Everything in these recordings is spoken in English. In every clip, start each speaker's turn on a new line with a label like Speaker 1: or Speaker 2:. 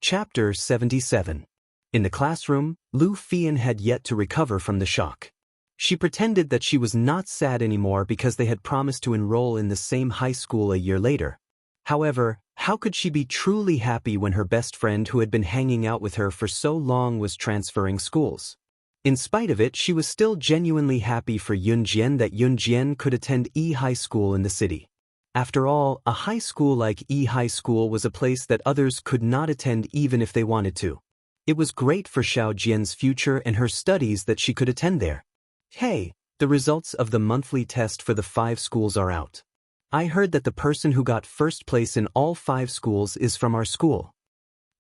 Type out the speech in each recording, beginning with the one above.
Speaker 1: Chapter 77. In the classroom, Lu Fian had yet to recover from the shock. She pretended that she was not sad anymore because they had promised to enroll in the same high school a year later. However, how could she be truly happy when her best friend who had been hanging out with her for so long was transferring schools? In spite of it, she was still genuinely happy for Yunjian that Yunjian could attend E High School in the city. After all, a high school like E High School was a place that others could not attend even if they wanted to. It was great for Xiao Jian's future and her studies that she could attend there. Hey, the results of the monthly test for the 5 schools are out. I heard that the person who got first place in all 5 schools is from our school.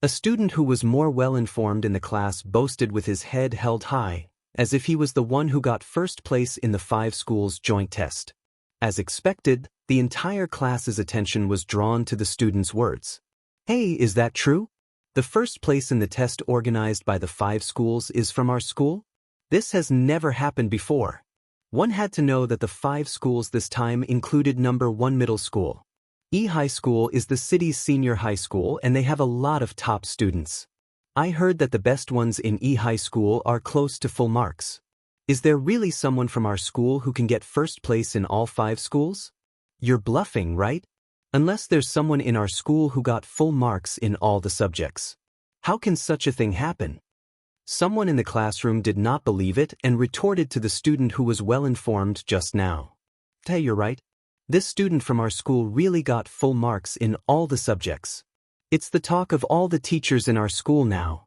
Speaker 1: A student who was more well-informed in the class boasted with his head held high, as if he was the one who got first place in the 5 schools joint test. As expected, the entire class's attention was drawn to the student's words. Hey, is that true? The first place in the test organized by the 5 schools is from our school? This has never happened before. One had to know that the 5 schools this time included number 1 middle school. E High School is the city's senior high school and they have a lot of top students. I heard that the best ones in E High School are close to full marks. Is there really someone from our school who can get first place in all 5 schools? You're bluffing, right? Unless there's someone in our school who got full marks in all the subjects. How can such a thing happen? Someone in the classroom did not believe it and retorted to the student who was well-informed just now. Hey, you're right. This student from our school really got full marks in all the subjects. It's the talk of all the teachers in our school now.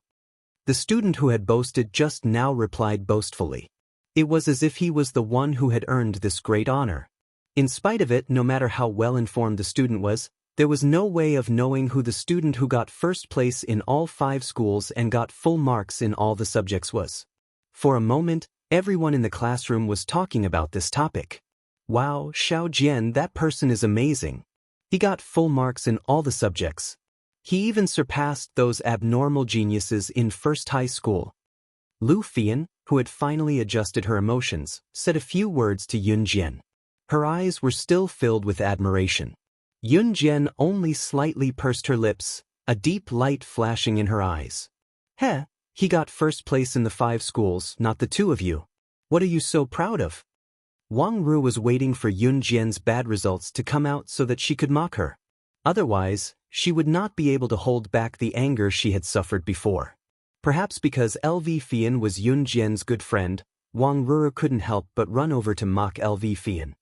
Speaker 1: The student who had boasted just now replied boastfully. It was as if he was the one who had earned this great honor. In spite of it, no matter how well-informed the student was, there was no way of knowing who the student who got first place in all 5 schools and got full marks in all the subjects was. For a moment, everyone in the classroom was talking about this topic. Wow, Xiao Jian, that person is amazing. He got full marks in all the subjects. He even surpassed those abnormal geniuses in first high school. Lu Fian, who had finally adjusted her emotions, said a few words to Yunjian. Her eyes were still filled with admiration. Yunjian only slightly pursed her lips, a deep light flashing in her eyes. Heh, he got first place in the 5 schools, not the 2 of you. What are you so proud of? Wang Ru was waiting for Yunjian's bad results to come out so that she could mock her. Otherwise, she would not be able to hold back the anger she had suffered before. Perhaps because LV Fian was Yunjian's good friend, Wang Ru couldn't help but run over to mock LV Fian.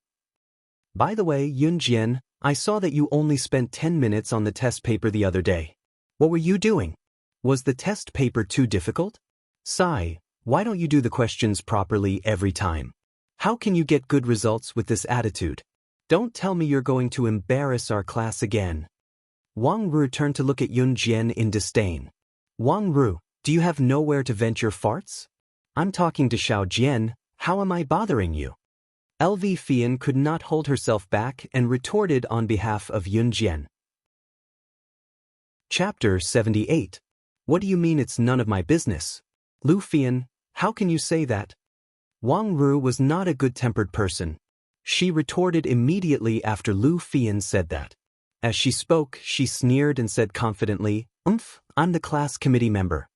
Speaker 1: By the way, Yunjian, I saw that you only spent 10 minutes on the test paper the other day. What were you doing? Was the test paper too difficult? Sigh, why don't you do the questions properly every time? How can you get good results with this attitude? Don't tell me you're going to embarrass our class again. Wang Ru turned to look at Yunjian in disdain. Wang Ru, do you have nowhere to vent your farts? I'm talking to Xiao Jian, how am I bothering you? LV Fian could not hold herself back and retorted on behalf of Yunjian. Chapter 78. What do you mean it's none of my business? Lu Fian, how can you say that? Wang Ru was not a good-tempered person. She retorted immediately after Lu Fian said that. As she spoke, she sneered and said confidently, I'm the class committee member.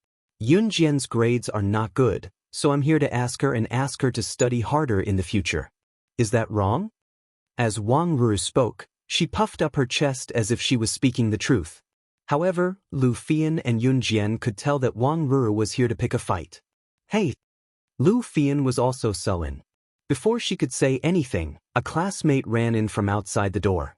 Speaker 1: Yunjian's grades are not good, so I'm here to ask her to study harder in the future. Is that wrong? As Wang Ru spoke, she puffed up her chest as if she was speaking the truth. However, Lu Fian and Yunjian could tell that Wang Ru was here to pick a fight. Hey! Lu Fian was also sullen. Before she could say anything, a classmate ran in from outside the door.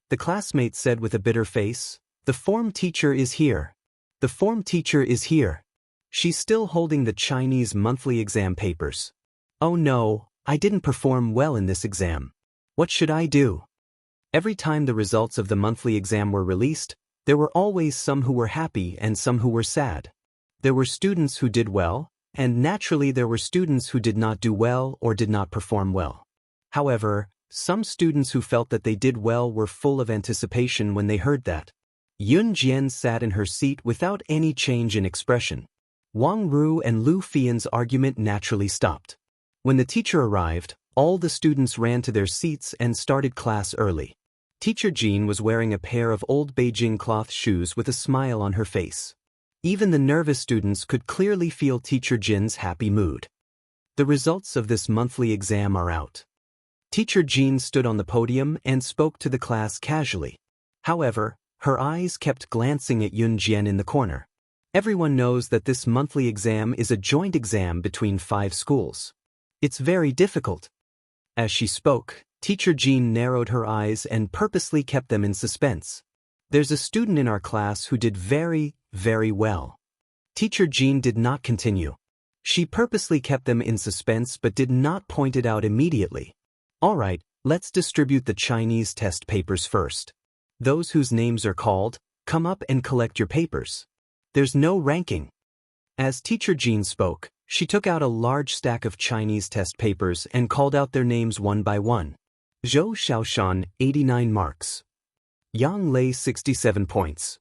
Speaker 1: The classmate said with a bitter face, "The form teacher is here. The form teacher is here." She's still holding the Chinese monthly exam papers. Oh no, I didn't perform well in this exam. What should I do? Every time the results of the monthly exam were released, there were always some who were happy and some who were sad. There were students who did well, and naturally there were students who did not do well or did not perform well. However, some students who felt that they did well were full of anticipation when they heard that. Yunjian sat in her seat without any change in expression. Wang Ru and Lu Fian's argument naturally stopped. When the teacher arrived, all the students ran to their seats and started class early. Teacher Jean was wearing a pair of old Beijing cloth shoes with a smile on her face. Even the nervous students could clearly feel Teacher Jin's happy mood. The results of this monthly exam are out. Teacher Jin stood on the podium and spoke to the class casually. However, her eyes kept glancing at Yun Jian in the corner. Everyone knows that this monthly exam is a joint exam between 5 schools. It's very difficult. As she spoke, Teacher Jin narrowed her eyes and purposely kept them in suspense. There's a student in our class who did very, very well. Teacher Jin did not continue. She purposely kept them in suspense but did not point it out immediately. Alright, let's distribute the Chinese test papers first. Those whose names are called, come up and collect your papers. There's no ranking. As Teacher Jin spoke, she took out a large stack of Chinese test papers and called out their names one by one. Zhou Xiaoshan, 89 marks. Yang Lei, 67 points.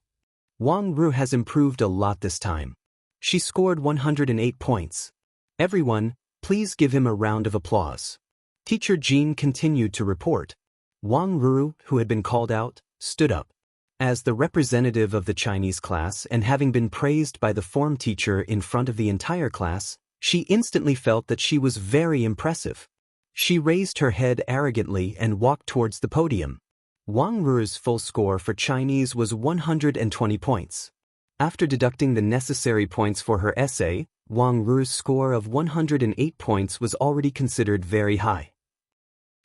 Speaker 1: Wang Ru has improved a lot this time. She scored 108 points. Everyone, please give him a round of applause. Teacher Jin continued to report. Wang Ru, who had been called out, stood up. As the representative of the Chinese class and having been praised by the form teacher in front of the entire class, she instantly felt that she was very impressive. She raised her head arrogantly and walked towards the podium. Wang Ru's full score for Chinese was 120 points. After deducting the necessary points for her essay, Wang Ru's score of 108 points was already considered very high.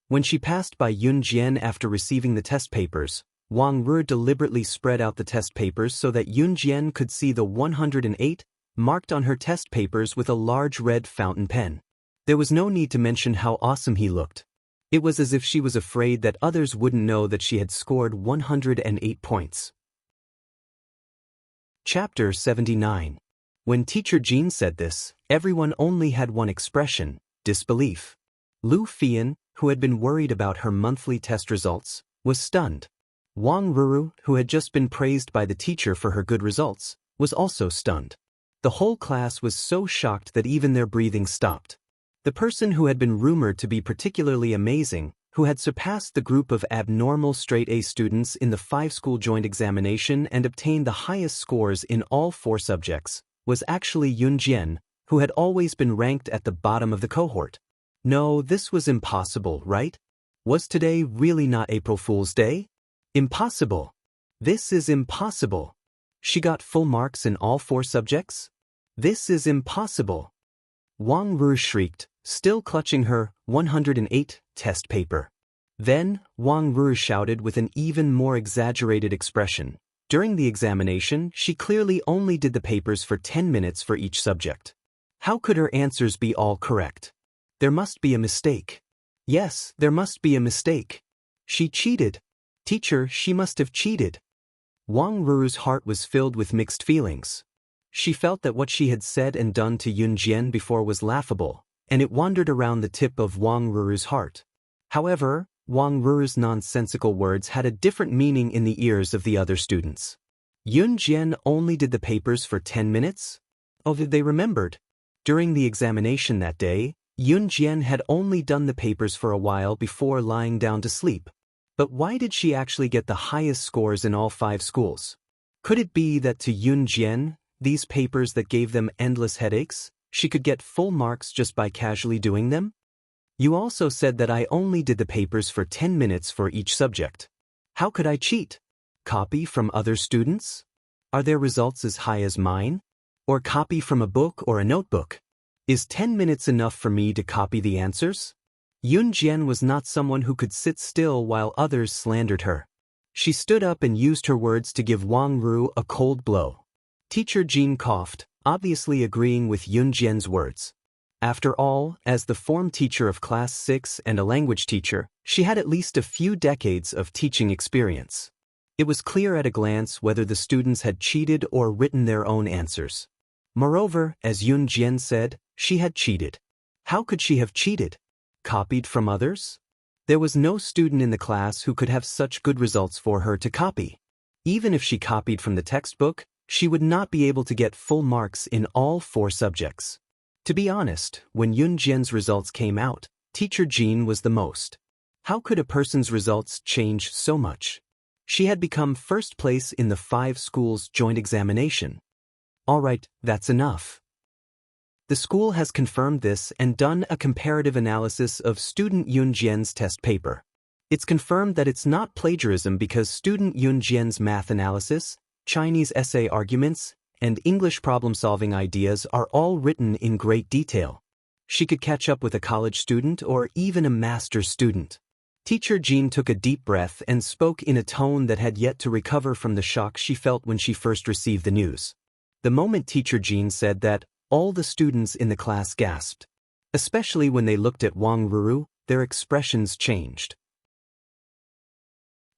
Speaker 1: When she passed by Yun Jian after receiving the test papers, Wang Ru deliberately spread out the test papers so that Yun Jian could see the 108 marked on her test papers with a large red fountain pen. There was no need to mention how awesome he looked. It was as if she was afraid that others wouldn't know that she had scored 108 points. Chapter 79. When Teacher Jin said this, everyone only had one expression, disbelief. Lu Fian, who had been worried about her monthly test results, was stunned. Wang Ruru, who had just been praised by the teacher for her good results, was also stunned. The whole class was so shocked that even their breathing stopped. The person who had been rumored to be particularly amazing, who had surpassed the group of abnormal straight-A students in the 5-school joint examination and obtained the highest scores in all 4 subjects, was actually Yun Jian, who had always been ranked at the bottom of the cohort. No, this was impossible, right? Was today really not April Fool's Day? Impossible. This is impossible. She got full marks in all 4 subjects? This is impossible. Wang Ru shrieked, still clutching her 108 test paper. Then, Wang Ru shouted with an even more exaggerated expression. During the examination, she clearly only did the papers for 10 minutes for each subject. How could her answers be all correct? There must be a mistake. Yes, there must be a mistake. She cheated. Teacher, she must have cheated. Wang Ru's heart was filled with mixed feelings. She felt that what she had said and done to Yun Jian before was laughable, and it wandered around the tip of Wang Ru's heart. However, Wang Ru's nonsensical words had a different meaning in the ears of the other students. Yun Jian only did the papers for 10 minutes? Oh, they remembered. During the examination that day, Yun Jian had only done the papers for a while before lying down to sleep. But why did she actually get the highest scores in all 5 schools? Could it be that to Yun Jian, these papers that gave them endless headaches, she could get full marks just by casually doing them? You also said that I only did the papers for 10 minutes for each subject. How could I cheat? Copy from other students? Are their results as high as mine? Or copy from a book or a notebook? Is 10 minutes enough for me to copy the answers? Yun Jian was not someone who could sit still while others slandered her. She stood up and used her words to give Wang Ru a cold blow. Teacher Jin coughed, obviously agreeing with Yun Jian's words. After all, as the form teacher of Class 6 and a language teacher, she had at least a few decades of teaching experience. It was clear at a glance whether the students had cheated or written their own answers. Moreover, as Yun Jian said, she had cheated. How could she have cheated? Copied from others? There was no student in the class who could have such good results for her to copy. Even if she copied from the textbook, she would not be able to get full marks in all 4 subjects. To be honest, when Yun Jian's results came out, Teacher Jin was the most. How could a person's results change so much? She had become first place in the 5 schools joint examination. Alright, that's enough. The school has confirmed this and done a comparative analysis of student Yun Jian's test paper. It's confirmed that it's not plagiarism because student Yun Jian's math analysis, Chinese essay arguments, and English problem-solving ideas are all written in great detail. She could catch up with a college student or even a master's student. Teacher Jean took a deep breath and spoke in a tone that had yet to recover from the shock she felt when she first received the news. The moment Teacher Jean said that, all the students in the class gasped. Especially when they looked at Wang Ruru, their expressions changed.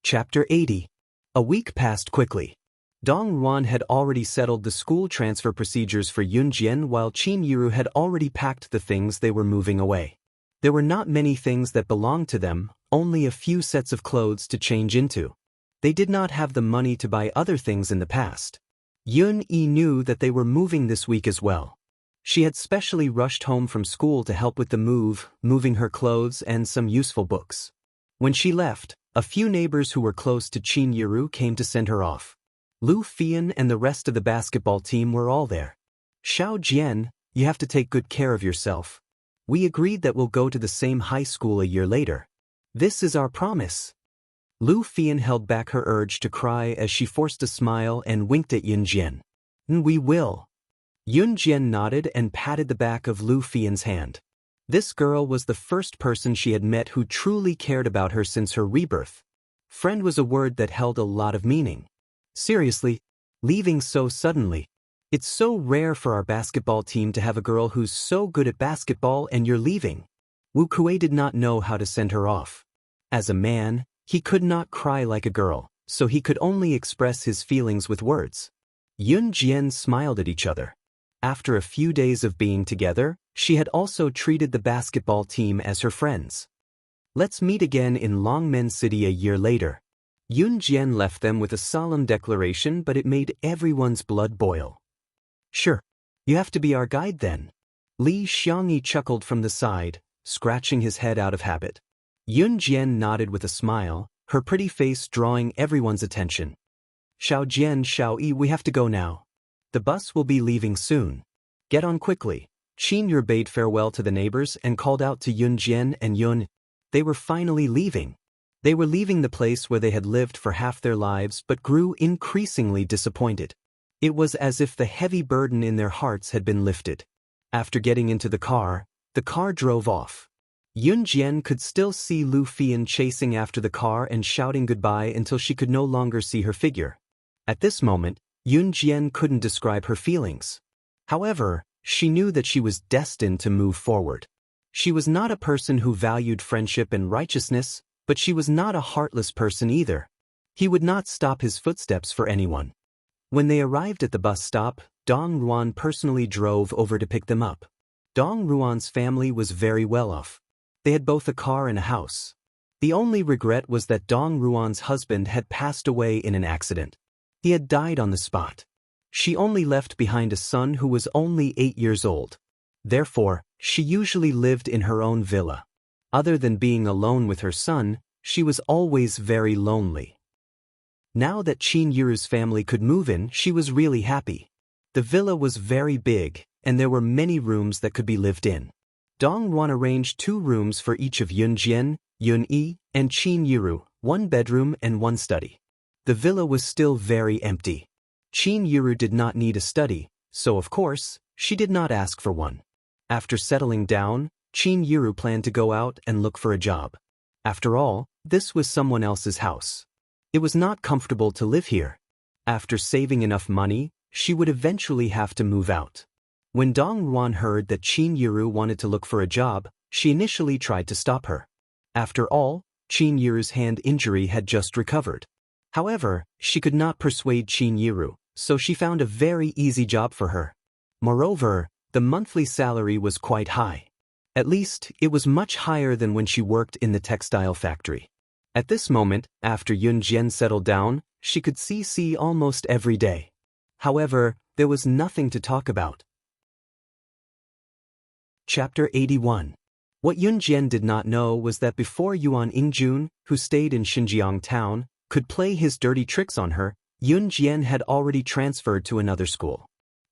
Speaker 1: Chapter 80. A week passed quickly. Dong Ruan had already settled the school transfer procedures for Yun Jian while Qin Yiru had already packed the things they were moving away. There were not many things that belonged to them, only a few sets of clothes to change into. They did not have the money to buy other things in the past. Yun Yi knew that they were moving this week as well. She had specially rushed home from school to help with the move, moving her clothes and some useful books. When she left, a few neighbors who were close to Qin Yiru came to send her off. Lu Fian and the rest of the basketball team were all there. Xiao Jian, you have to take good care of yourself. We agreed that we'll go to the same high school a year later. This is our promise. Lu Fian held back her urge to cry as she forced a smile and winked at Yun Jian. We will. Yun Jian nodded and patted the back of Lu Fian's hand. This girl was the first person she had met who truly cared about her since her rebirth. Friend was a word that held a lot of meaning. Seriously, leaving so suddenly. It's so rare for our basketball team to have a girl who's so good at basketball and you're leaving. Wu Kuei did not know how to send her off. As a man, he could not cry like a girl, so he could only express his feelings with words. Yun Jian smiled at each other. After a few days of being together, she had also treated the basketball team as her friends. Let's meet again in Longmen City a year later. Yun Jian left them with a solemn declaration, but it made everyone's blood boil. Sure, you have to be our guide then. Li Xiangyi chuckled from the side, scratching his head out of habit. Yun Jian nodded with a smile, her pretty face drawing everyone's attention. Xiao Jian, Xiao Yi, we have to go now. The bus will be leaving soon. Get on quickly. Qin Yu bade farewell to the neighbors and called out to Yun Jian and Yun. They were finally leaving. They were leaving the place where they had lived for half their lives but grew increasingly disappointed. It was as if the heavy burden in their hearts had been lifted. After getting into the car drove off. Yun Jian could still see Lu Fian chasing after the car and shouting goodbye until she could no longer see her figure. At this moment, Yun Jian couldn't describe her feelings. However, she knew that she was destined to move forward. She was not a person who valued friendship and righteousness, but she was not a heartless person either. He would not stop his footsteps for anyone. When they arrived at the bus stop, Dong Ruan personally drove over to pick them up. Dong Ruan's family was very well off. They had both a car and a house. The only regret was that Dong Ruan's husband had passed away in an accident. He had died on the spot. She only left behind a son who was only 8 years old. Therefore, she usually lived in her own villa. Other than being alone with her son, she was always very lonely. Now that Qin Yiru's family could move in, she was really happy. The villa was very big, and there were many rooms that could be lived in. Dong Ruan arranged 2 rooms for each of Yun Jian, Yun Yi, and Qin Yiru, 1 bedroom and 1 study. The villa was still very empty. Qin Yiru did not need a study, so of course, she did not ask for one. After settling down, Qin Yiru planned to go out and look for a job. After all, this was someone else's house. It was not comfortable to live here. After saving enough money, she would eventually have to move out. When Dong Ruan heard that Qin Yiru wanted to look for a job, she initially tried to stop her. After all, Qin Yiru's hand injury had just recovered. However, she could not persuade Qin Yiru, so she found a very easy job for her. Moreover, the monthly salary was quite high. At least, it was much higher than when she worked in the textile factory. At this moment, after Yun Jian settled down, she could see C almost every day. However, there was nothing to talk about. Chapter 81. What Yun Jian did not know was that before Yuan Ingjun, who stayed in Xinjiang town, could play his dirty tricks on her, Yun Jian had already transferred to another school.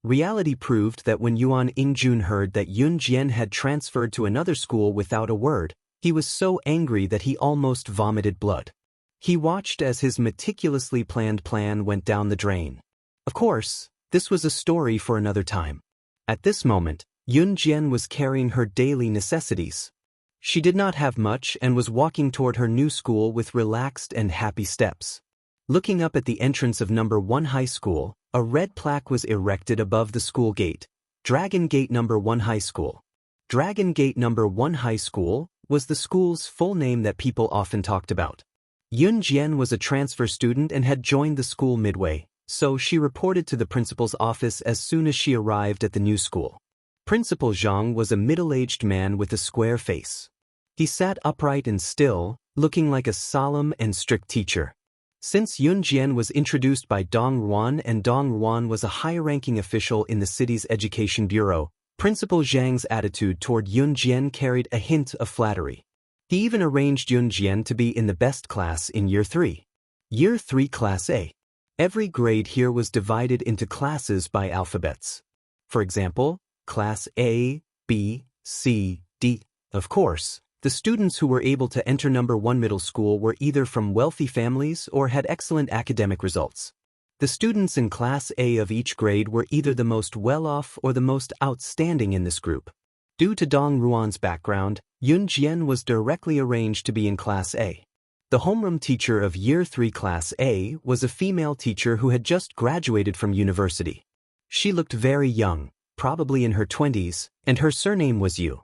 Speaker 1: Reality proved that when Yuan Ingjun heard that Yun Jian had transferred to another school without a word, he was so angry that he almost vomited blood. He watched as his meticulously planned plan went down the drain. Of course, this was a story for another time. At this moment, Yun Jian was carrying her daily necessities. She did not have much and was walking toward her new school with relaxed and happy steps. Looking up at the entrance of number 1 high school, a red plaque was erected above the school gate. Dragon Gate number 1 High School. Dragon Gate number 1 High School was the school's full name that people often talked about. Yun Jian was a transfer student and had joined the school midway, so she reported to the principal's office as soon as she arrived at the new school. Principal Zhang was a middle-aged man with a square face. He sat upright and still, looking like a solemn and strict teacher. Since Yun Jian was introduced by Dong Ruan and Dong Ruan was a high-ranking official in the city's education bureau, Principal Zhang's attitude toward Yun Jian carried a hint of flattery. He even arranged Yun Jian to be in the best class in Year 3. Year 3 Class A. Every grade here was divided into classes by alphabets. For example, Class A, B, C, D. Of course, the students who were able to enter number 1 middle school were either from wealthy families or had excellent academic results. The students in Class A of each grade were either the most well-off or the most outstanding in this group. Due to Dong Ruan's background, Yun Jian was directly arranged to be in Class A. The homeroom teacher of Year 3 Class A was a female teacher who had just graduated from university. She looked very young, probably in her 20s, and her surname was Yu.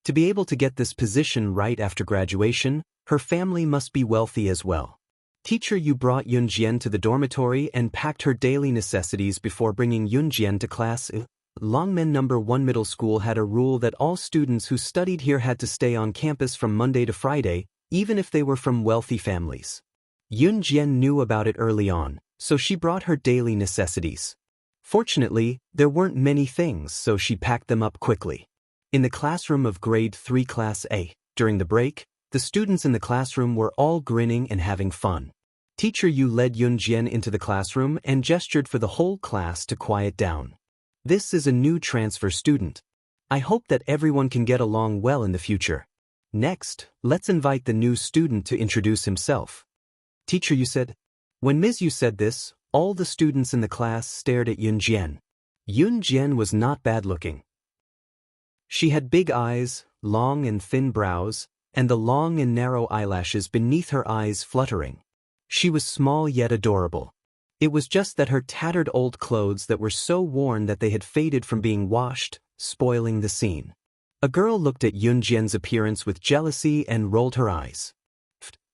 Speaker 1: To be able to get this position right after graduation, her family must be wealthy as well. Teacher Yu brought Yun Jian to the dormitory and packed her daily necessities before bringing Yun Jian to Class A. Longmen number 1 middle school had a rule that all students who studied here had to stay on campus from Monday to Friday, even if they were from wealthy families. Yun Jian knew about it early on, so she brought her daily necessities. Fortunately, there weren't many things, so she packed them up quickly. In the classroom of Grade 3 Class A, during the break, the students in the classroom were all grinning and having fun. Teacher Yu led Yun Jian into the classroom and gestured for the whole class to quiet down. This is a new transfer student. I hope that everyone can get along well in the future. Next, let's invite the new student to introduce himself. Teacher Yu said. When Ms. Yu said this, all the students in the class stared at Yun Jian. Yun Jian was not bad-looking. She had big eyes, long and thin brows, and the long and narrow eyelashes beneath her eyes fluttering. She was small yet adorable. It was just that her tattered old clothes that were so worn that they had faded from being washed, spoiling the scene. A girl looked at Yun Jian's appearance with jealousy and rolled her eyes.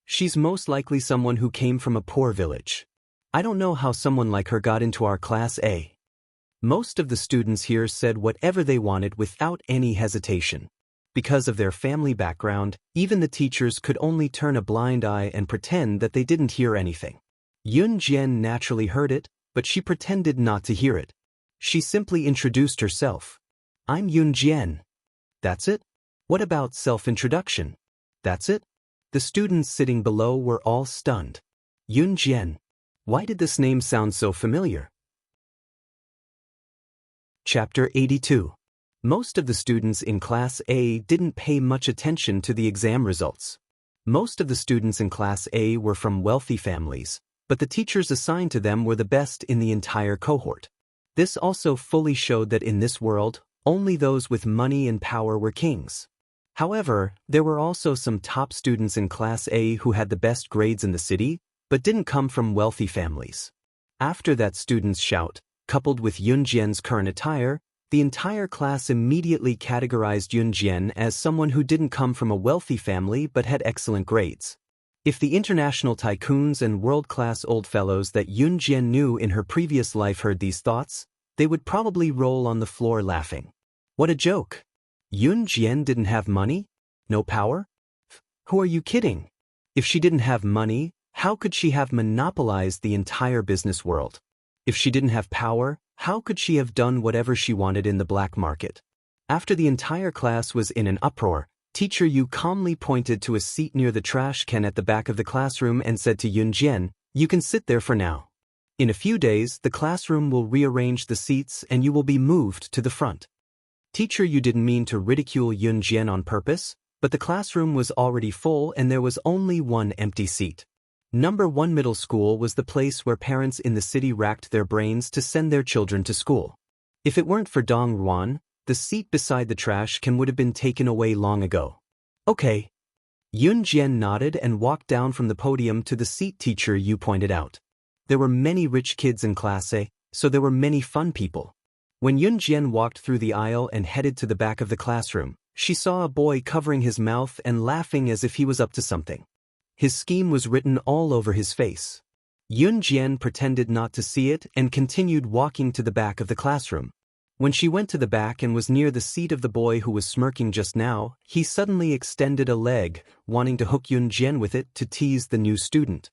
Speaker 1: She's most likely someone who came from a poor village. I don't know how someone like her got into our Class A. Most of the students here said whatever they wanted without any hesitation. Because of their family background, even the teachers could only turn a blind eye and pretend that they didn't hear anything. Yun Jian naturally heard it, but she pretended not to hear it. She simply introduced herself. I'm Yun Jian. That's it? What about self-introduction? That's it? The students sitting below were all stunned. Yun Jian. Why did this name sound so familiar? Chapter 82. Most of the students in Class A didn't pay much attention to the exam results. Most of the students in Class A were from wealthy families, but the teachers assigned to them were the best in the entire cohort. This also fully showed that in this world, only those with money and power were kings. However, there were also some top students in Class A who had the best grades in the city, but didn't come from wealthy families. After that student's shout, coupled with Yun Jian's current attire, the entire class immediately categorized Yun Jian as someone who didn't come from a wealthy family but had excellent grades. If the international tycoons and world-class old fellows that Yun Jian knew in her previous life heard these thoughts, they would probably roll on the floor laughing. What a joke! Yun Jian didn't have money? No power? Who are you kidding? If she didn't have money, how could she have monopolized the entire business world? If she didn't have power, how could she have done whatever she wanted in the black market? After the entire class was in an uproar, Teacher Yu calmly pointed to a seat near the trash can at the back of the classroom and said to Yun Jian, "You can sit there for now." In a few days, the classroom will rearrange the seats and you will be moved to the front. Teacher, you didn't mean to ridicule Yun Jian on purpose, but the classroom was already full and there was only one empty seat. Number 1 middle school was the place where parents in the city racked their brains to send their children to school. If it weren't for Dong Ruan, the seat beside the trash can would have been taken away long ago. Okay. Yun Jian nodded and walked down from the podium to the seat teacher Yu pointed out. There were many rich kids in Class A, so there were many fun people. When Yun Jian walked through the aisle and headed to the back of the classroom, she saw a boy covering his mouth and laughing as if he was up to something. His scheme was written all over his face. Yun Jian pretended not to see it and continued walking to the back of the classroom. When she went to the back and was near the seat of the boy who was smirking just now, he suddenly extended a leg, wanting to hook Yun Jian with it to tease the new student.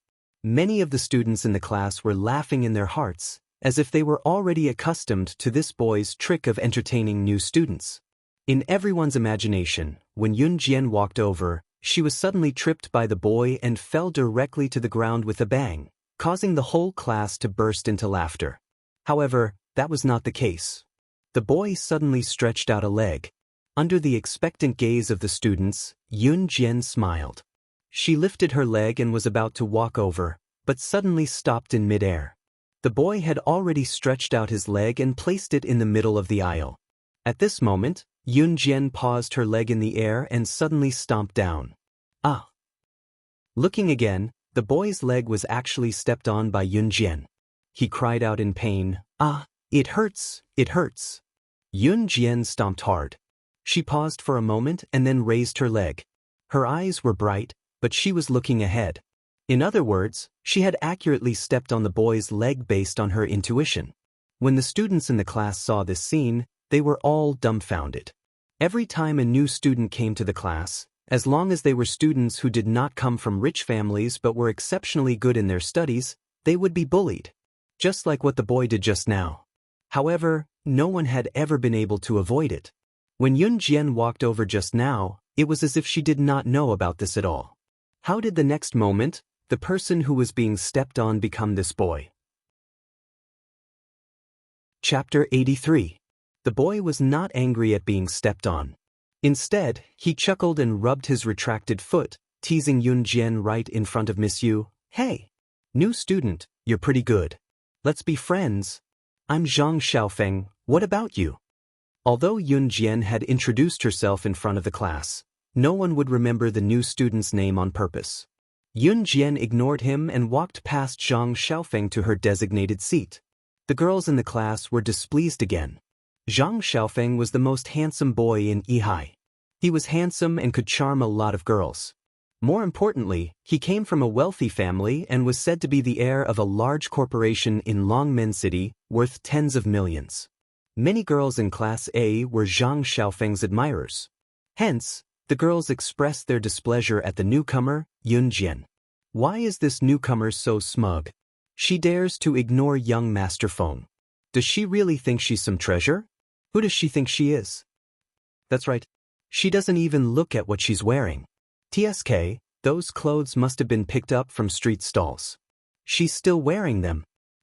Speaker 1: Many of the students in the class were laughing in their hearts, as if they were already accustomed to this boy's trick of entertaining new students. In everyone's imagination, when Yun Jian walked over, she was suddenly tripped by the boy and fell directly to the ground with a bang, causing the whole class to burst into laughter. However, that was not the case. The boy suddenly stretched out a leg. Under the expectant gaze of the students, Yun Jian smiled. She lifted her leg and was about to walk over, but suddenly stopped in midair. The boy had already stretched out his leg and placed it in the middle of the aisle. At this moment, Yun Jian paused her leg in the air and suddenly stomped down. Ah! Looking again, the boy's leg was actually stepped on by Yun Jian. He cried out in pain, "Ah, it hurts, it hurts." Yun Jian stomped hard. She paused for a moment and then raised her leg. Her eyes were bright, but she was looking ahead. In other words, she had accurately stepped on the boy's leg based on her intuition. When the students in the class saw this scene, they were all dumbfounded. Every time a new student came to the class, as long as they were students who did not come from rich families but were exceptionally good in their studies, they would be bullied. Just like what the boy did just now. However, no one had ever been able to avoid it. When Yun Jian walked over just now, it was as if she did not know about this at all. How did the next moment, the person who was being stepped on become this boy? Chapter 83. The boy was not angry at being stepped on. Instead, he chuckled and rubbed his retracted foot, teasing Yun Jian right in front of Miss Yu. "Hey, new student, you're pretty good. Let's be friends. I'm Zhang Xiaofeng, what about you?" Although Yun Jian had introduced herself in front of the class, no one would remember the new student's name on purpose. Yun Jian ignored him and walked past Zhang Xiaofeng to her designated seat. The girls in the class were displeased again. Zhang Xiaofeng was the most handsome boy in Yihai. He was handsome and could charm a lot of girls. More importantly, he came from a wealthy family and was said to be the heir of a large corporation in Longmen City, worth tens of millions. Many girls in Class A were Zhang Xiaofeng's admirers. Hence, the girls expressed their displeasure at the newcomer, Yun Jian. Why is this newcomer so smug? She dares to ignore young Master Feng. Does she really think she's some treasure? Who does she think she is? That's right. She doesn't even look at what she's wearing. TSK, those clothes must have been picked up from street stalls. She's still wearing them.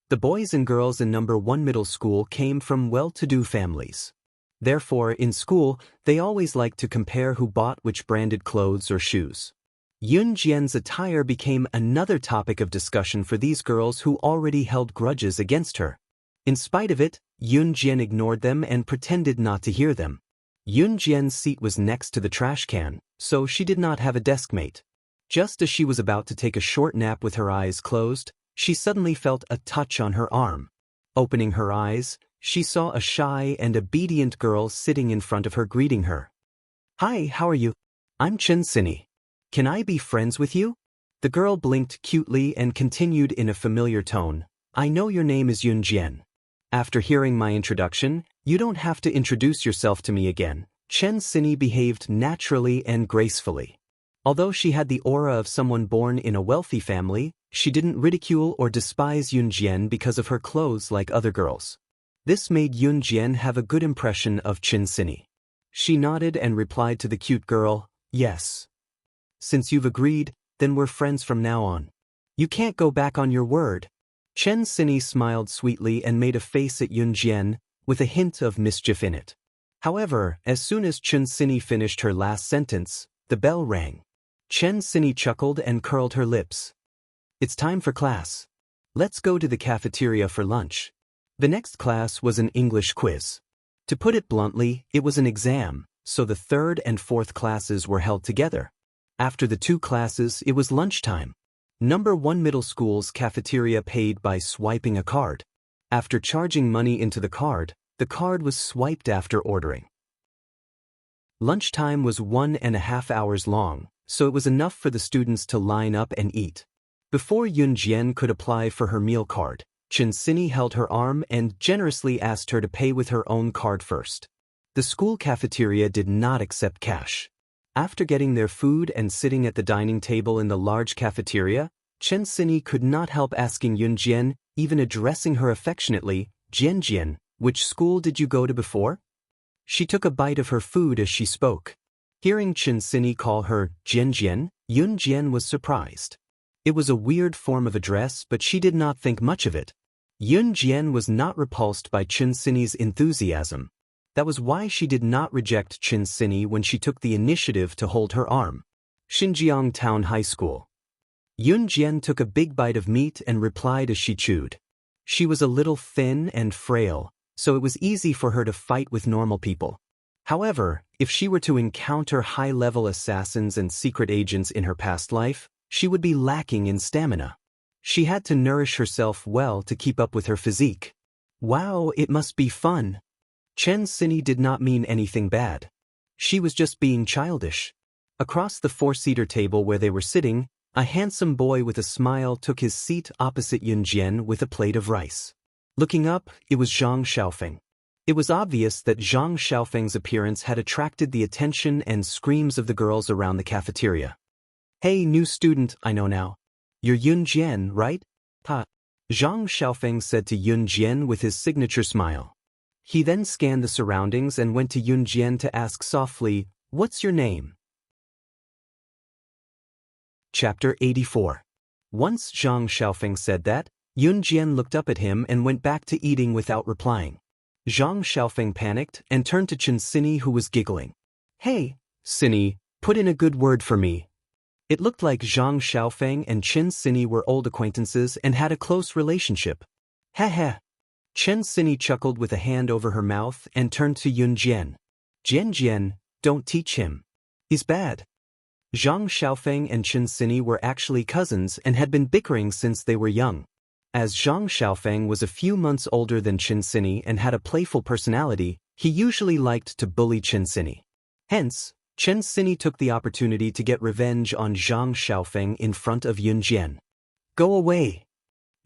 Speaker 1: The boys and girls in number 1 middle school came from well-to-do families. Therefore, in school, they always liked to compare who bought which branded clothes or shoes. Yun Jian's attire became another topic of discussion for these girls who already held grudges against her. In spite of it, Yun Jian ignored them and pretended not to hear them. Yun Jian's seat was next to the trash can, so she did not have a desk mate. Just as she was about to take a short nap with her eyes closed, she suddenly felt a touch on her arm. Opening her eyes, she saw a shy and obedient girl sitting in front of her greeting her. "Hi, how are you? I'm Chen Sini. Can I be friends with you?" The girl blinked cutely and continued in a familiar tone, "I know your name is Yun Jian. After hearing my introduction, you don't have to introduce yourself to me again." Chen Sini behaved naturally and gracefully. Although she had the aura of someone born in a wealthy family, she didn't ridicule or despise Yun Jian because of her clothes like other girls. This made Yun Jian have a good impression of Chen Sini. She nodded and replied to the cute girl, "Yes. Since you've agreed, then we're friends from now on. You can't go back on your word." Chen Sini smiled sweetly and made a face at Yun Jian, with a hint of mischief in it. However, as soon as Chen Sini finished her last sentence, the bell rang. Chen Sini chuckled and curled her lips. It's time for class. Let's go to the cafeteria for lunch. The next class was an English quiz. To put it bluntly, it was an exam, so the third and fourth classes were held together. After the two classes, it was lunchtime. Number 1 middle school's cafeteria paid by swiping a card. After charging money into the card was swiped after ordering. Lunchtime was 1.5 hours long, so it was enough for the students to line up and eat. Before Yun Jian could apply for her meal card, Chen Sini held her arm and generously asked her to pay with her own card first. The school cafeteria did not accept cash. After getting their food and sitting at the dining table in the large cafeteria, Chen Sini could not help asking Yun Jian, even addressing her affectionately, Jian Jian, which school did you go to before? She took a bite of her food as she spoke. Hearing Chen Sini call her Jian Jian, Yun Jian was surprised. It was a weird form of address, but she did not think much of it. Yun Jian was not repulsed by Chen Sini's enthusiasm. That was why she did not reject Chen Sini when she took the initiative to hold her arm. Xinjiang Town High School. Yun Jian took a big bite of meat and replied as she chewed. She was a little thin and frail, so it was easy for her to fight with normal people. However, if she were to encounter high-level assassins and secret agents in her past life, she would be lacking in stamina. She had to nourish herself well to keep up with her physique. Wow, it must be fun. Chen Sini did not mean anything bad. She was just being childish. Across the four-seater table where they were sitting, a handsome boy with a smile took his seat opposite Yun Jian with a plate of rice. Looking up, it was Zhang Xiaofeng. It was obvious that Zhang Xiaofeng's appearance had attracted the attention and screams of the girls around the cafeteria. Hey, new student, I know now. You're Yun Jian, right? Ha. Zhang Xiaofeng said to Yun Jian with his signature smile. He then scanned the surroundings and went to Yun Jian to ask softly, "What's your name?" Chapter 84. Once Zhang Xiaofeng said that, Yun Jian looked up at him and went back to eating without replying. Zhang Xiaofeng panicked and turned to Chen Sini, who was giggling. Hey, Sini, put in a good word for me. It looked like Zhang Xiaofeng and Chen Sini were old acquaintances and had a close relationship. Heh. Chen Sini chuckled with a hand over her mouth and turned to Yun Jian. Jian, don't teach him. He's bad. Zhang Xiaofeng and Chen Sini were actually cousins and had been bickering since they were young. As Zhang Xiaofeng was a few months older than Chen Sini and had a playful personality, he usually liked to bully Chen Sini. Hence, Chen Sini took the opportunity to get revenge on Zhang Xiaofeng in front of Yun Jian. Go away!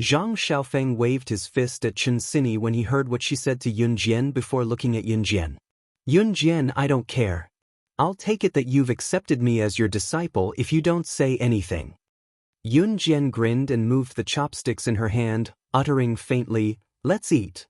Speaker 1: Zhang Xiaofeng waved his fist at Chen Sini when he heard what she said to Yun Jian before looking at Yun Jian. Yun Jian, I don't care. I'll take it that you've accepted me as your disciple if you don't say anything. Yun Jian grinned and moved the chopsticks in her hand, uttering faintly, "Let's eat."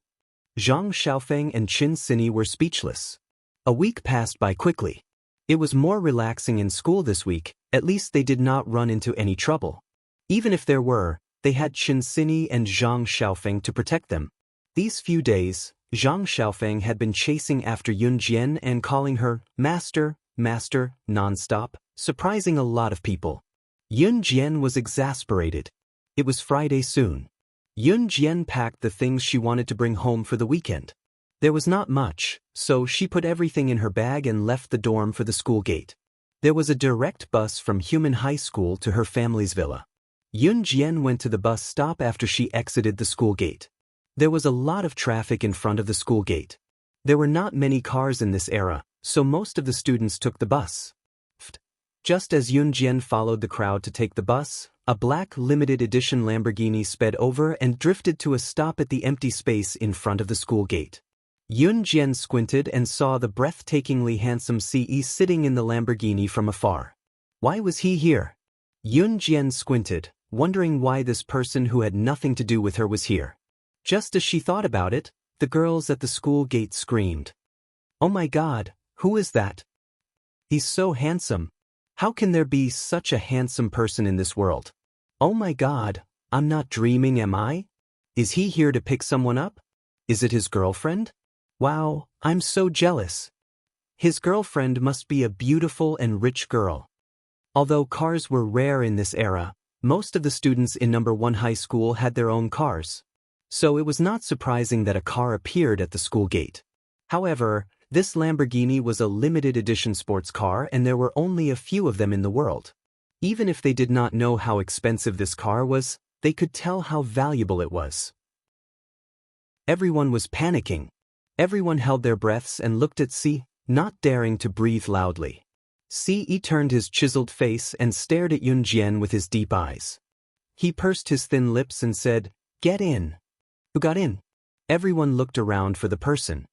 Speaker 1: Zhang Xiaofeng and Chen Sini were speechless. A week passed by quickly. It was more relaxing in school this week, at least they did not run into any trouble. Even if there were, they had Chen Sini and Zhang Xiaofeng to protect them. These few days, Zhang Xiaofeng had been chasing after Yun Jian and calling her master, non-stop, surprising a lot of people. Yun Jian was exasperated. It was Friday soon. Yun Jian packed the things she wanted to bring home for the weekend. There was not much, so she put everything in her bag and left the dorm for the school gate. There was a direct bus from Human High School to her family's villa. Yun Jian went to the bus stop after she exited the school gate. There was a lot of traffic in front of the school gate. There were not many cars in this era, so most of the students took the bus. Just as Yun Jian followed the crowd to take the bus, a black limited edition Lamborghini sped over and drifted to a stop at the empty space in front of the school gate. Yun Jian squinted and saw the breathtakingly handsome CE sitting in the Lamborghini from afar. Why was he here? Yun Jian squinted, wondering why this person who had nothing to do with her was here. Just as she thought about it, the girls at the school gate screamed. Oh my God, who is that? He's so handsome. How can there be such a handsome person in this world? Oh my God, I'm not dreaming, am I? Is he here to pick someone up? Is it his girlfriend? Wow, I'm so jealous. His girlfriend must be a beautiful and rich girl. Although cars were rare in this era, most of the students in number 1 high school had their own cars. So it was not surprising that a car appeared at the school gate. However, this Lamborghini was a limited edition sports car and there were only a few of them in the world. Even if they did not know how expensive this car was, they could tell how valuable it was. Everyone was panicking. Everyone held their breaths and looked at C, not daring to breathe loudly. C turned his chiseled face and stared at Yunjian with his deep eyes. He pursed his thin lips and said, "Get in." Who got in? Everyone looked around for the person.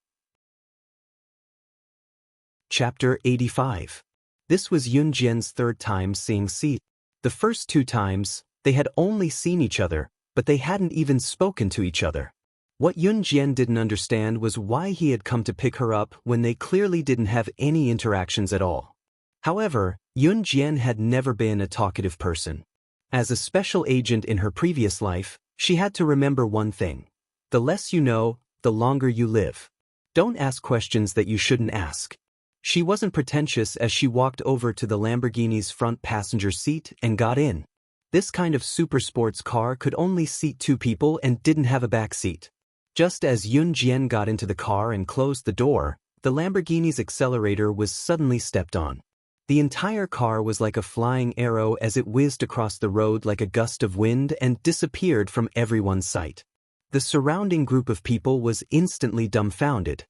Speaker 1: Chapter 85. This was Yunjian's third time seeing C. The first 2 times, they had only seen each other, but they hadn't even spoken to each other. What Yunjian didn't understand was why he had come to pick her up when they clearly didn't have any interactions at all. However, Yunjian had never been a talkative person. As a special agent in her previous life, she had to remember one thing. The less you know, the longer you live. Don't ask questions that you shouldn't ask. She wasn't pretentious as she walked over to the Lamborghini's front passenger seat and got in. This kind of super sports car could only seat 2 people and didn't have a back seat. Just as Yunjian got into the car and closed the door, the Lamborghini's accelerator was suddenly stepped on. The entire car was like a flying arrow as it whizzed across the road like a gust of wind and disappeared from everyone's sight. The surrounding group of people was instantly dumbfounded.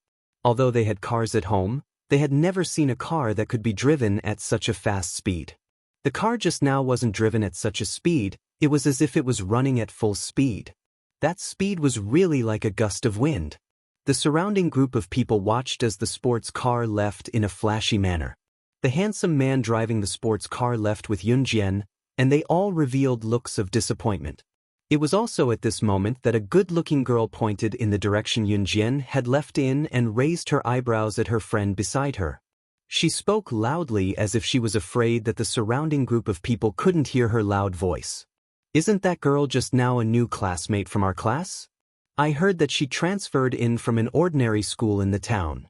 Speaker 1: Although they had cars at home, they had never seen a car that could be driven at such a fast speed. The car just now wasn't driven at such a speed, it was as if it was running at full speed. That speed was really like a gust of wind. The surrounding group of people watched as the sports car left in a flashy manner. The handsome man driving the sports car left with Yunjian, and they all revealed looks of disappointment. It was also at this moment that a good-looking girl pointed in the direction Yunjian had left in and raised her eyebrows at her friend beside her. She spoke loudly as if she was afraid that the surrounding group of people couldn't hear her loud voice. "Isn't that girl just now a new classmate from our class? I heard that she transferred in from an ordinary school in the town."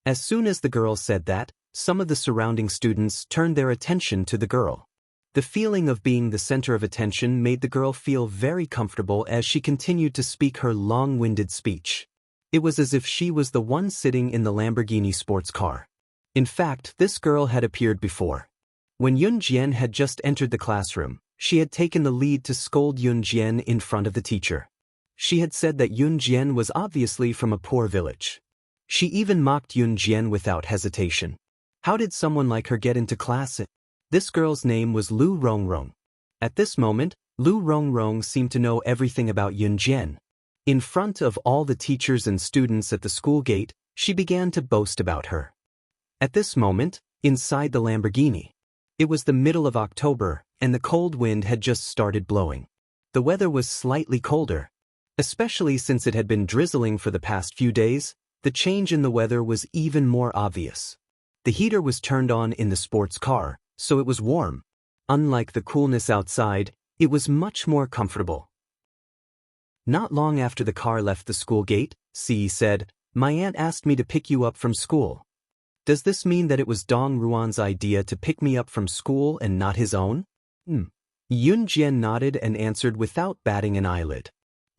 Speaker 1: As soon as the girl said that, some of the surrounding students turned their attention to the girl. The feeling of being the center of attention made the girl feel very comfortable as she continued to speak her long-winded speech. It was as if she was the one sitting in the Lamborghini sports car. In fact, this girl had appeared before. When Yunjian had just entered the classroom, she had taken the lead to scold Yunjian in front of the teacher. She had said that Yunjian was obviously from a poor village. She even mocked Yunjian without hesitation. How did someone like her get into class? This girl's name was Lu Rongrong. At this moment, Lu Rongrong seemed to know everything about Yunjian. In front of all the teachers and students at the school gate, she began to boast about her. At this moment, inside the Lamborghini, it was the middle of October, and the cold wind had just started blowing. The weather was slightly colder. Especially since it had been drizzling for the past few days, the change in the weather was even more obvious. The heater was turned on in the sports car, so it was warm. Unlike the coolness outside, it was much more comfortable. Not long after the car left the school gate, C said, "My aunt asked me to pick you up from school." Does this mean that it was Dong Ruan's idea to pick me up from school and not his own? Yunjian nodded and answered without batting an eyelid.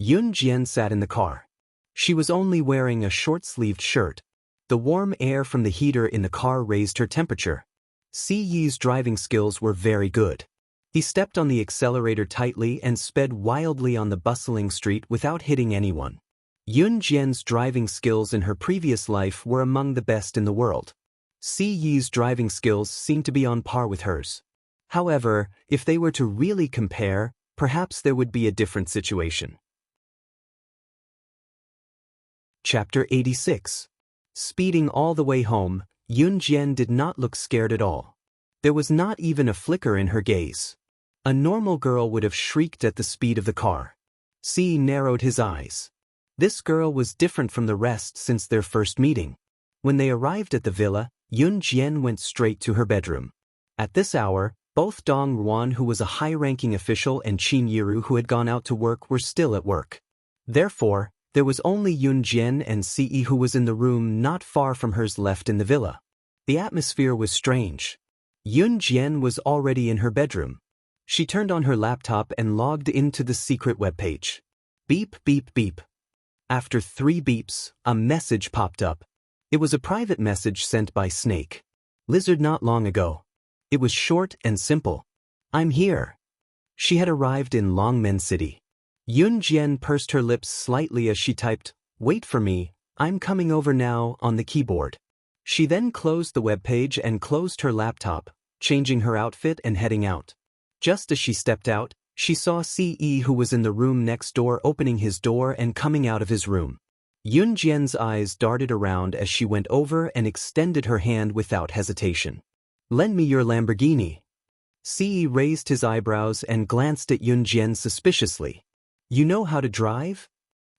Speaker 1: Yunjian sat in the car. She was only wearing a short-sleeved shirt. The warm air from the heater in the car raised her temperature. Si Yi's driving skills were very good. He stepped on the accelerator tightly and sped wildly on the bustling street without hitting anyone. Yunjian's driving skills in her previous life were among the best in the world. Si Yi's driving skills seemed to be on par with hers. However, if they were to really compare, perhaps there would be a different situation. Chapter 86. Speeding all the way home, Yunjian did not look scared at all. There was not even a flicker in her gaze. A normal girl would have shrieked at the speed of the car. Si narrowed his eyes. This girl was different from the rest since their first meeting. When they arrived at the villa, Yunjian went straight to her bedroom. At this hour, both Dong Ruan, who was a high-ranking official, and Qin Yiru, who had gone out to work, were still at work. Therefore, there was only Yun Jian and Ce who was in the room not far from hers left in the villa. The atmosphere was strange. Yun Jian was already in her bedroom. She turned on her laptop and logged into the secret webpage. Beep, beep, beep. After 3 beeps, a message popped up. It was a private message sent by Snake Lizard not long ago. It was short and simple. I'm here. She had arrived in Longmen City. Yun Jian pursed her lips slightly as she typed, "Wait for me, I'm coming over now," on the keyboard. She then closed the webpage and closed her laptop, changing her outfit and heading out. Just as she stepped out, she saw Ce who was in the room next door opening his door and coming out of his room. Yun Jian's eyes darted around as she went over and extended her hand without hesitation. "Lend me your Lamborghini." Ce raised his eyebrows and glanced at Yun Jian suspiciously. "You know how to drive?"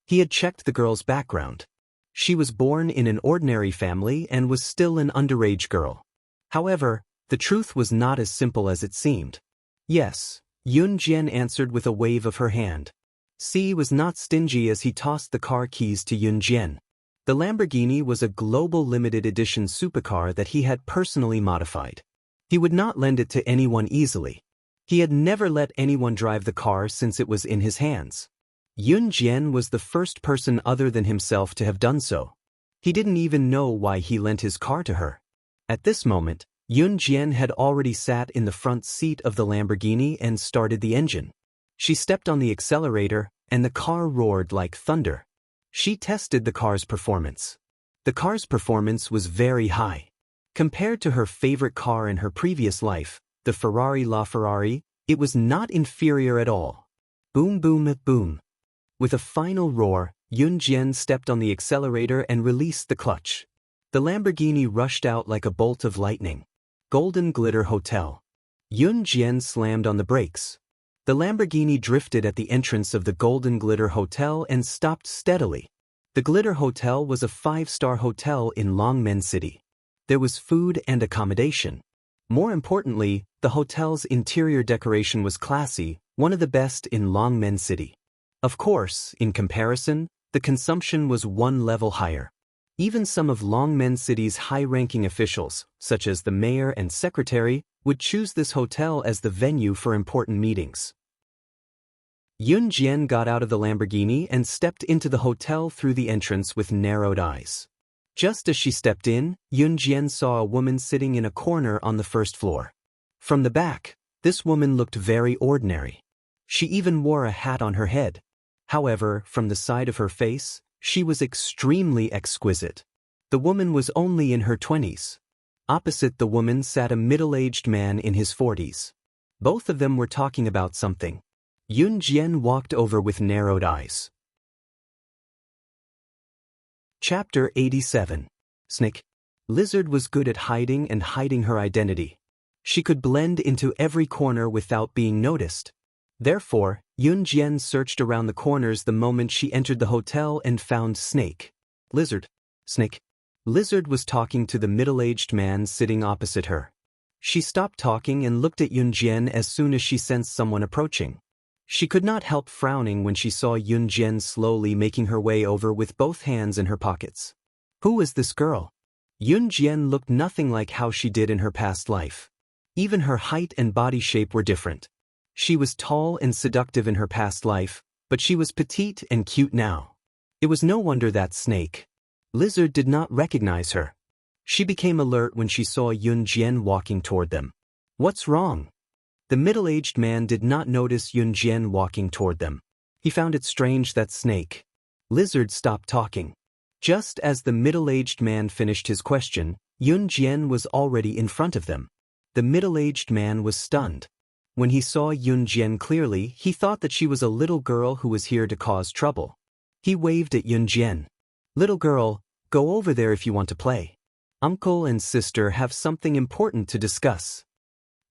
Speaker 1: He had checked the girl's background. She was born in an ordinary family and was still an underage girl. However, the truth was not as simple as it seemed. "Yes," Yun Jian answered with a wave of her hand. Ce was not stingy as he tossed the car keys to Yun Jian. The Lamborghini was a global limited edition supercar that he had personally modified. He would not lend it to anyone easily. He had never let anyone drive the car since it was in his hands. Yun Jian was the first person other than himself to have done so. He didn't even know why he lent his car to her. At this moment, Yun Jian had already sat in the front seat of the Lamborghini and started the engine. She stepped on the accelerator, and the car roared like thunder. She tested the car's performance. The car's performance was very high. Compared to her favorite car in her previous life, the Ferrari LaFerrari, it was not inferior at all. Boom, boom, boom. With a final roar, Yun Jian stepped on the accelerator and released the clutch. The Lamborghini rushed out like a bolt of lightning. Golden Glitter Hotel. Yun Jian slammed on the brakes. The Lamborghini drifted at the entrance of the Golden Glitter Hotel and stopped steadily. The Glitter Hotel was a 5-star hotel in Longmen City. There was food and accommodation. More importantly, the hotel's interior decoration was classy, one of the best in Longmen City. Of course, in comparison, the consumption was one level higher. Even some of Longmen City's high-ranking officials, such as the mayor and secretary, would choose this hotel as the venue for important meetings. Yun Jian got out of the Lamborghini and stepped into the hotel through the entrance with narrowed eyes. Just as she stepped in, Yun Jian saw a woman sitting in a corner on the first floor. From the back, this woman looked very ordinary. She even wore a hat on her head. However, from the side of her face, she was extremely exquisite. The woman was only in her 20s. Opposite the woman sat a middle-aged man in his 40s. Both of them were talking about something. Yun Jian walked over with narrowed eyes. Chapter 87. Snake Lizard was good at hiding and hiding her identity. She could blend into every corner without being noticed. Therefore, Yun Jian searched around the corners the moment she entered the hotel and found Snake Lizard. Snake Lizard was talking to the middle-aged man sitting opposite her. She stopped talking and looked at Yun Jian as soon as she sensed someone approaching. She could not help frowning when she saw Yun Jian slowly making her way over with both hands in her pockets. Who is this girl? Yun Jian looked nothing like how she did in her past life. Even her height and body shape were different. She was tall and seductive in her past life, but she was petite and cute now. It was no wonder that Snake Lizard did not recognize her. She became alert when she saw Yun Jian walking toward them. What's wrong? The middle-aged man did not notice Yun Jian walking toward them. He found it strange that Snake Lizard stopped talking. Just as the middle-aged man finished his question, Yun Jian was already in front of them. The middle-aged man was stunned. When he saw Yun Jian clearly, he thought that she was a little girl who was here to cause trouble. He waved at Yun Jian. "Little girl, go over there if you want to play. Uncle and sister have something important to discuss."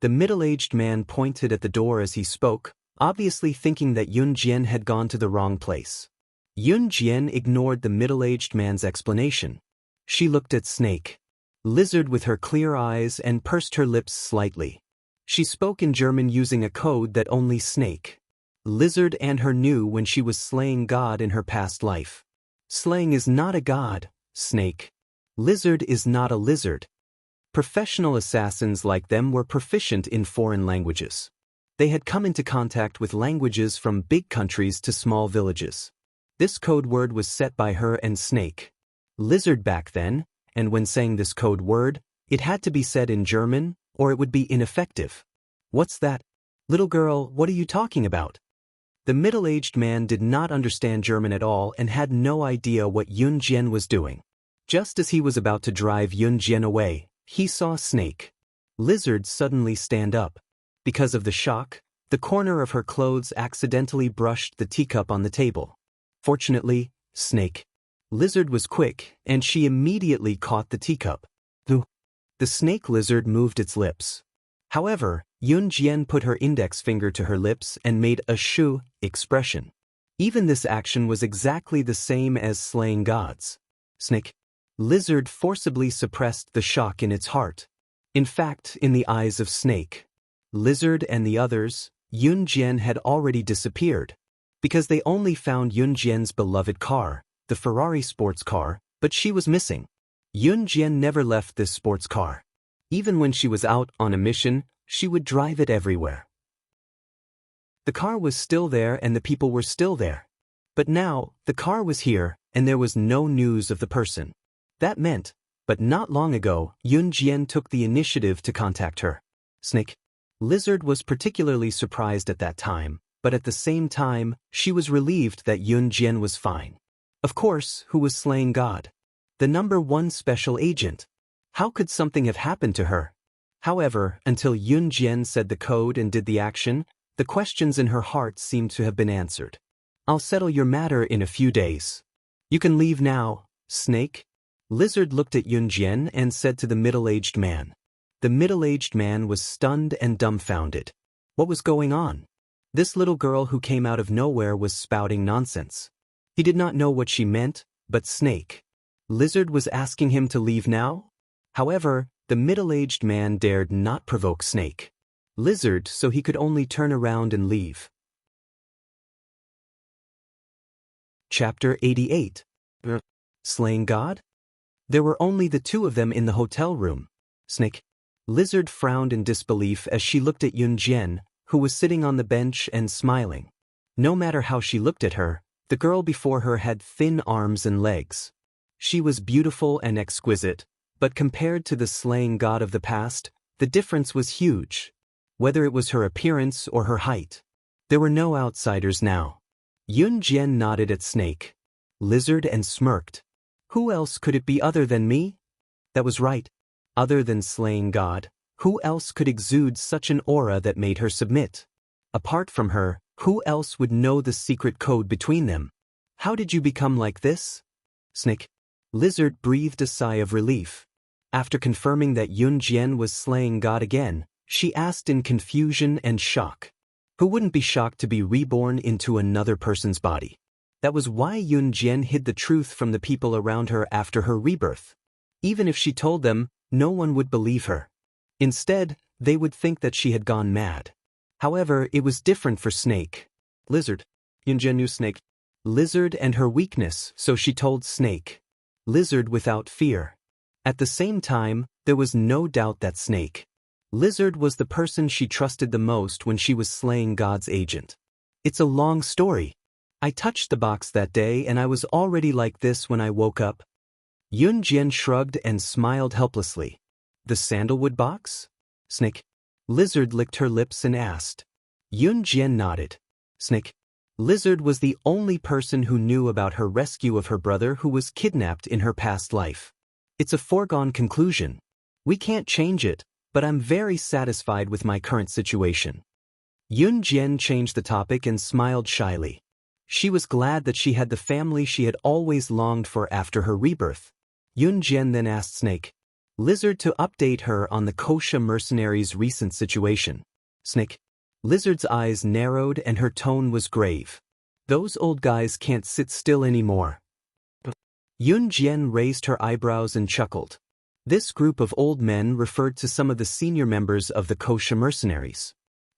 Speaker 1: The middle-aged man pointed at the door as he spoke, obviously thinking that Yun Jian had gone to the wrong place. Yun Jian ignored the middle-aged man's explanation. She looked at Snake Lizard with her clear eyes and pursed her lips slightly. She spoke in German using a code that only Snake Lizard and her knew when she was slaying God in her past life. Slaying is not a god, Snake. Lizard is not a lizard. Professional assassins like them were proficient in foreign languages. They had come into contact with languages from big countries to small villages. This code word was set by her and Snake. Lizard back then, and when saying this code word, it had to be said in German, or it would be ineffective. What's that? Little girl, what are you talking about? The middle-aged man did not understand German at all and had no idea what Yun Jian was doing. Just as he was about to drive Yun Jian away, he saw Snake. Lizard suddenly stand up. Because of the shock, the corner of her clothes accidentally brushed the teacup on the table. Fortunately, Snake. Lizard was quick, and she immediately caught the teacup. The snake lizard moved its lips. However, Yun Jian put her index finger to her lips and made a shu expression. Even this action was exactly the same as slaying gods. Snake. Lizard forcibly suppressed the shock in its heart. In fact, in the eyes of Snake, Lizard and the others, Yun Jian had already disappeared. Because they only found Yun Jian's beloved car, the Ferrari sports car, but she was missing. Yun Jian never left this sports car. Even when she was out on a mission, she would drive it everywhere. The car was still there and the people were still there. But now, the car was here, and there was no news of the person. That meant, but not long ago, Yun Jian took the initiative to contact her. Snake. Lizard was particularly surprised at that time, but at the same time, she was relieved that Yun Jian was fine. Of course, who was slaying God? The #1 special agent. How could something have happened to her? However, until Yun Jian said the code and did the action, the questions in her heart seemed to have been answered. I'll settle your matter in a few days. You can leave now, Snake. Lizard looked at Yun Jian and said to the middle-aged man. The middle-aged man was stunned and dumbfounded. What was going on? This little girl who came out of nowhere was spouting nonsense. He did not know what she meant, but Snake. Lizard was asking him to leave now? However, the middle-aged man dared not provoke Snake. Lizard, so he could only turn around and leave. Chapter 88. Slaying God? There were only the two of them in the hotel room. Snake. Lizard frowned in disbelief as she looked at Yun Jian, who was sitting on the bench and smiling. No matter how she looked at her, the girl before her had thin arms and legs. She was beautiful and exquisite, but compared to the slaying god of the past, the difference was huge. Whether it was her appearance or her height. There were no outsiders now. Yun Jian nodded at Snake. Lizard and smirked. Who else could it be other than me? That was right. Other than slaying God, who else could exude such an aura that made her submit? Apart from her, who else would know the secret code between them? How did you become like this? Snake. Lizard breathed a sigh of relief. After confirming that Yun Jian was slaying God again, she asked in confusion and shock. Who wouldn't be shocked to be reborn into another person's body? That was why Yun Jian hid the truth from the people around her after her rebirth. Even if she told them, no one would believe her. Instead, they would think that she had gone mad. However, it was different for Snake. Lizard. Yun Jian knew Snake. Lizard and her weakness, so she told Snake. Lizard without fear. At the same time, there was no doubt that Snake. Lizard was the person she trusted the most when she was slaying God's agent. It's a long story. I touched the box that day and I was already like this when I woke up. Yun Jian shrugged and smiled helplessly. The sandalwood box? Snake. Lizard licked her lips and asked. Yun Jian nodded. Snake. Lizard was the only person who knew about her rescue of her brother who was kidnapped in her past life. It's a foregone conclusion. We can't change it, but I'm very satisfied with my current situation. Yun Jian changed the topic and smiled shyly. She was glad that she had the family she had always longed for after her rebirth. Yun Jian then asked Snake. Lizard to update her on the Kosha mercenaries' recent situation. Snake. Lizard's eyes narrowed and her tone was grave. Those old guys can't sit still anymore. Yun Jian raised her eyebrows and chuckled. This group of old men referred to some of the senior members of the Kosha mercenaries.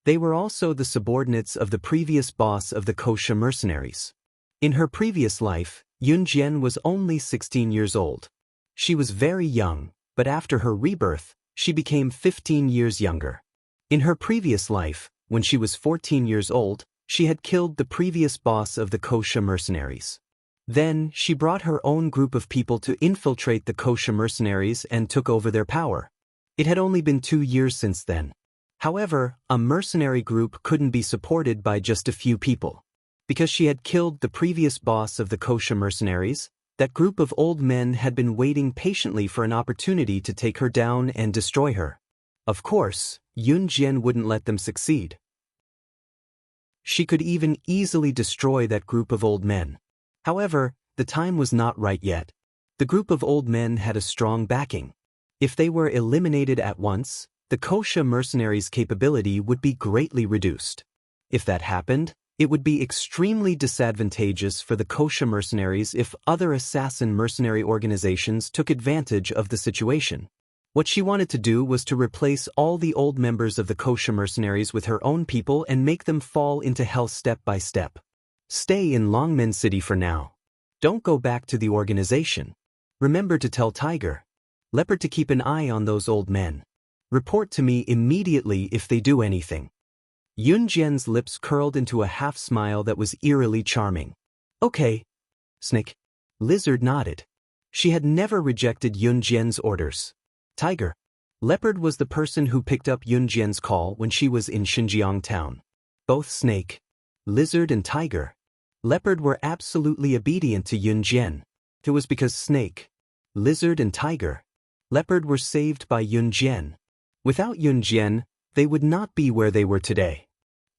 Speaker 1: They were also the subordinates of the previous boss of the Kosha mercenaries. In her previous life, Yunjian was only 16 years old. She was very young, but after her rebirth, she became 15 years younger. In her previous life, when she was 14 years old, she had killed the previous boss of the Kosha mercenaries. Then, she brought her own group of people to infiltrate the Kosha mercenaries and took over their power. It had only been 2 years since then. However, a mercenary group couldn't be supported by just a few people. Because she had killed the previous boss of the Kosha mercenaries, that group of old men had been waiting patiently for an opportunity to take her down and destroy her. Of course, Yunjian wouldn't let them succeed. She could even easily destroy that group of old men. However, the time was not right yet. The group of old men had a strong backing. If they were eliminated at once, the Kosha mercenaries' capability would be greatly reduced. If that happened, it would be extremely disadvantageous for the Kosha mercenaries if other assassin mercenary organizations took advantage of the situation. What she wanted to do was to replace all the old members of the Kosha mercenaries with her own people and make them fall into hell step by step. Stay in Longmen City for now. Don't go back to the organization. Remember to tell Tiger, Leopard to keep an eye on those old men. Report to me immediately if they do anything. Yunjian's lips curled into a half-smile that was eerily charming. Okay. Snake. Lizard nodded. She had never rejected Yunjian's orders. Tiger. Leopard was the person who picked up Yunjian's call when she was in Xinjiang town. Both Snake, Lizard and Tiger. Leopard were absolutely obedient to Yunjian. It was because Snake, Lizard and Tiger, Leopard were saved by Yunjian. Without Yunjian, they would not be where they were today.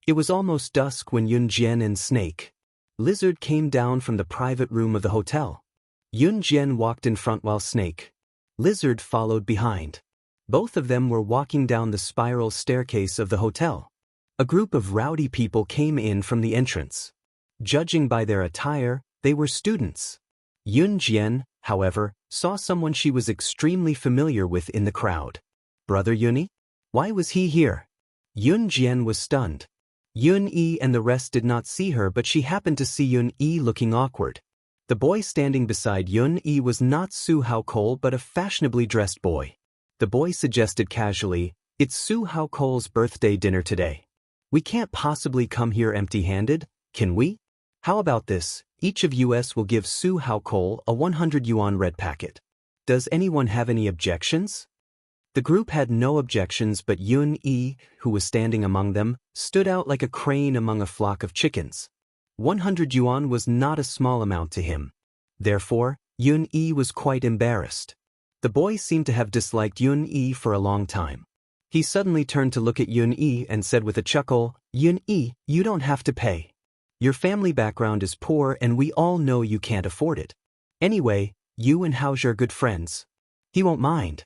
Speaker 1: It was almost dusk when Yunjian and Snake, Lizard came down from the private room of the hotel. Yunjian walked in front while Snake, Lizard followed behind. Both of them were walking down the spiral staircase of the hotel. A group of rowdy people came in from the entrance. Judging by their attire, they were students. Yunjian, however, saw someone she was extremely familiar with in the crowd. Brother Yuni? Why was he here? Yunjian was stunned. Yun-Yi and the rest did not see her, but she happened to see Yun-Yi looking awkward. The boy standing beside Yun-Yi was not Su Haokol but a fashionably dressed boy. The boy suggested casually, "It's Su Haokol's birthday dinner today. We can't possibly come here empty-handed, can we? How about this, each of us will give Su Haokol a 100 yuan red packet. Does anyone have any objections?" The group had no objections, but Yun-Yi, who was standing among them, stood out like a crane among a flock of chickens. 100 yuan was not a small amount to him. Therefore, Yun-Yi was quite embarrassed. The boy seemed to have disliked Yun-Yi for a long time. He suddenly turned to look at Yun-Yi and said with a chuckle, "Yun-Yi, you don't have to pay. Your family background is poor and we all know you can't afford it. Anyway, you and Haoji are good friends. He won't mind."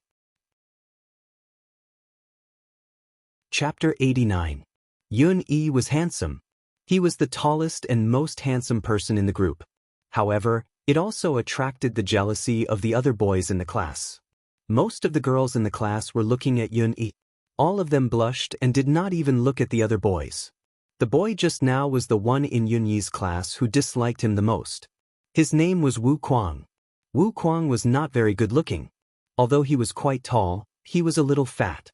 Speaker 1: Chapter 89. Yun-Yi was handsome. He was the tallest and most handsome person in the group. However, it also attracted the jealousy of the other boys in the class. Most of the girls in the class were looking at Yun-Yi. All of them blushed and did not even look at the other boys. The boy just now was the one in Yun-Yi's class who disliked him the most. His name was Wu Kuang. Wu Kuang was not very good-looking. Although he was quite tall, he was a little fat.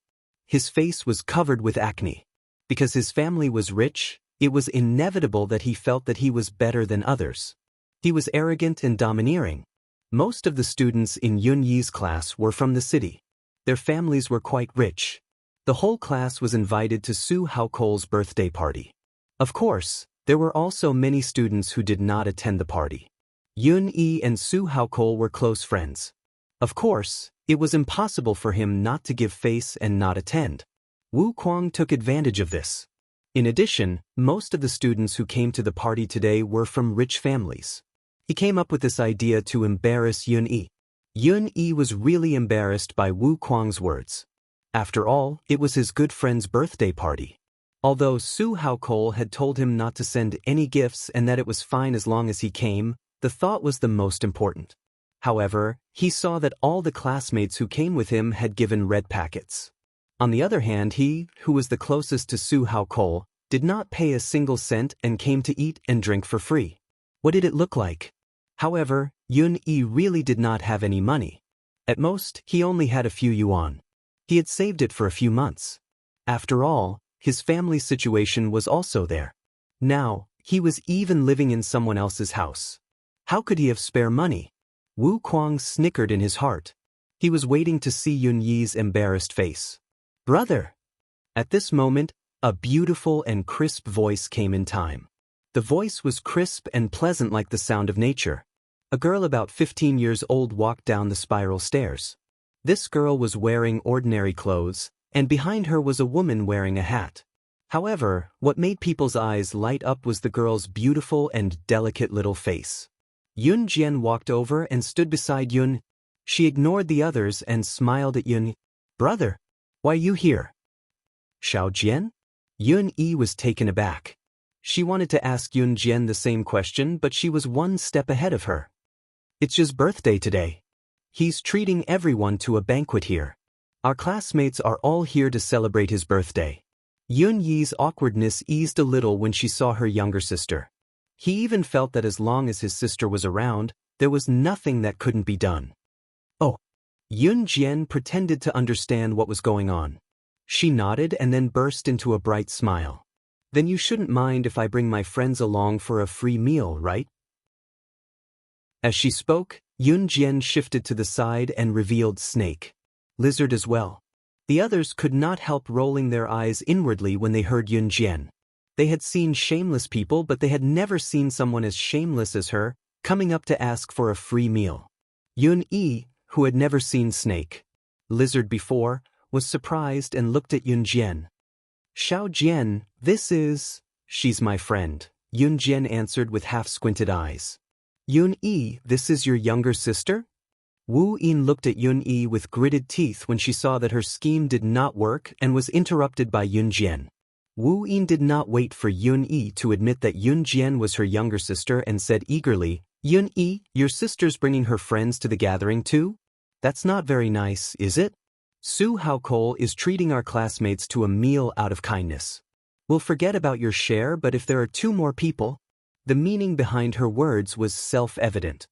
Speaker 1: His face was covered with acne. Because his family was rich, it was inevitable that he felt that he was better than others. He was arrogant and domineering. Most of the students in Yun-Yi's class were from the city. Their families were quite rich. The whole class was invited to Su Haokol's birthday party. Of course, there were also many students who did not attend the party. Yun-Yi and Su Haokol were close friends. Of course, it was impossible for him not to give face and not attend. Wu Kuang took advantage of this. In addition, most of the students who came to the party today were from rich families. He came up with this idea to embarrass Yun-Yi. Yun-Yi was really embarrassed by Wu Kuang's words. After all, it was his good friend's birthday party. Although Su Haokol had told him not to send any gifts and that it was fine as long as he came, the thought was the most important. However, he saw that all the classmates who came with him had given red packets. On the other hand, he, who was the closest to Su Haokol, did not pay a single cent and came to eat and drink for free. What did it look like? However, Yun-yi really did not have any money. At most, he only had a few yuan. He had saved it for a few months. After all, his family's situation was also there. Now, he was even living in someone else's house. How could he have spare money? Wu Kuang snickered in his heart. He was waiting to see Yun-yi's embarrassed face. "Brother!" At this moment, a beautiful and crisp voice came in time. The voice was crisp and pleasant like the sound of nature. A girl about 15 years old walked down the spiral stairs. This girl was wearing ordinary clothes, and behind her was a woman wearing a hat. However, what made people's eyes light up was the girl's beautiful and delicate little face. Yun Jian walked over and stood beside Yun. She ignored the others and smiled at Yun. "Brother, why are you here?" "Xiao Jian?" Yun-yi was taken aback. She wanted to ask Yun Jian the same question, but she was one step ahead of her. "It's his birthday today. He's treating everyone to a banquet here. Our classmates are all here to celebrate his birthday." Yun-yi's awkwardness eased a little when she saw her younger sister. He even felt that as long as his sister was around, there was nothing that couldn't be done. "Oh." Yun Jian pretended to understand what was going on. She nodded and then burst into a bright smile. "Then you shouldn't mind if I bring my friends along for a free meal, right?" As she spoke, Yun Jian shifted to the side and revealed snake. Lizard as well. The others could not help rolling their eyes inwardly when they heard Yun Jian. They had seen shameless people, but they had never seen someone as shameless as her, coming up to ask for a free meal. Yun-yi, who had never seen snake, lizard before, was surprised and looked at Yun Jian. "Xiao Jian, she's my friend," Yun Jian answered with half-squinted eyes. "Yun-yi, this is your younger sister?" Wu Yin looked at Yun-yi with gritted teeth when she saw that her scheme did not work and was interrupted by Yun Jian. Wu Yin did not wait for Yun-yi to admit that Yun Jian was her younger sister and said eagerly, "Yun-yi, your sister's bringing her friends to the gathering too? That's not very nice, is it? Su Haokol is treating our classmates to a meal out of kindness. We'll forget about your share, but if there are 2 more people..." The meaning behind her words was self-evident.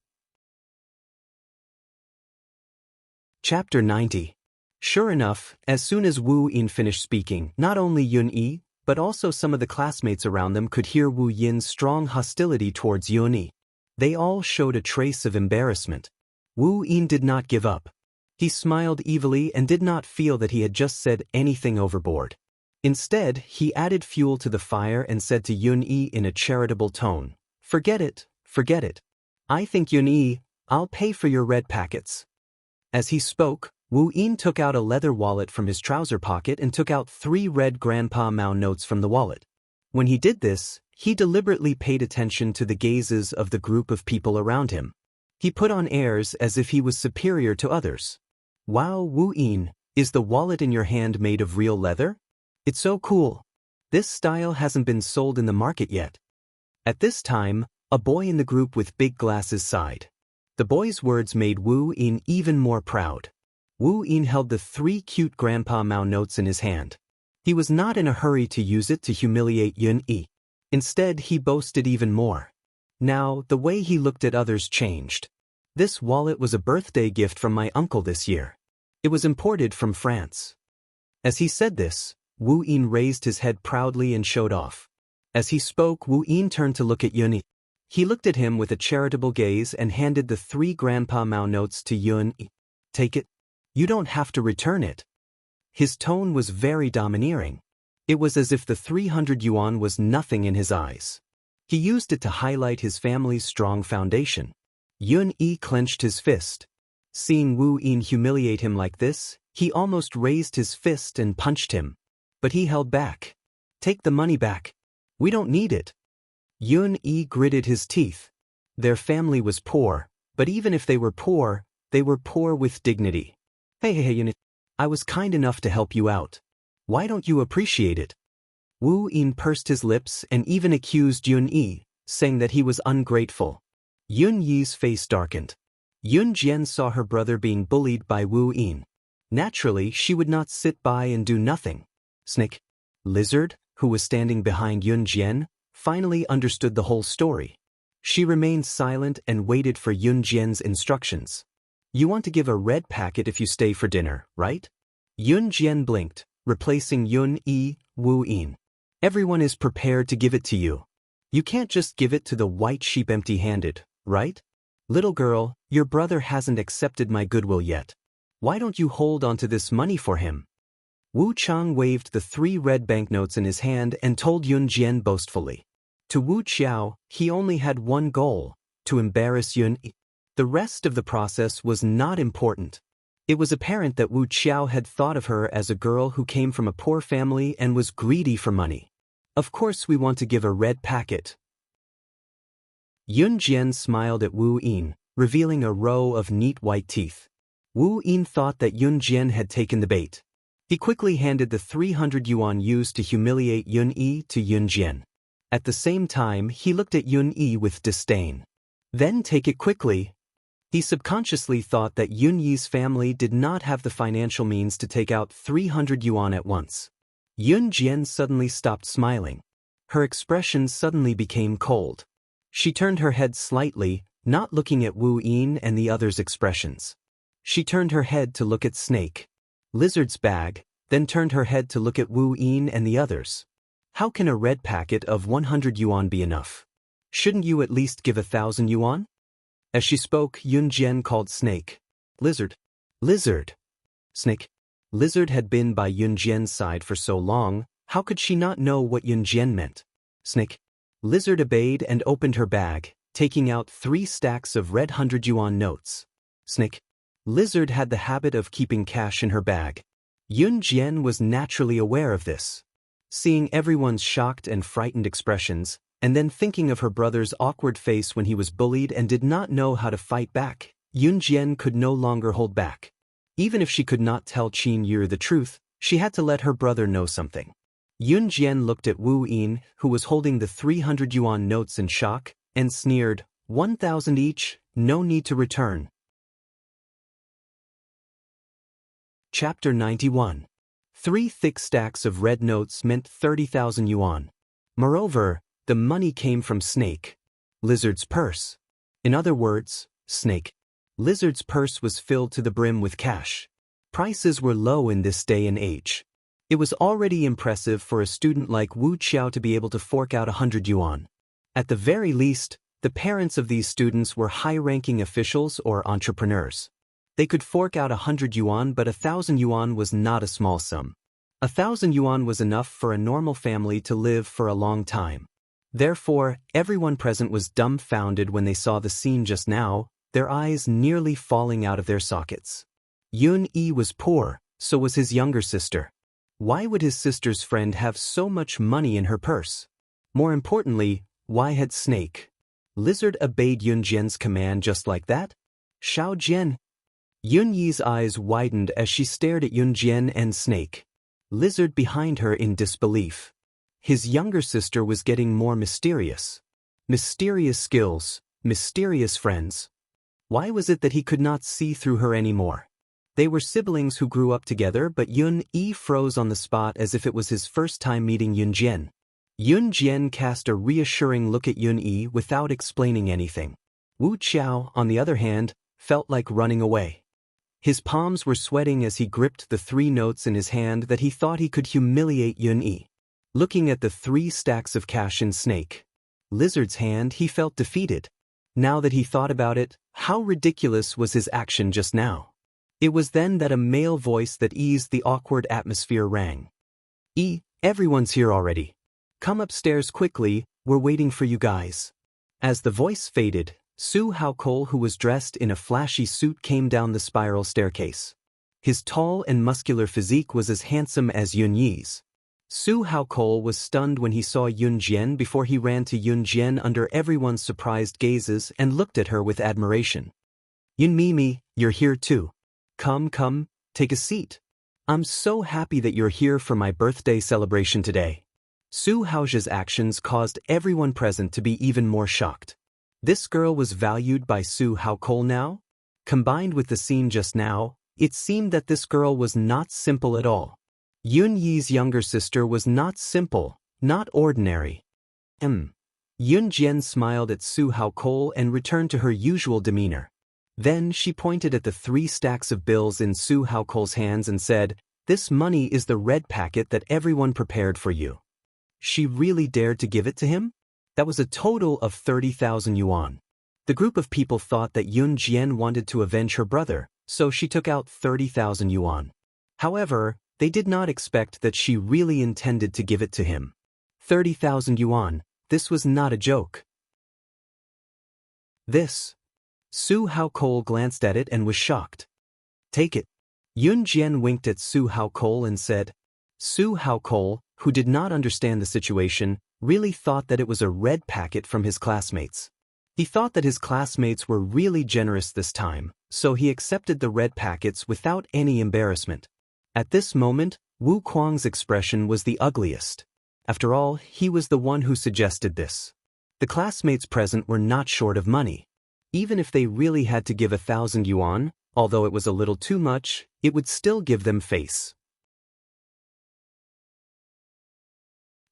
Speaker 1: Chapter 90. Sure enough, as soon as Wu Yin finished speaking, not only Yun-yi, but also some of the classmates around them could hear Wu Yin's strong hostility towards Yun-yi. They all showed a trace of embarrassment. Wu Yin did not give up. He smiled evilly and did not feel that he had just said anything overboard. Instead, he added fuel to the fire and said to Yun-yi in a charitable tone, Forget it. I think Yun-yi, I'll pay for your red packets." As he spoke, Wu Yin took out a leather wallet from his trouser pocket and took out 3 red Grandpa Mao notes from the wallet. When he did this, he deliberately paid attention to the gazes of the group of people around him. He put on airs as if he was superior to others. "Wow, Wu Yin, is the wallet in your hand made of real leather? It's so cool. This style hasn't been sold in the market yet." At this time, a boy in the group with big glasses sighed. The boy's words made Wu Yin even more proud. Wu Yin held the 3 cute Grandpa Mao notes in his hand. He was not in a hurry to use it to humiliate Yun-yi. Instead, he boasted even more. Now, the way he looked at others changed. "This wallet was a birthday gift from my uncle this year. It was imported from France." As he said this, Wu Yin raised his head proudly and showed off. As he spoke, Wu Yin turned to look at Yun-yi. He looked at him with a charitable gaze and handed the 3 Grandpa Mao notes to Yun-yi. "Take it. You don't have to return it." His tone was very domineering. It was as if the 300 yuan was nothing in his eyes. He used it to highlight his family's strong foundation. Yun-yi clenched his fist. Seeing Wu Yin humiliate him like this, he almost raised his fist and punched him. But he held back. "Take the money back. We don't need it." Yun-yi gritted his teeth. Their family was poor, but even if they were poor with dignity. Hey, Yun-yi, I was kind enough to help you out. Why don't you appreciate it?" Wu Yin pursed his lips and even accused Yun-yi, saying that he was ungrateful. Yun-yi's face darkened. Yun Jian saw her brother being bullied by Wu Yin. Naturally, she would not sit by and do nothing. Snake. Lizard, who was standing behind Yun Jian, finally understood the whole story. She remained silent and waited for Yun Jian's instructions. You want to give a red packet if you stay for dinner, right? Yun Jian blinked, replacing Yun Yi, Wu Yin. Everyone is prepared to give it to you. You can't just give it to the white sheep empty-handed, right? Little girl, your brother hasn't accepted my goodwill yet. Why don't you hold on to this money for him? Wu Chang waved the 3 red banknotes in his hand and told Yun Jian boastfully. To Wu Qiao, he only had one goal, to embarrass Yun Yi. The rest of the process was not important. It was apparent that Wu Qiao had thought of her as a girl who came from a poor family and was greedy for money. Of course we want to give a red packet. Yun Jian smiled at Wu Yin, revealing a row of neat white teeth. Wu Yin thought that Yun Jian had taken the bait. He quickly handed the 300 yuan used to humiliate Yun Yi to Yun Jian. At the same time, he looked at Yun Yi with disdain. Then take it quickly. He subconsciously thought that Yun Yi's family did not have the financial means to take out 300 yuan at once. Yun Jian suddenly stopped smiling. Her expression suddenly became cold. She turned her head slightly, not looking at Wu Yin and the others' expressions. She turned her head to look at Snake, Lizard's bag, then turned her head to look at Wu Yin and the others. How can a red packet of 100 yuan be enough? Shouldn't you at least give 1,000 yuan? As she spoke, Yun Jian called Snake. Lizard. Lizard. Snake. Lizard had been by Yun Jian's side for so long, how could she not know what Yun Jian meant? Snake. Lizard obeyed and opened her bag, taking out 3 stacks of red 100 yuan notes. Snake. Lizard had the habit of keeping cash in her bag. Yun Jian was naturally aware of this. Seeing everyone's shocked and frightened expressions, and then thinking of her brother's awkward face when he was bullied and did not know how to fight back, Yun Jian could no longer hold back. Even if she could not tell Qin Yu the truth, she had to let her brother know something. Yun Jian looked at Wu Yin, who was holding the 300 yuan notes in shock, and sneered, 1,000 each, no need to return. Chapter 91. 3 thick stacks of red notes meant 30,000 yuan. Moreover, the money came from Snake, Lizard's purse. In other words, Snake, Lizard's purse was filled to the brim with cash. Prices were low in this day and age. It was already impressive for a student like Wu Qiao to be able to fork out 100 yuan. At the very least, the parents of these students were high-ranking officials or entrepreneurs. They could fork out 100 yuan, but 1,000 yuan was not a small sum. 1,000 yuan was enough for a normal family to live for a long time. Therefore, everyone present was dumbfounded when they saw the scene just now, their eyes nearly falling out of their sockets. Yun Yi was poor, so was his younger sister. Why would his sister's friend have so much money in her purse? More importantly, why had Snake, Lizard obeyed Yun Jian's command just like that? Xiao Jian. Yun Yi's eyes widened as she stared at Yun Jian and Snake, Lizard behind her in disbelief. His younger sister was getting more mysterious. Mysterious skills, mysterious friends. Why was it that he could not see through her anymore? They were siblings who grew up together, but Yun Yi froze on the spot as if it was his first time meeting Yun Jian. Yun Jian cast a reassuring look at Yun Yi without explaining anything. Wu Qiao, on the other hand, felt like running away. His palms were sweating as he gripped the 3 notes in his hand that he thought he could humiliate Yun Yi. Looking at the 3 stacks of cash in Snake, Lizard's hand, he felt defeated. Now that he thought about it, how ridiculous was his action just now? It was then that a male voice that eased the awkward atmosphere rang. Everyone's here already. Come upstairs quickly, we're waiting for you guys. As the voice faded, Su Haokol, who was dressed in a flashy suit, came down the spiral staircase. His tall and muscular physique was as handsome as Yun Yi's. Su Haokol was stunned when he saw Yun Jian before he ran to Yun Jian under everyone's surprised gazes and looked at her with admiration. Yun Mimi, you're here too. Come, take a seat. I'm so happy that you're here for my birthday celebration today. Su Haojia's actions caused everyone present to be even more shocked. This girl was valued by Su Haokol now? Combined with the scene just now, It seemed that this girl was not simple at all. Yun Yi's younger sister was not simple, not ordinary. Yun Jian smiled at Su Haokol and returned to her usual demeanor. Then she pointed at the 3 stacks of bills in Su Haokol's hands and said, "This money is the red packet that everyone prepared for you." She really dared to give it to him? That was a total of 30,000 yuan. The group of people thought that Yun Jian wanted to avenge her brother, so she took out 30,000 yuan. However, they did not expect that she really intended to give it to him. 30,000 yuan, this was not a joke. This. Su Haokol glanced at it and was shocked. "Take it." Yun Jian winked at Su Haokol and said. Su Haokol, who did not understand the situation, really thought that it was a red packet from his classmates. He thought that his classmates were really generous this time, so he accepted the red packets without any embarrassment. At this moment, Wu Kuang's expression was the ugliest. After all, he was the one who suggested this. The classmates present were not short of money. Even if they really had to give 1,000 yuan, although it was a little too much, it would still give them face.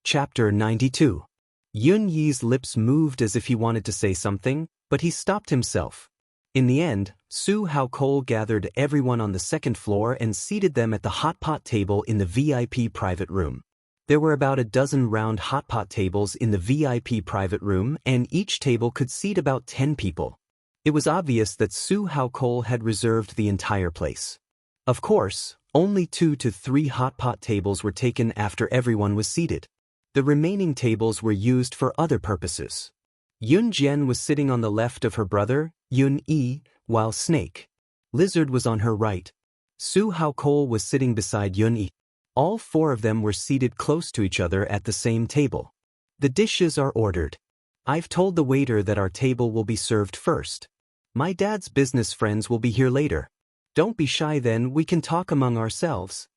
Speaker 1: Chapter 92. Yun Yi's lips moved as if he wanted to say something, but he stopped himself. In the end, Su Haokol gathered everyone on the 2nd floor and seated them at the hot pot table in the VIP private room. There were about a dozen round hot pot tables in the VIP private room, and each table could seat about 10 people. It was obvious that Su Haokol had reserved the entire place. Of course, only 2 to 3 hot pot tables were taken after everyone was seated. The remaining tables were used for other purposes. Yun Jian was sitting on the left of her brother, Yun Yi, while Snake Lizard was on her right. Su Haokol was sitting beside Yun Yi. All 4 of them were seated close to each other at the same table. The dishes are ordered. I've told the waiter that our table will be served first. My dad's business friends will be here later. Don't be shy then, we can talk among ourselves.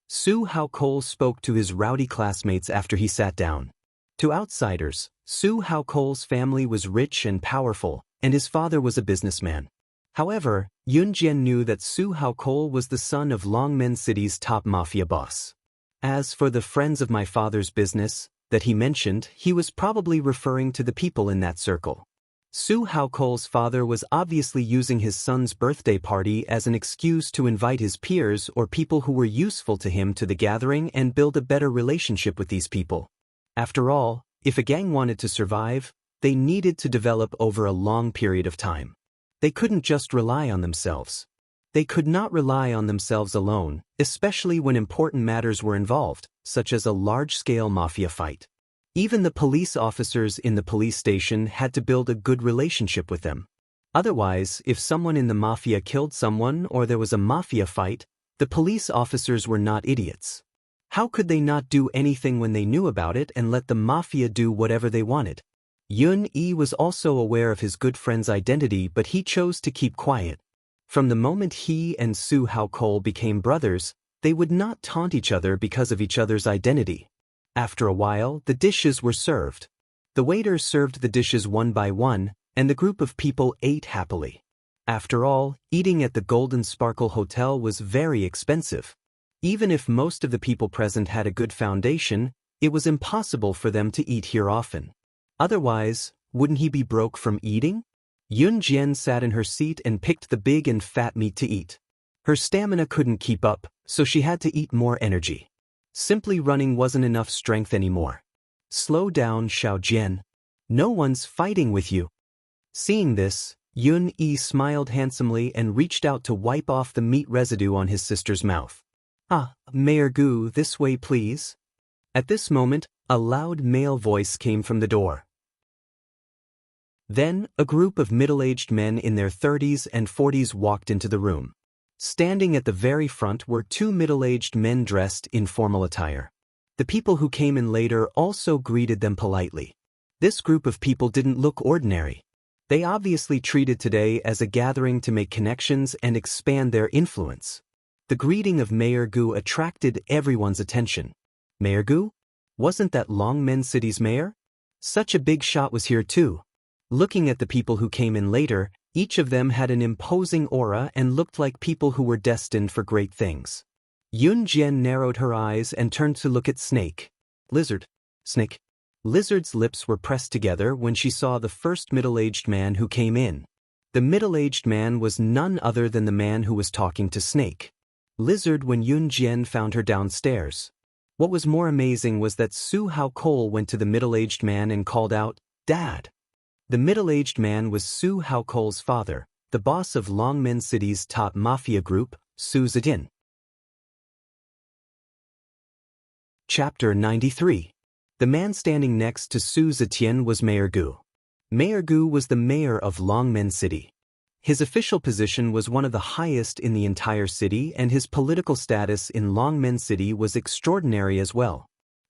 Speaker 1: Su Haokol spoke to his rowdy classmates after he sat down. To outsiders, Su Haokol's family was rich and powerful, and his father was a businessman. However, Yun Jian knew that Su Haokol was the son of Longmen City's top mafia boss. As for the friends of my father's business that he mentioned, he was probably referring to the people in that circle. Su Haokol's father was obviously using his son's birthday party as an excuse to invite his peers or people who were useful to him to the gathering and build a better relationship with these people. After all, if a gang wanted to survive, they needed to develop over a long period of time. They couldn't just rely on themselves. They could not rely on themselves alone, especially when important matters were involved, such as a large-scale mafia fight. Even the police officers in the police station had to build a good relationship with them. Otherwise, if someone in the mafia killed someone or there was a mafia fight, the police officers were not idiots. How could they not do anything when they knew about it and let the mafia do whatever they wanted? Yun Yi was also aware of his good friend's identity, but he chose to keep quiet. From the moment he and Su Haokol became brothers, they would not taunt each other because of each other's identity. After a while, the dishes were served. The waiter served the dishes one by one, and the group of people ate happily. After all, eating at the Golden Sparkle Hotel was very expensive. Even if most of the people present had a good foundation, it was impossible for them to eat here often. Otherwise, wouldn't he be broke from eating? Yun Jian sat in her seat and picked the big and fat meat to eat. Her stamina couldn't keep up, so she had to eat more energy. Simply running wasn't enough strength anymore. Slow down, Xiao Jian. No one's fighting with you. Seeing this, Yun Yi smiled handsomely and reached out to wipe off the meat residue on his sister's mouth. Ah, Mayor Gu, this way please. At this moment, a loud male voice came from the door. Then, a group of middle-aged men in their 30s and 40s walked into the room. Standing at the very front were 2 middle-aged men dressed in formal attire. The people who came in later also greeted them politely. This group of people didn't look ordinary. They obviously treated today as a gathering to make connections and expand their influence. The greeting of Mayor Gu attracted everyone's attention. Mayor Gu? Wasn't that Longmen City's mayor? Such a big shot was here too. Looking at the people who came in later, Each of them had an imposing aura and looked like people who were destined for great things. Yun Jian narrowed her eyes and turned to look at Snake. Lizard. Snake. Lizard's lips were pressed together when she saw the first middle-aged man who came in. The middle-aged man was none other than the man who was talking to Snake. Lizard when Yun Jian found her downstairs. What was more amazing was that Su Hao Cole went to the middle-aged man and called out, "Dad." The middle-aged man was Su Hao Cole's father, the boss of Longmen City's top mafia group, Su Zetian. Chapter 93. The man standing next to Su Zetian was Mayor Gu. Mayor Gu was the mayor of Longmen City. His official position was one of the highest in the entire city, and his political status in Longmen City was extraordinary as well.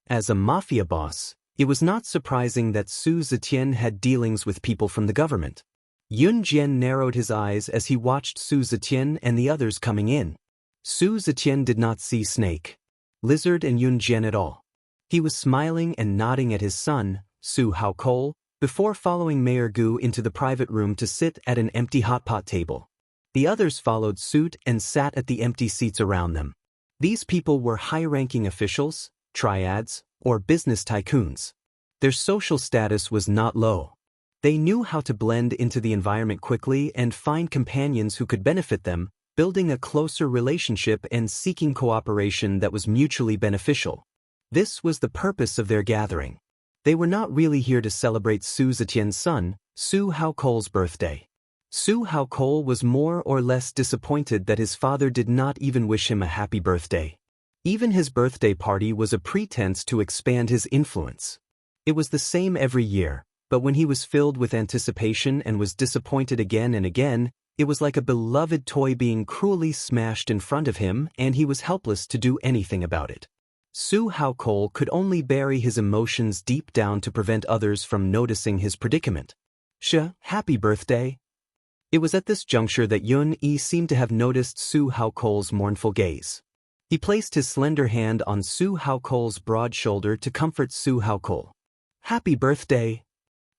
Speaker 1: As a mafia boss, it was not surprising that Su Zetian had dealings with people from the government. Yun Jian narrowed his eyes as he watched Su Zetian and the others coming in. Su Zetian did not see Snake, Lizard and Yun Jian at all. He was smiling and nodding at his son, Su Hao Cole, before following Mayor Gu into the private room to sit at an empty hotpot table. The others followed suit and sat at the empty seats around them. These people were high-ranking officials, triads, or business tycoons. Their social status was not low. They knew how to blend into the environment quickly and find companions who could benefit them, building a closer relationship and seeking cooperation that was mutually beneficial. This was the purpose of their gathering. They were not really here to celebrate Su Zetian's son, Su Hao Cole's birthday. Su Hao Cole was more or less disappointed that his father did not even wish him a happy birthday. Even his birthday party was a pretense to expand his influence. It was the same every year, but when he was filled with anticipation and was disappointed again and again, it was like a beloved toy being cruelly smashed in front of him, and he was helpless to do anything about it. Su Hao Cole could only bury his emotions deep down to prevent others from noticing his predicament. Happy birthday. It was at this juncture that Yun Yi seemed to have noticed Su Hao Cole's mournful gaze. He placed his slender hand on Su Hao Cole's broad shoulder to comfort Su Hao Cole. Happy birthday.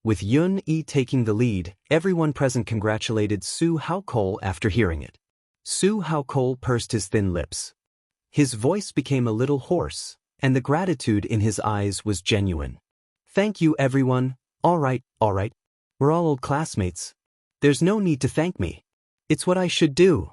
Speaker 1: With Yun Yi taking the lead, everyone present congratulated Su Hao Cole after hearing it. Su Hao Cole pursed his thin lips. His voice became a little hoarse, and the gratitude in his eyes was genuine. Thank you, everyone. All right. We're all old classmates. There's no need to thank me. It's what I should do.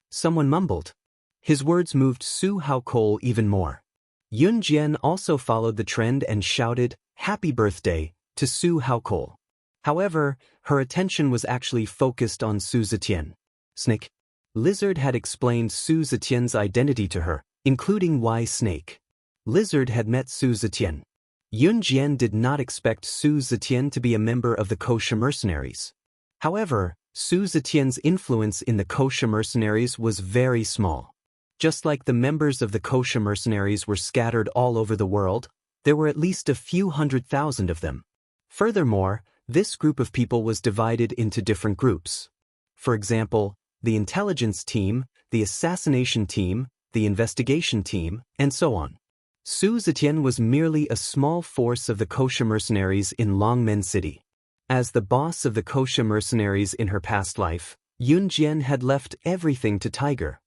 Speaker 1: Someone mumbled. His words moved Su Hao Cole even more. Yun Jian also followed the trend and shouted, "Happy birthday," to Su Hao Cole. However, her attention was actually focused on Su Zetian. Snake. Lizard had explained Su Zetian's identity to her, including why Snake. Lizard had met Su Zetian. Yun Jian did not expect Su Zetian to be a member of the kosher mercenaries. However, Su Zetian's influence in the kosher mercenaries was very small. Just like the members of the kosher mercenaries were scattered all over the world, there were at least a few 100,000 of them. Furthermore, this group of people was divided into different groups. For example, the intelligence team, the assassination team, the investigation team, and so on. Su Zetian was merely a small force of the kosher mercenaries in Longmen City. As the boss of the kosher mercenaries in her past life, Yun Jian had left everything to Tiger,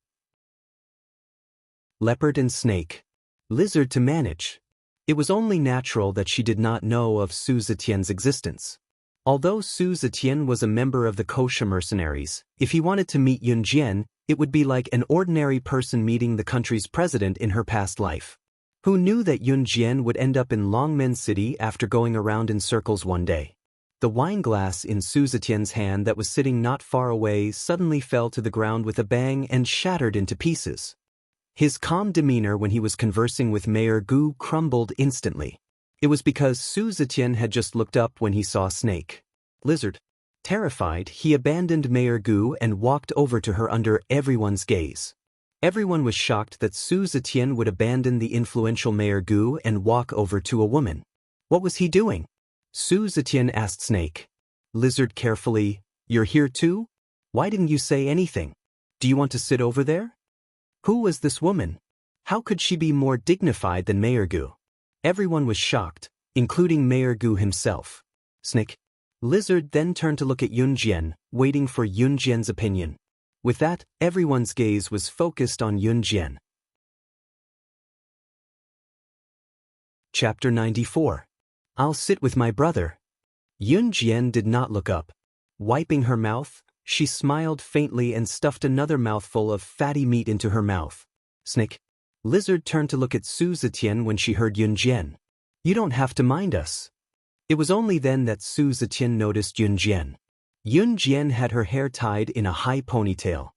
Speaker 1: Leopard and Snake, Lizard to manage. It was only natural that she did not know of Su Zetian's existence. Although Su Zetian was a member of the kosher mercenaries, if he wanted to meet Yun Jian, it would be like an ordinary person meeting the country's president in her past life. Who knew that Yun Jian would end up in Longmen City after going around in circles one day? The wine glass in Su Zetian's hand that was sitting not far away suddenly fell to the ground with a bang and shattered into pieces. His calm demeanor when he was conversing with Mayor Gu crumbled instantly. It was because Su Zetian had just looked up when he saw Snake. Lizard. Terrified, he abandoned Mayor Gu and walked over to her under everyone's gaze. Everyone was shocked that Su Zetian would abandon the influential Mayor Gu and walk over to a woman. What was he doing? Su Zetian asked Snake. Lizard carefully, "You're here too? Why didn't you say anything? Do you want to sit over there?" Who was this woman? How could she be more dignified than Mayor Gu? Everyone was shocked, including Mayor Gu himself. Snake. Lizard then turned to look at Yunjian, waiting for Yunjian's opinion. With that, everyone's gaze was focused on Yunjian. Chapter 94. I'll sit with my brother. Yunjian did not look up. Wiping her mouth, she smiled faintly and stuffed another mouthful of fatty meat into her mouth. Snick. Lizard turned to look at Su Zetian when she heard Yunjian. You don't have to mind us. It was only then that Su Zetian noticed Yunjian. Yunjian had her hair tied in a high ponytail.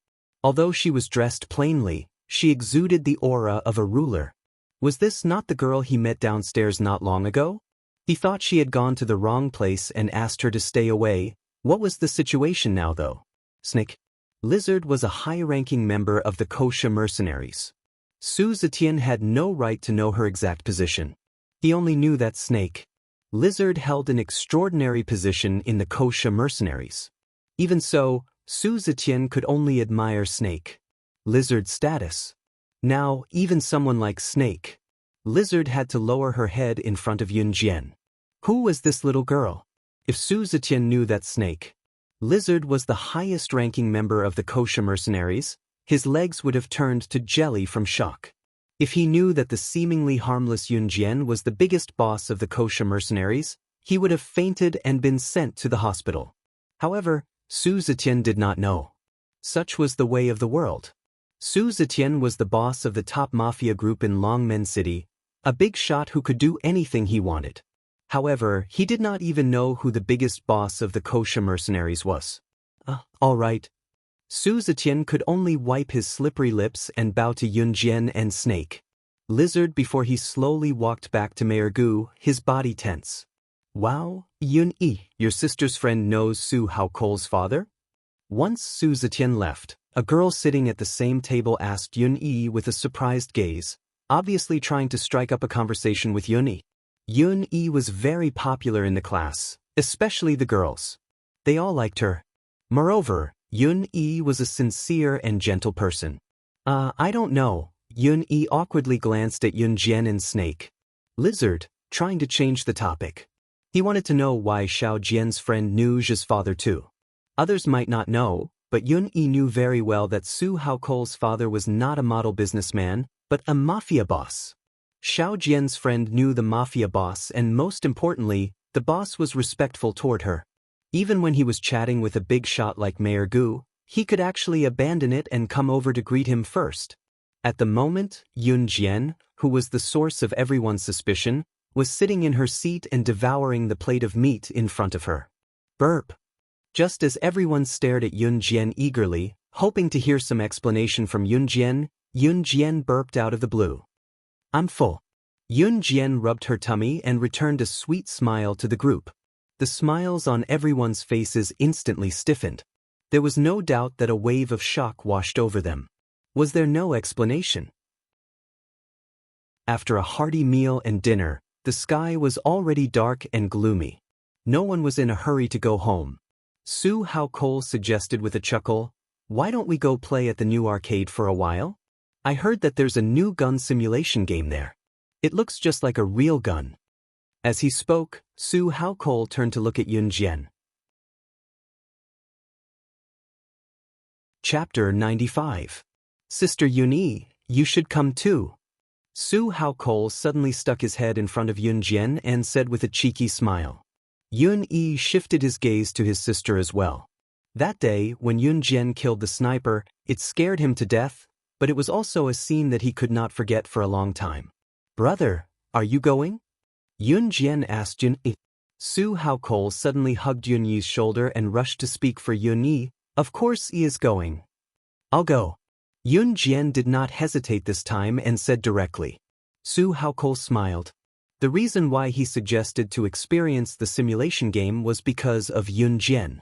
Speaker 1: Although she was dressed plainly, she exuded the aura of a ruler. Was this not the girl he met downstairs not long ago? He thought she had gone to the wrong place and asked her to stay away. What was the situation now though? Snick. Lizard was a high-ranking member of the Kosha mercenaries. Su Zetian had no right to know her exact position. He only knew that Snake. Lizard held an extraordinary position in the Kosha mercenaries. Even so, Su Zetian could only admire Snake. Lizard's status. Now, even someone like Snake. Lizard had to lower her head in front of Yunjian. Who was this little girl? If Su Zetian knew that Snake. Lizard was the highest-ranking member of the Kosha mercenaries, his legs would have turned to jelly from shock. If he knew that the seemingly harmless Yunjian was the biggest boss of the Kosha mercenaries, he would have fainted and been sent to the hospital. However, Su Zetian did not know. Such was the way of the world. Su Zetian was the boss of the top mafia group in Longmen City, a big shot who could do anything he wanted. However, he did not even know who the biggest boss of the Kosha mercenaries was. All right. Su Zetian could only wipe his slippery lips and bow to Yunjian and Snake. Lizard before he slowly walked back to Mayor Gu, his body tense. Wow, Yun-Yi, your sister's friend knows Su Haokole's father? Once Su Zetian left, a girl sitting at the same table asked Yun-Yi with a surprised gaze, obviously trying to strike up a conversation with Yun-Yi. Yun-Yi was very popular in the class, especially the girls. They all liked her. Moreover, Yun-Yi was a sincere and gentle person. I don't know. Yun-Yi awkwardly glanced at Yunjian and Snake. Lizard, trying to change the topic. He wanted to know why Xiao Jian's friend knew Zhi's father too. Others might not know, but Yun-Yi knew very well that Su Haokole's father was not a model businessman, but a mafia boss. Xiao Jian's friend knew the mafia boss and most importantly, the boss was respectful toward her. Even when he was chatting with a big shot like Mayor Gu, he could actually abandon it and come over to greet him first. At the moment, Yunjian, who was the source of everyone's suspicion, was sitting in her seat and devouring the plate of meat in front of her. Burp. Just as everyone stared at Yunjian eagerly, hoping to hear some explanation from Yunjian, Yunjian burped out of the blue. I'm full. Yunjian rubbed her tummy and returned a sweet smile to the group. The smiles on everyone's faces instantly stiffened. There was no doubt that a wave of shock washed over them. Was there no explanation? After a hearty meal and dinner, the sky was already dark and gloomy. No one was in a hurry to go home. Su Haokole suggested with a chuckle, "Why don't we go play at the new arcade for a while? I heard that there's a new gun simulation game there. It looks just like a real gun." As he spoke, Su Haokole turned to look at Yunjian. Chapter 95. Sister Yun-Yi, you should come too. Su Haokole suddenly stuck his head in front of Yunjian and said with a cheeky smile. Yun-Yi shifted his gaze to his sister as well. That day, when Yunjian killed the sniper, it scared him to death, but it was also a scene that he could not forget for a long time. Brother, are you going? Yunjian asked Yun-Yi. Su Haokole suddenly hugged Yun-Yi's shoulder and rushed to speak for Yun-Yi. Of course he is going. I'll go. Yunjian did not hesitate this time and said directly. Su Haokole smiled. The reason why he suggested to experience the simulation game was because of Yunjian.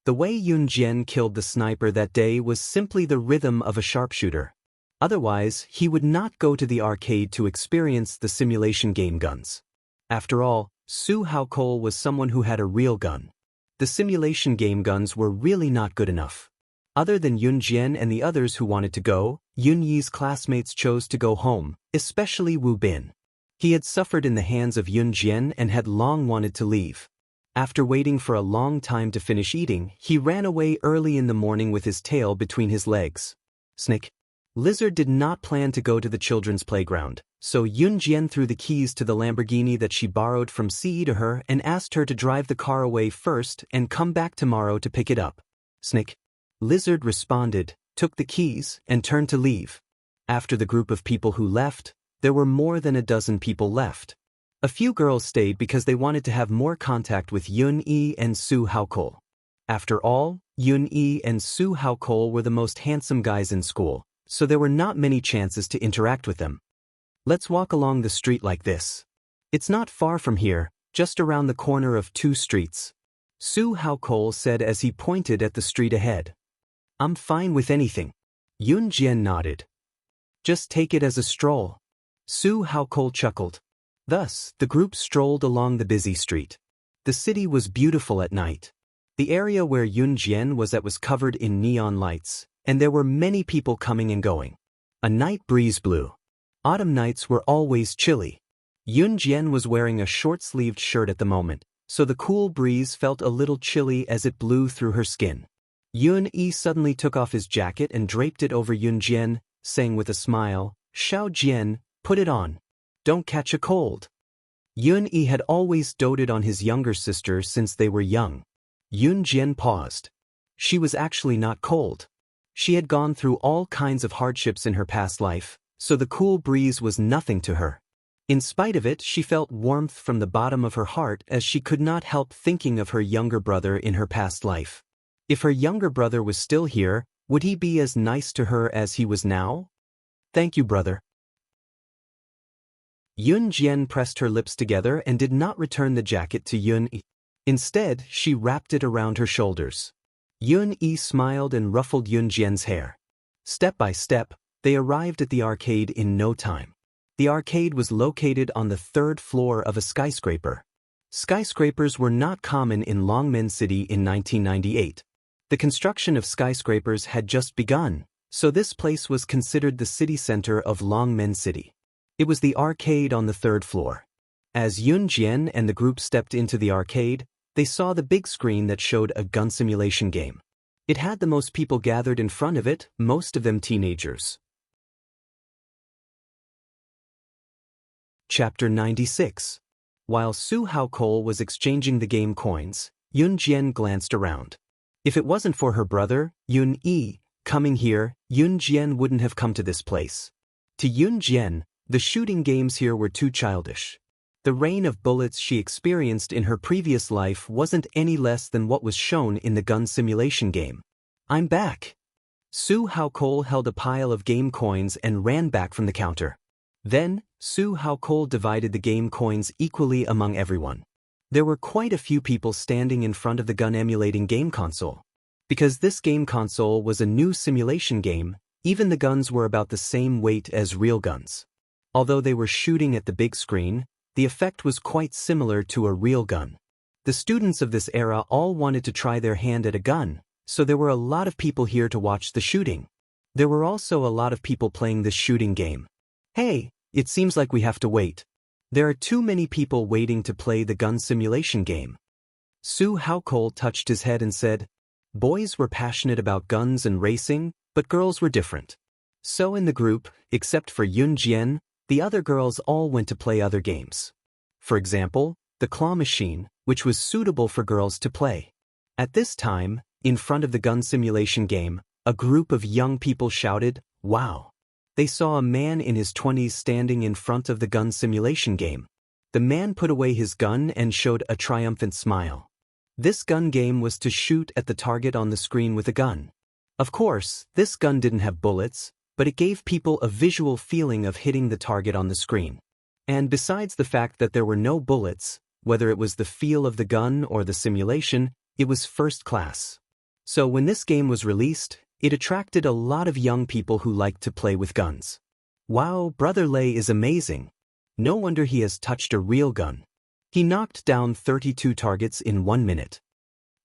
Speaker 1: The way Yunjian killed the sniper that day was simply the rhythm of a sharpshooter. Otherwise, he would not go to the arcade to experience the simulation game guns. After all, Su Haokole was someone who had a real gun. The simulation game guns were really not good enough. Other than Yunjian and the others who wanted to go, Yun-Yi's classmates chose to go home, especially Wu Bin. He had suffered in the hands of Yunjian and had long wanted to leave. After waiting for a long time to finish eating, he ran away early in the morning with his tail between his legs. Snick. Lizard did not plan to go to the children's playground, so Yunjian threw the keys to the Lamborghini that she borrowed from Ce to her and asked her to drive the car away first and come back tomorrow to pick it up. Snick. Lizard responded, took the keys, and turned to leave. After the group of people who left, there were more than a dozen people left. A few girls stayed because they wanted to have more contact with Yun-Yi and Su Haokol. After all, Yun-Yi and Su Haokol were the most handsome guys in school, so there were not many chances to interact with them. Let's walk along the street like this. It's not far from here, just around the corner of 2 streets. Su Haokol said as he pointed at the street ahead. I'm fine with anything. Yun Jian nodded. Just take it as a stroll. Su Haokol chuckled. Thus, the group strolled along the busy street. The city was beautiful at night. The area where Yun Jian was at was covered in neon lights, and there were many people coming and going. A night breeze blew. Autumn nights were always chilly. Yun Jian was wearing a short-sleeved shirt at the moment, so the cool breeze felt a little chilly as it blew through her skin. Yun-Yi suddenly took off his jacket and draped it over Yun Jian, saying with a smile, Xiao Jian, put it on. Don't catch a cold. Yun-Yi had always doted on his younger sister since they were young. Yun Jian paused. She was actually not cold. She had gone through all kinds of hardships in her past life, so the cool breeze was nothing to her. In spite of it, she felt warmth from the bottom of her heart as she could not help thinking of her younger brother in her past life. If her younger brother was still here, would he be as nice to her as he was now? Thank you, brother. Yun Jian pressed her lips together and did not return the jacket to Yun-Yi. Instead, she wrapped it around her shoulders. Yun-Yi smiled and ruffled Yun Jian's hair. Step by step, they arrived at the arcade in no time. The arcade was located on the 3rd floor of a skyscraper. Skyscrapers were not common in Longmen City in 1998. The construction of skyscrapers had just begun, so this place was considered the city center of Longmen City. It was the arcade on the 3rd floor. As Yun Jian and the group stepped into the arcade, they saw the big screen that showed a gun simulation game. It had the most people gathered in front of it, most of them teenagers. Chapter 96. While Su Haokol was exchanging the game coins, Yun Jian glanced around. If it wasn't for her brother, Yun-Yi, coming here, Yun Jian wouldn't have come to this place. To Yun Jian, the shooting games here were too childish. The rain of bullets she experienced in her previous life wasn't any less than what was shown in the gun simulation game. I'm back. Su Haokol held a pile of game coins and ran back from the counter. Then, Su Haokol divided the game coins equally among everyone. There were quite a few people standing in front of the gun-emulating game console. Because this game console was a new simulation game, even the guns were about the same weight as real guns. Although they were shooting at the big screen, the effect was quite similar to a real gun. The students of this era all wanted to try their hand at a gun, so there were a lot of people here to watch the shooting. There were also a lot of people playing this shooting game. Hey, it seems like we have to wait. There are too many people waiting to play the gun simulation game. Su Haokol touched his head and said, boys were passionate about guns and racing, but girls were different. So in the group, except for Yun Jian, the other girls all went to play other games. For example, the claw machine, which was suitable for girls to play. At this time, in front of the gun simulation game, a group of young people shouted, wow. They saw a man in his 20s standing in front of the gun simulation game. The man put away his gun and showed a triumphant smile. This gun game was to shoot at the target on the screen with a gun. Of course, this gun didn't have bullets, but it gave people a visual feeling of hitting the target on the screen. And besides the fact that there were no bullets, whether it was the feel of the gun or the simulation, it was first class. So when this game was released, it attracted a lot of young people who liked to play with guns. Wow, Brother Lei is amazing. No wonder he has touched a real gun. He knocked down 32 targets in 1 minute.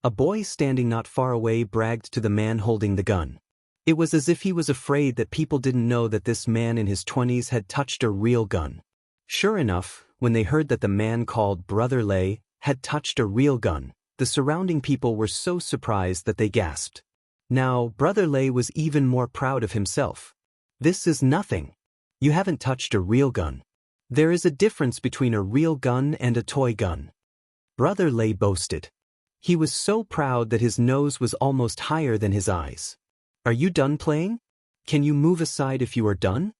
Speaker 1: A boy standing not far away bragged to the man holding the gun. It was as if he was afraid that people didn't know that this man in his 20s had touched a real gun. Sure enough, when they heard that the man called Brother Lei, had touched a real gun. The surrounding people were so surprised that they gasped. Now, Brother Lei was even more proud of himself. This is nothing. You haven't touched a real gun. There is a difference between a real gun and a toy gun. Brother Lei boasted. He was so proud that his nose was almost higher than his eyes. Are you done playing? Can you move aside if you are done?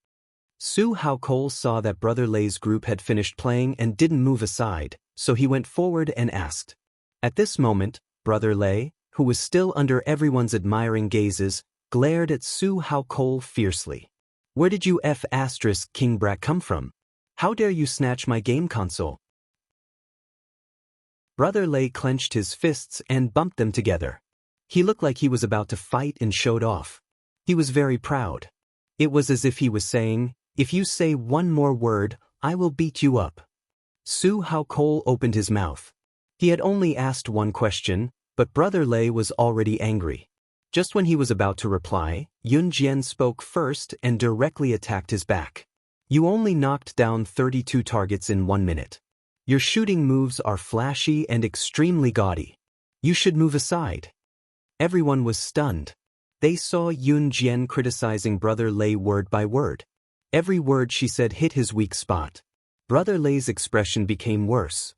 Speaker 1: Su Hao Cole saw that Brother Lei's group had finished playing and didn't move aside, so he went forward and asked. At this moment, Brother Lei, who was still under everyone's admiring gazes, glared at Su Hao Cole fiercely. Where did you King Brat come from? How dare you snatch my game console? Brother Lei clenched his fists and bumped them together. He looked like he was about to fight and showed off. He was very proud. It was as if he was saying, if you say one more word, I will beat you up. Su Hao Cole opened his mouth. He had only asked one question, but Brother Lei was already angry. Just when he was about to reply, Yun Jian spoke first and directly attacked his back. You only knocked down 32 targets in 1 minute. Your shooting moves are flashy and extremely gaudy. You should move aside. Everyone was stunned. They saw Yun Jian criticizing Brother Lei word by word. Every word she said hit his weak spot. Brother Lei's expression became worse.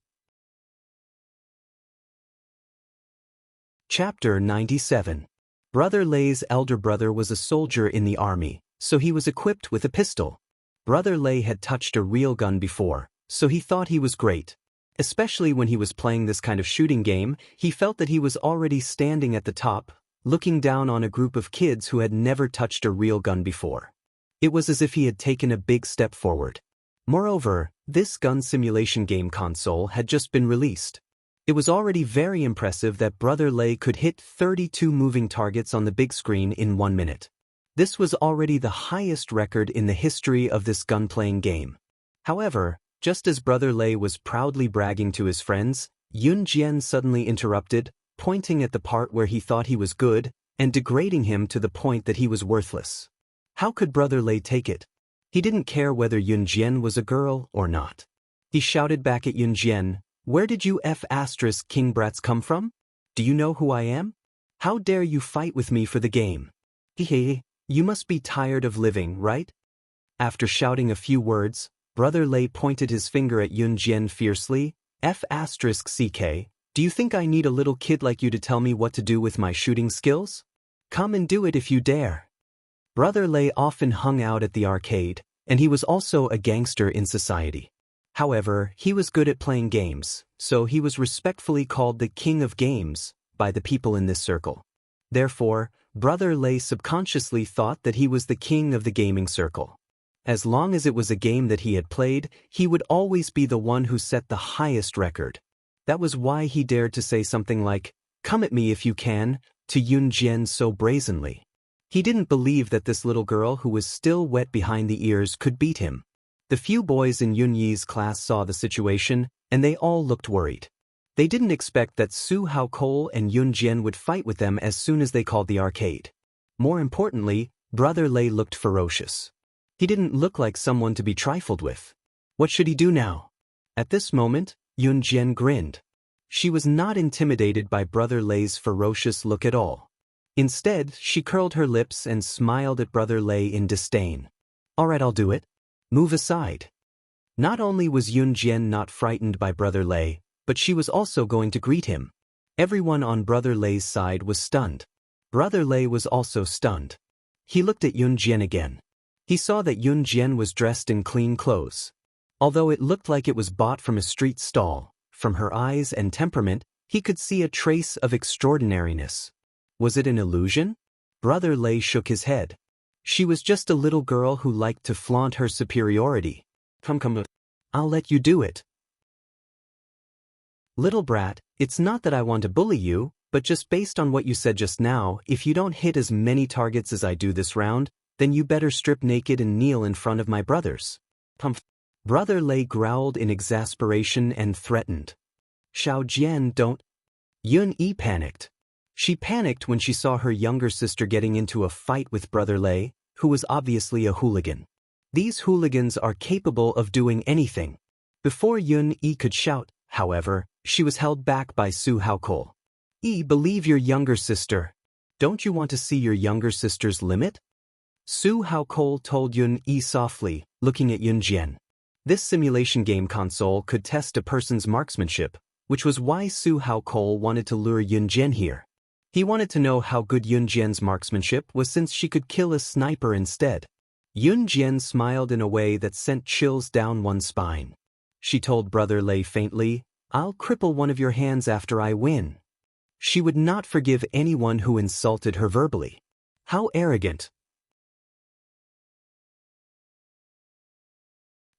Speaker 1: Chapter 97. Brother Lei's elder brother was a soldier in the army, so he was equipped with a pistol. Brother Lei had touched a real gun before, so he thought he was great. Especially when he was playing this kind of shooting game, he felt that he was already standing at the top, looking down on a group of kids who had never touched a real gun before. It was as if he had taken a big step forward. Moreover, this gun simulation game console had just been released. It was already very impressive that Brother Lei could hit 32 moving targets on the big screen in 1 minute. This was already the highest record in the history of this gun-playing game. However, just as Brother Lei was proudly bragging to his friends, Yun Jian suddenly interrupted, pointing at the part where he thought he was good, and degrading him to the point that he was worthless. How could Brother Lei take it? He didn't care whether Yun Jian was a girl or not. He shouted back at Yun Jian, where did you King Brats come from? Do you know who I am? How dare you fight with me for the game? Hehe, you must be tired of living, right? After shouting a few words, Brother Lei pointed his finger at Yun Jian fiercely. CK, do you think I need a little kid like you to tell me what to do with my shooting skills? Come and do it if you dare. Brother Lei often hung out at the arcade, and he was also a gangster in society. However, he was good at playing games, so he was respectfully called the King of Games by the people in this circle. Therefore, Brother Lei subconsciously thought that he was the king of the gaming circle. As long as it was a game that he had played, he would always be the one who set the highest record. That was why he dared to say something like, come at me if you can, to Yun Jian so brazenly. He didn't believe that this little girl who was still wet behind the ears could beat him. The few boys in Yun Yi's class saw the situation, and they all looked worried. They didn't expect that Su Hao Cole and Yun Jian would fight with them as soon as they called the arcade. More importantly, Brother Lei looked ferocious. He didn't look like someone to be trifled with. What should he do now? At this moment, Yun Jian grinned. She was not intimidated by Brother Lei's ferocious look at all. Instead, she curled her lips and smiled at Brother Lei in disdain. Alright, I'll do it. Move aside. Not only was Yun Jian not frightened by Brother Lei, but she was also going to greet him. Everyone on Brother Lei's side was stunned. Brother Lei was also stunned. He looked at Yun Jian again. He saw that Yun Jian was dressed in clean clothes. Although it looked like it was bought from a street stall, from her eyes and temperament, he could see a trace of extraordinariness. Was it an illusion? Brother Lei shook his head. She was just a little girl who liked to flaunt her superiority. Come, I'll let you do it. Little brat, it's not that I want to bully you, but just based on what you said just now, if you don't hit as many targets as I do this round, then you better strip naked and kneel in front of my brothers. Brother Lei growled in exasperation and threatened. Xiao Jian, don't. Yun Yi panicked. She panicked when she saw her younger sister getting into a fight with Brother Lei, who was obviously a hooligan. These hooligans are capable of doing anything. Before Yun Yi could shout, however, she was held back by Su Haokol. Believe your younger sister. Don't you want to see your younger sister's limit? Su Haokol told Yun-E softly, looking at Yun-Jian. This simulation game console could test a person's marksmanship, which was why Su Haokol wanted to lure Yun-Jian here. He wanted to know how good Yun-Jian's marksmanship was since she could kill a sniper instead. Yun-Jian smiled in a way that sent chills down one's spine. She told Brother Lei faintly, "I'll cripple one of your hands after I win." She would not forgive anyone who insulted her verbally. How arrogant.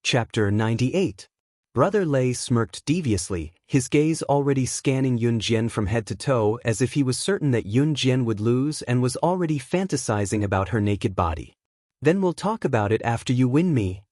Speaker 1: Chapter 98. Brother Lei smirked deviously, his gaze already scanning Yun-Jian from head to toe as if he was certain that Yun-Jian would lose and was already fantasizing about her naked body. "Then we'll talk about it after you win me."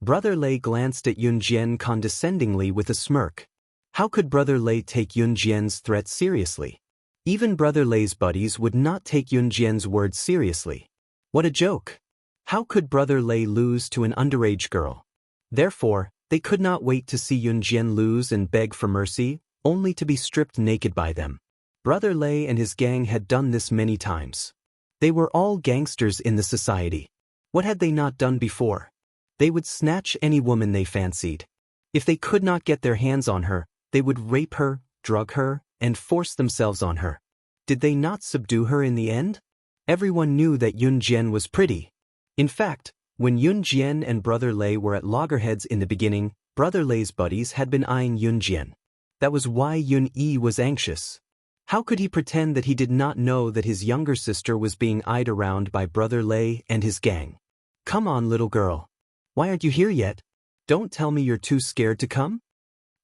Speaker 1: Brother Lei glanced at Yun-Jian condescendingly with a smirk. How could Brother Lei take Yun-Jian's threat seriously? Even Brother Lei's buddies would not take Yun-Jian's words seriously. What a joke! How could Brother Lei lose to an underage girl? Therefore, they could not wait to see Yun-Jian lose and beg for mercy, only to be stripped naked by them. Brother Lei and his gang had done this many times. They were all gangsters in the society. What had they not done before? They would snatch any woman they fancied. If they could not get their hands on her, they would rape her, drug her, and force themselves on her. Did they not subdue her in the end? Everyone knew that Yun-Jian was pretty. In fact, when Yun-Jian and Brother Lei were at loggerheads in the beginning, Brother Lei's buddies had been eyeing Yun-Jian. That was why Yun-E was anxious. How could he pretend that he did not know that his younger sister was being eyed around by Brother Lei and his gang? "Come on, little girl. Why aren't you here yet? Don't tell me you're too scared to come?"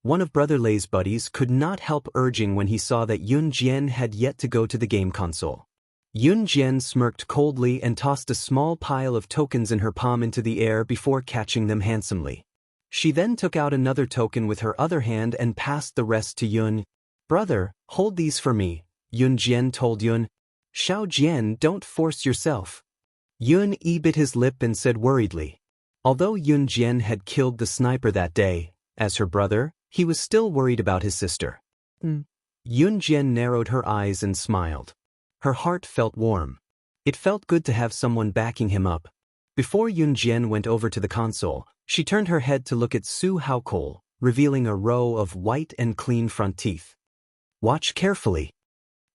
Speaker 1: One of Brother Lei's buddies could not help urging when he saw that Yun-Jian had yet to go to the game console. Yun-Jian smirked coldly and tossed a small pile of tokens in her palm into the air before catching them handsomely. She then took out another token with her other hand and passed the rest to Yun. "Brother, hold these for me," Yun-Jian told Yun. "Xiao Jian, don't force yourself." Yun-E bit his lip and said worriedly. Although Yun-Jian had killed the sniper that day, as her brother, he was still worried about his sister. Yun-Jian narrowed her eyes and smiled. Her heart felt warm. It felt good to have someone backing him up. Before Yun-Jian went over to the console, she turned her head to look at Su Haokol, revealing a row of white and clean front teeth. "Watch carefully."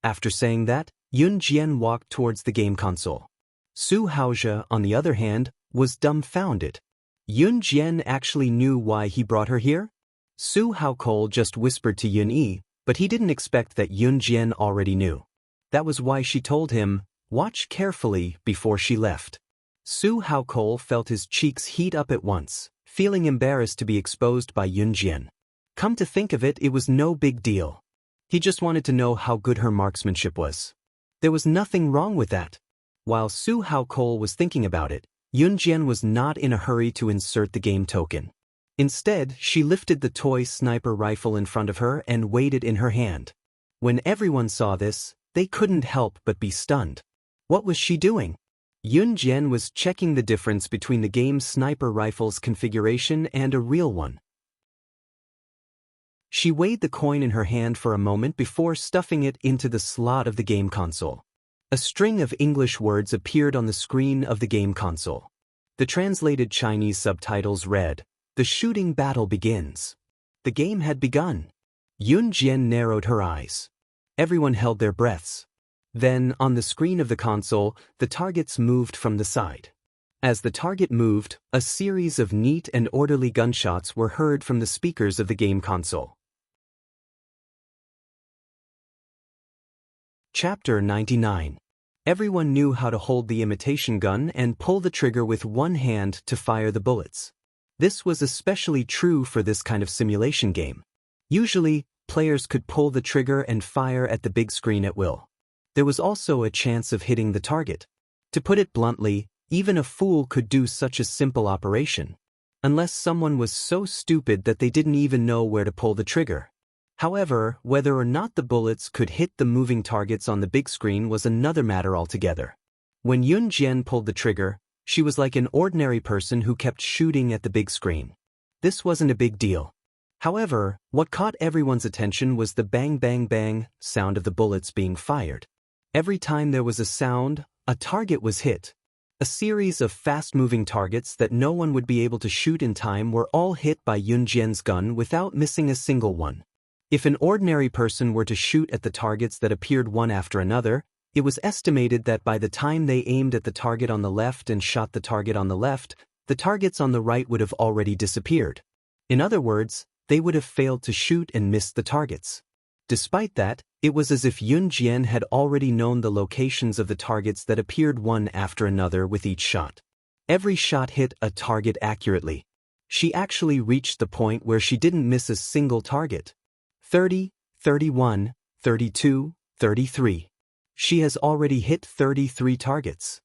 Speaker 1: After saying that, Yun-Jian walked towards the game console. Su Haojia, on the other hand, was dumbfounded. Yun-Jian actually knew why he brought her here? Su Haokol just whispered to Yun-E, but he didn't expect that Yun-Jian already knew. That was why she told him, "Watch carefully," before she left. Su Haokol felt his cheeks heat up at once, feeling embarrassed to be exposed by Yun-Jian. Come to think of it, it was no big deal. He just wanted to know how good her marksmanship was. There was nothing wrong with that. While Su Haokol was thinking about it, Yun-Jian was not in a hurry to insert the game token. Instead, she lifted the toy sniper rifle in front of her and weighed it in her hand. When everyone saw this, they couldn't help but be stunned. What was she doing? Yun-Jian was checking the difference between the game's sniper rifle's configuration and a real one. She weighed the coin in her hand for a moment before stuffing it into the slot of the game console. A string of English words appeared on the screen of the game console. The translated Chinese subtitles read, "The shooting battle begins." The game had begun. Yun-Jian narrowed her eyes. Everyone held their breaths. Then, on the screen of the console, the targets moved from the side. As the target moved, a series of neat and orderly gunshots were heard from the speakers of the game console. Chapter 99. Everyone knew how to hold the imitation gun and pull the trigger with one hand to fire the bullets. This was especially true for this kind of simulation game. Usually, players could pull the trigger and fire at the big screen at will. There was also a chance of hitting the target. To put it bluntly, even a fool could do such a simple operation. Unless someone was so stupid that they didn't even know where to pull the trigger. However, whether or not the bullets could hit the moving targets on the big screen was another matter altogether. When Yun-Jian pulled the trigger, she was like an ordinary person who kept shooting at the big screen. This wasn't a big deal. However, what caught everyone's attention was the bang bang bang sound of the bullets being fired. Every time there was a sound, a target was hit. A series of fast-moving targets that no one would be able to shoot in time were all hit by Yunjian's gun without missing a single one. If an ordinary person were to shoot at the targets that appeared one after another, it was estimated that by the time they aimed at the target on the left and shot the target on the left, the targets on the right would have already disappeared. In other words, they would have failed to shoot and missed the targets. Despite that, it was as if Yunjian had already known the locations of the targets that appeared one after another with each shot. Every shot hit a target accurately. She actually reached the point where she didn't miss a single target. 30, 31, 32, 33. She has already hit 33 targets.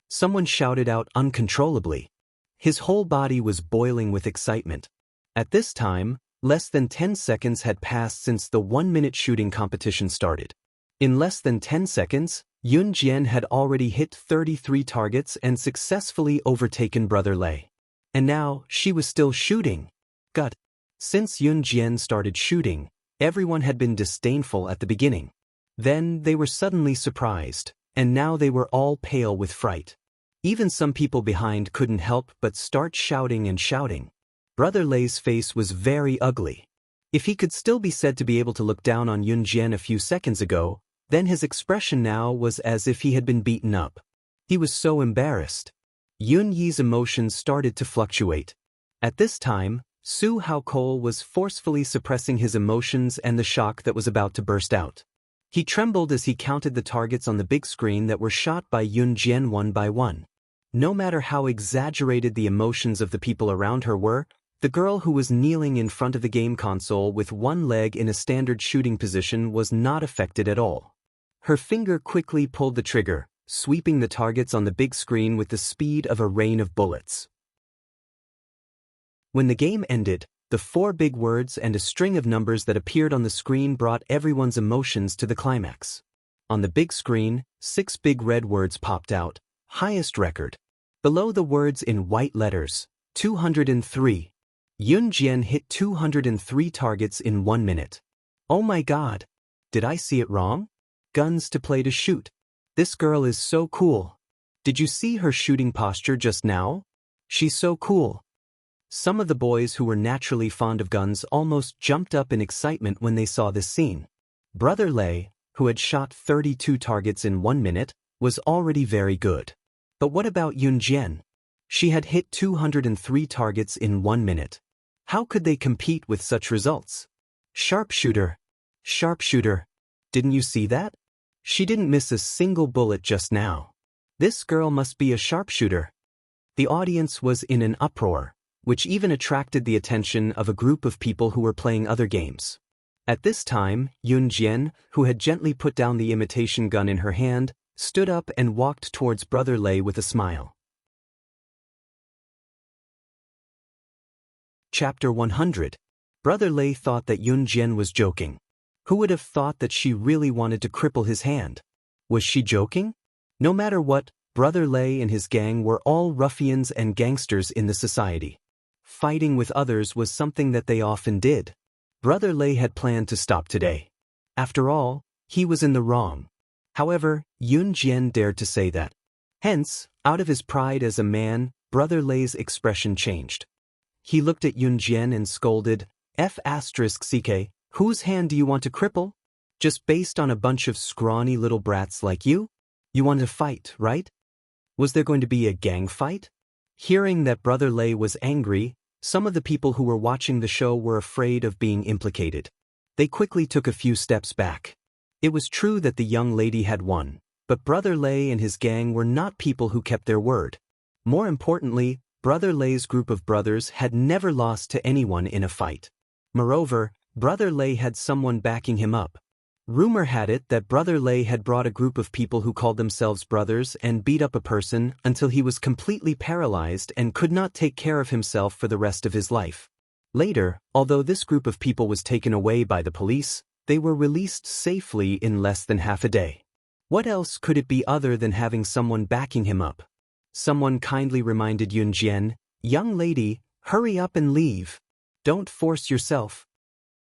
Speaker 1: Someone shouted out uncontrollably. His whole body was boiling with excitement. At this time, less than 10 seconds had passed since the 1-minute shooting competition started. In less than 10 seconds, Yunjian had already hit 33 targets and successfully overtaken Brother Lei. And now, she was still shooting. Gut. Since Yunjian started shooting, everyone had been disdainful at the beginning. Then they were suddenly surprised, and now they were all pale with fright. Even some people behind couldn't help but start shouting and shouting. Brother Lei's face was very ugly. If he could still be said to be able to look down on Yunjian a few seconds ago, then his expression now was as if he had been beaten up. He was so embarrassed. Yun Yi's emotions started to fluctuate. At this time, Su Haokol was forcefully suppressing his emotions and the shock that was about to burst out. He trembled as he counted the targets on the big screen that were shot by Yunjian one by one. No matter how exaggerated the emotions of the people around her were, the girl who was kneeling in front of the game console with one leg in a standard shooting position was not affected at all. Her finger quickly pulled the trigger, sweeping the targets on the big screen with the speed of a rain of bullets. When the game ended, the 4 big words and a string of numbers that appeared on the screen brought everyone's emotions to the climax. On the big screen, 6 big red words popped out, highest record. Below the words in white letters, 203. Yunjian hit 203 targets in 1 minute. Oh my god! Did I see it wrong? Guns to play to shoot. This girl is so cool. Did you see her shooting posture just now? She's so cool. Some of the boys who were naturally fond of guns almost jumped up in excitement when they saw this scene. Brother Lei, who had shot 32 targets in 1 minute, was already very good. But what about Yunjian? She had hit 203 targets in 1 minute. How could they compete with such results? Sharpshooter. Sharpshooter. Didn't you see that? She didn't miss a single bullet just now. This girl must be a sharpshooter. The audience was in an uproar, which even attracted the attention of a group of people who were playing other games. At this time, Yunjian, who had gently put down the imitation gun in her hand, stood up and walked towards Brother Lei with a smile. Chapter 100. Brother Lei thought that Yunjian was joking. Who would have thought that she really wanted to cripple his hand? Was she joking? No matter what, Brother Lei and his gang were all ruffians and gangsters in the society. Fighting with others was something that they often did. Brother Lei had planned to stop today. After all, he was in the wrong. However, Yunjian dared to say that. Hence, out of his pride as a man, Brother Lei's expression changed. He looked at Yunjian and scolded, F***ck, whose hand do you want to cripple? Just based on a bunch of scrawny little brats like you? You wanted to fight, right? Was there going to be a gang fight? Hearing that Brother Lei was angry, some of the people who were watching the show were afraid of being implicated. They quickly took a few steps back. It was true that the young lady had won, but Brother Lei and his gang were not people who kept their word. More importantly, Brother Lei's group of brothers had never lost to anyone in a fight. Moreover, Brother Lei had someone backing him up. Rumor had it that Brother Lei had brought a group of people who called themselves brothers and beat up a person until he was completely paralyzed and could not take care of himself for the rest of his life. Later, although this group of people was taken away by the police, they were released safely in less than half a day. What else could it be other than having someone backing him up? Someone kindly reminded Yunjian, "Young lady, hurry up and leave." Don't force yourself.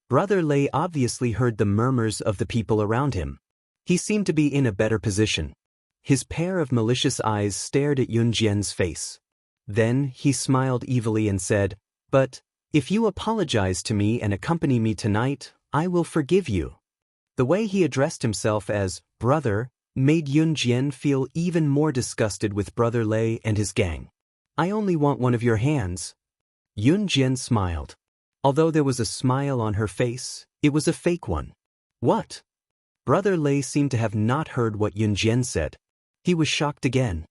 Speaker 1: Brother Lei obviously heard the murmurs of the people around him. He seemed to be in a better position. His pair of malicious eyes stared at Yunjian's face. Then he smiled evilly and said, "But, if you apologize to me and accompany me tonight, I will forgive you." The way he addressed himself as brother made Yunjian feel even more disgusted with Brother Lei and his gang. "I only want one of your hands." Yunjian smiled. Although there was a smile on her face, it was a fake one. "What?" Brother Lei seemed to have not heard what Yunjian said. He was shocked again.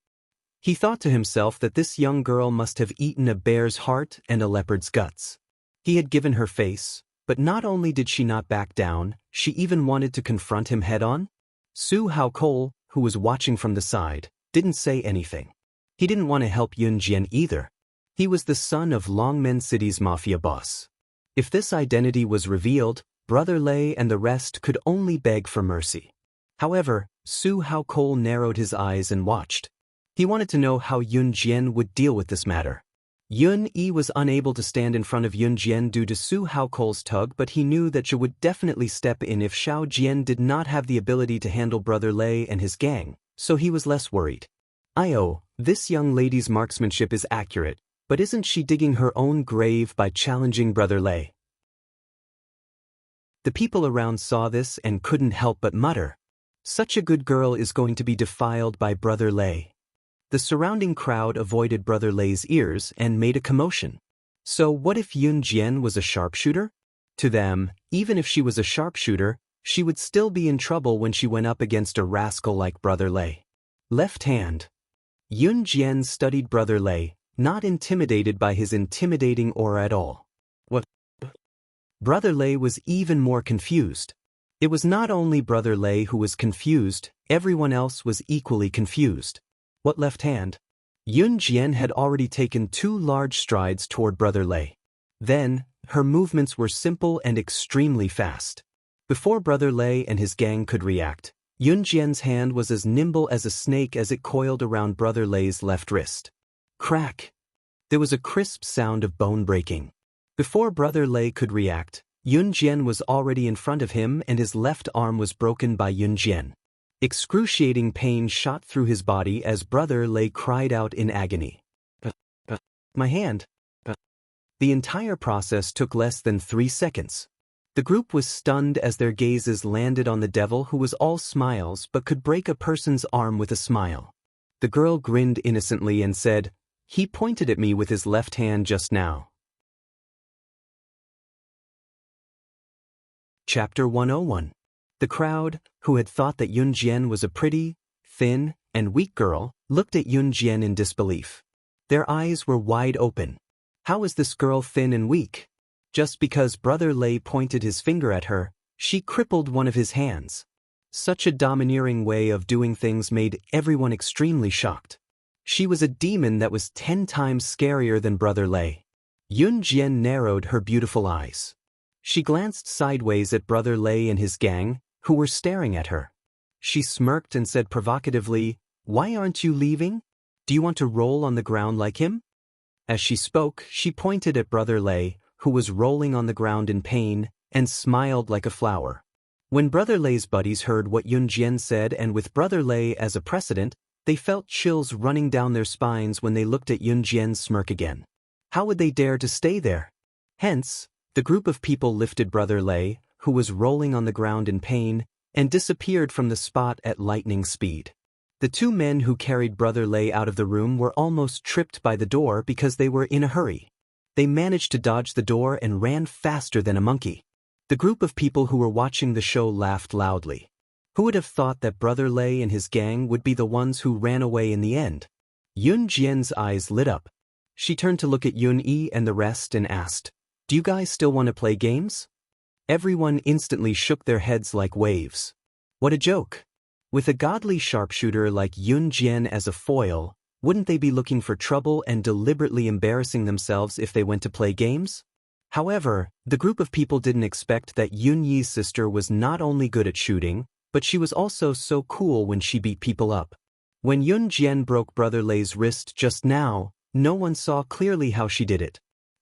Speaker 1: He thought to himself that this young girl must have eaten a bear's heart and a leopard's guts. He had given her face, but not only did she not back down, she even wanted to confront him head-on. Su Haokol, who was watching from the side, didn't say anything. He didn't want to help Yunjian either. He was the son of Longmen City's mafia boss. If this identity was revealed, Brother Lei and the rest could only beg for mercy. However, Su Haokol narrowed his eyes and watched. He wanted to know how Yunjian would deal with this matter. Yun Yi was unable to stand in front of Yunjian due to Su Haokol's tug, but he knew that she would definitely step in if Xiao Jian did not have the ability to handle Brother Lei and his gang, so he was less worried. This young lady's marksmanship is accurate, but isn't she digging her own grave by challenging Brother Lei? The people around saw this and couldn't help but mutter, "Such a good girl is going to be defiled by Brother Lei." The surrounding crowd avoided Brother Lei's ears and made a commotion. So what if Yunjian was a sharpshooter? To them, even if she was a sharpshooter, she would still be in trouble when she went up against a rascal like Brother Lei. Left hand. Yunjian studied Brother Lei, not intimidated by his intimidating aura at all. What? Brother Lei was even more confused. It was not only Brother Lei who was confused, everyone else was equally confused. What left hand? Yunjian had already taken 2 large strides toward Brother Lei. Then, her movements were simple and extremely fast. Before Brother Lei and his gang could react, Yunjian's hand was as nimble as a snake as it coiled around Brother Lei's left wrist. Crack! There was a crisp sound of bone breaking. Before Brother Lei could react, Yunjian was already in front of him and his left arm was broken by Yunjian. Excruciating pain shot through his body as Brother Lei cried out in agony. My hand. The entire process took less than 3 seconds. The group was stunned as their gazes landed on the devil who was all smiles but could break a person's arm with a smile. The girl grinned innocently and said, "He pointed at me with his left hand just now." Chapter 101. The crowd, who had thought that Yunjian was a pretty, thin, and weak girl, looked at Yunjian in disbelief. Their eyes were wide open. How is this girl thin and weak? Just because Brother Lei pointed his finger at her, she crippled one of his hands. Such a domineering way of doing things made everyone extremely shocked. She was a demon that was 10 times scarier than Brother Lei. Yunjian narrowed her beautiful eyes. She glanced sideways at Brother Lei and his gang, who were staring at her. She smirked and said provocatively, "Why aren't you leaving? Do you want to roll on the ground like him?" As she spoke, she pointed at Brother Lei, who was rolling on the ground in pain, and smiled like a flower. When Brother Lei's buddies heard what Yunjian said and with Brother Lei as a precedent, they felt chills running down their spines when they looked at Yunjian's smirk again. How would they dare to stay there? Hence, the group of people lifted Brother Lei, who was rolling on the ground in pain, and disappeared from the spot at lightning speed. The 2 men who carried Brother Lei out of the room were almost tripped by the door because they were in a hurry. They managed to dodge the door and ran faster than a monkey. The group of people who were watching the show laughed loudly. Who would have thought that Brother Lei and his gang would be the ones who ran away in the end? Yunjian's eyes lit up. She turned to look at Yun Yi and the rest and asked, "Do you guys still want to play games?" Everyone instantly shook their heads like waves. What a joke! With a godly sharpshooter like Yunjian as a foil, wouldn't they be looking for trouble and deliberately embarrassing themselves if they went to play games? However, the group of people didn't expect that Yun Yi's sister was not only good at shooting, but she was also so cool when she beat people up. When Yunjian broke Brother Lei's wrist just now, no one saw clearly how she did it.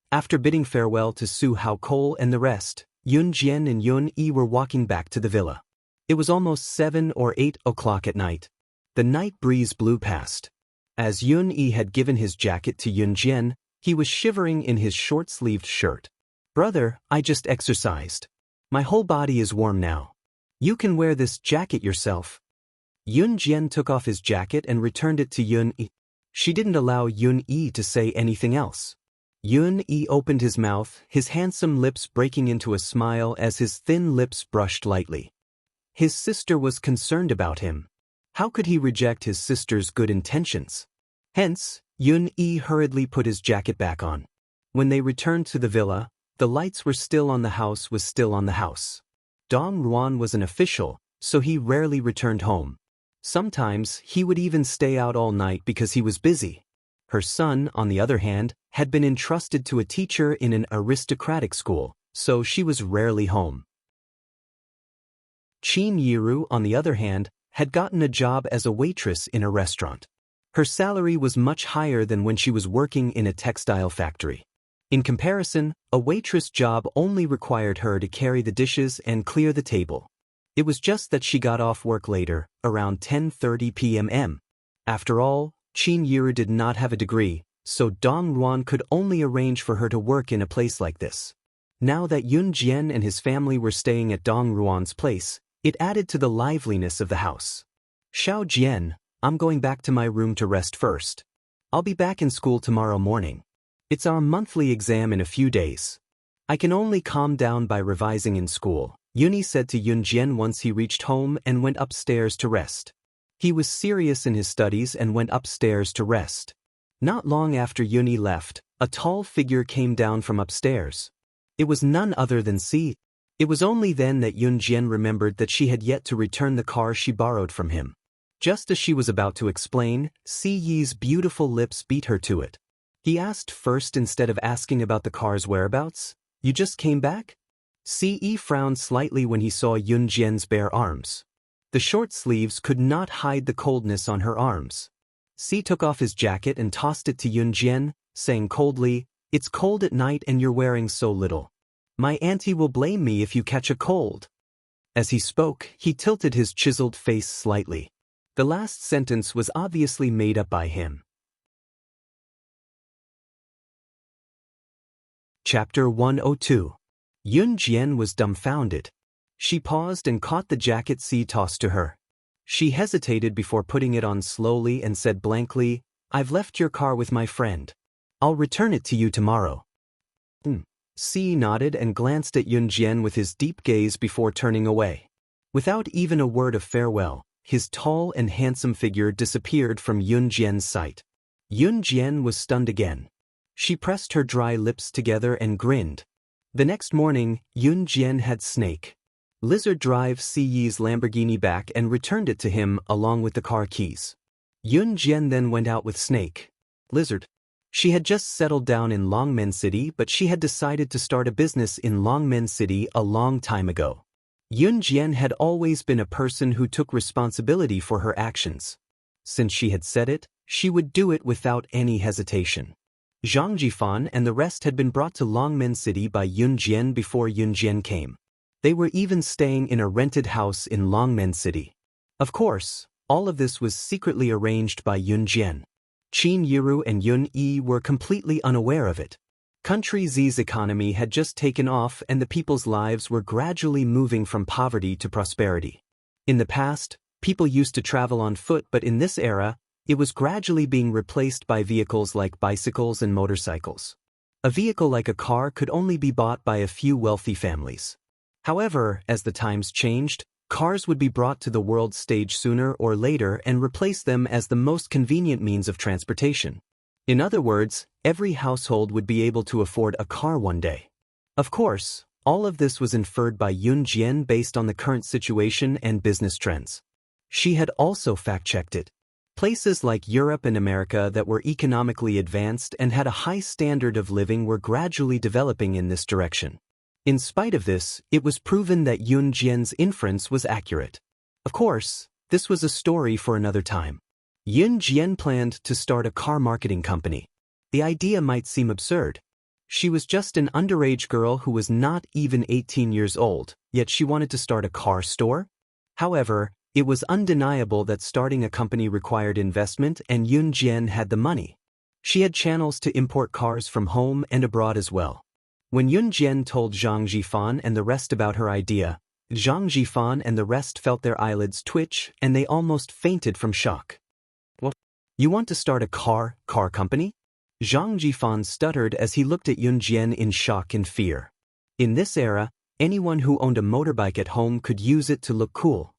Speaker 1: After bidding farewell to Su Hao Cole and the rest, Yun Jian and Yun Yi were walking back to the villa. It was almost 7 or 8 o'clock at night. The night breeze blew past. As Yun Yi had given his jacket to Yun Jian, he was shivering in his short-sleeved shirt. "Brother, I just exercised. My whole body is warm now. You can wear this jacket yourself." Yun Jian took off his jacket and returned it to Yun Yi. She didn't allow Yun Yi to say anything else. Yun Yi opened his mouth, his handsome lips breaking into a smile as his thin lips brushed lightly. His sister was concerned about him. How could he reject his sister's good intentions? Hence, Yun Yi hurriedly put his jacket back on. When they returned to the villa, the lights were still on, the house was still on the house. Dong Ruan was an official, so he rarely returned home. Sometimes he would even stay out all night because he was busy. Her son, on the other hand, had been entrusted to a teacher in an aristocratic school, so she was rarely home. Qin Yiru, on the other hand, had gotten a job as a waitress in a restaurant. Her salary was much higher than when she was working in a textile factory. In comparison, a waitress job only required her to carry the dishes and clear the table. It was just that she got off work later, around 10:30 p.m. After all, Qin Yiru did not have a degree, so Dong Ruan could only arrange for her to work in a place like this. Now that Yun Jian and his family were staying at Dong Ruan's place, it added to the liveliness of the house. "Xiao Jian, I'm going back to my room to rest first. I'll be back in school tomorrow morning. It's our monthly exam in a few days. I can only calm down by revising in school," Yuni said to Yun Jian once he reached home and went upstairs to rest. He was serious in his studies and went upstairs to rest. Not long after Yuni left, a tall figure came down from upstairs. It was none other than Si. It was only then that Yun Jian remembered that she had yet to return the car she borrowed from him. Just as she was about to explain, Si Yi's beautiful lips beat her to it. He asked first instead of asking about the car's whereabouts. "You just came back?" Si Yi frowned slightly when he saw Yun Jian's bare arms. The short sleeves could not hide the coldness on her arms. Si took off his jacket and tossed it to Yun Jian, saying coldly, "It's cold at night and you're wearing so little. My auntie will blame me if you catch a cold." As he spoke, he tilted his chiseled face slightly. The last sentence was obviously made up by him. Chapter 102. Yun Jian was dumbfounded. She paused and caught the jacket Si tossed to her. She hesitated before putting it on slowly and said blankly, "I've left your car with my friend. I'll return it to you tomorrow." Si nodded and glanced at Yun Jian with his deep gaze before turning away. Without even a word of farewell, his tall and handsome figure disappeared from Yun Jian's sight. Yun Jian was stunned again. She pressed her dry lips together and grinned. The next morning, Yun Jian had Snake Lizard drive Si Yi's Lamborghini back and returned it to him along with the car keys. Yun Jian then went out with Snake Lizard. She had just settled down in Longmen City, but she had decided to start a business in Longmen City a long time ago. Yun Jian had always been a person who took responsibility for her actions. Since she had said it, she would do it without any hesitation. Zhang Jifan and the rest had been brought to Longmen City by Yun Jian before Yun Jian came. They were even staying in a rented house in Longmen City. Of course, all of this was secretly arranged by Yun Jian. Qin Yiru and Yun Yi were completely unaware of it. Country Z's economy had just taken off and the people's lives were gradually moving from poverty to prosperity. In the past, people used to travel on foot, but in this era, it was gradually being replaced by vehicles like bicycles and motorcycles. A vehicle like a car could only be bought by a few wealthy families. However, as the times changed, cars would be brought to the world stage sooner or later and replace them as the most convenient means of transportation. In other words, every household would be able to afford a car one day. Of course, all of this was inferred by Yun Jian based on the current situation and business trends. She had also fact-checked it. Places like Europe and America that were economically advanced and had a high standard of living were gradually developing in this direction. In spite of this, it was proven that Yun Jian's inference was accurate. Of course, this was a story for another time. Yun Jian planned to start a car marketing company. The idea might seem absurd. She was just an underage girl who was not even 18 years old, yet she wanted to start a car store? However, it was undeniable that starting a company required investment and Yun Jian had the money. She had channels to import cars from home and abroad as well. When Yun Jian told Zhang Jifan and the rest about her idea, Zhang Jifan and the rest felt their eyelids twitch and they almost fainted from shock. What? You want to start a car company? Zhang Jifan stuttered as he looked at Yun Jian in shock and fear. In this era, anyone who owned a motorbike at home could use it to look cool.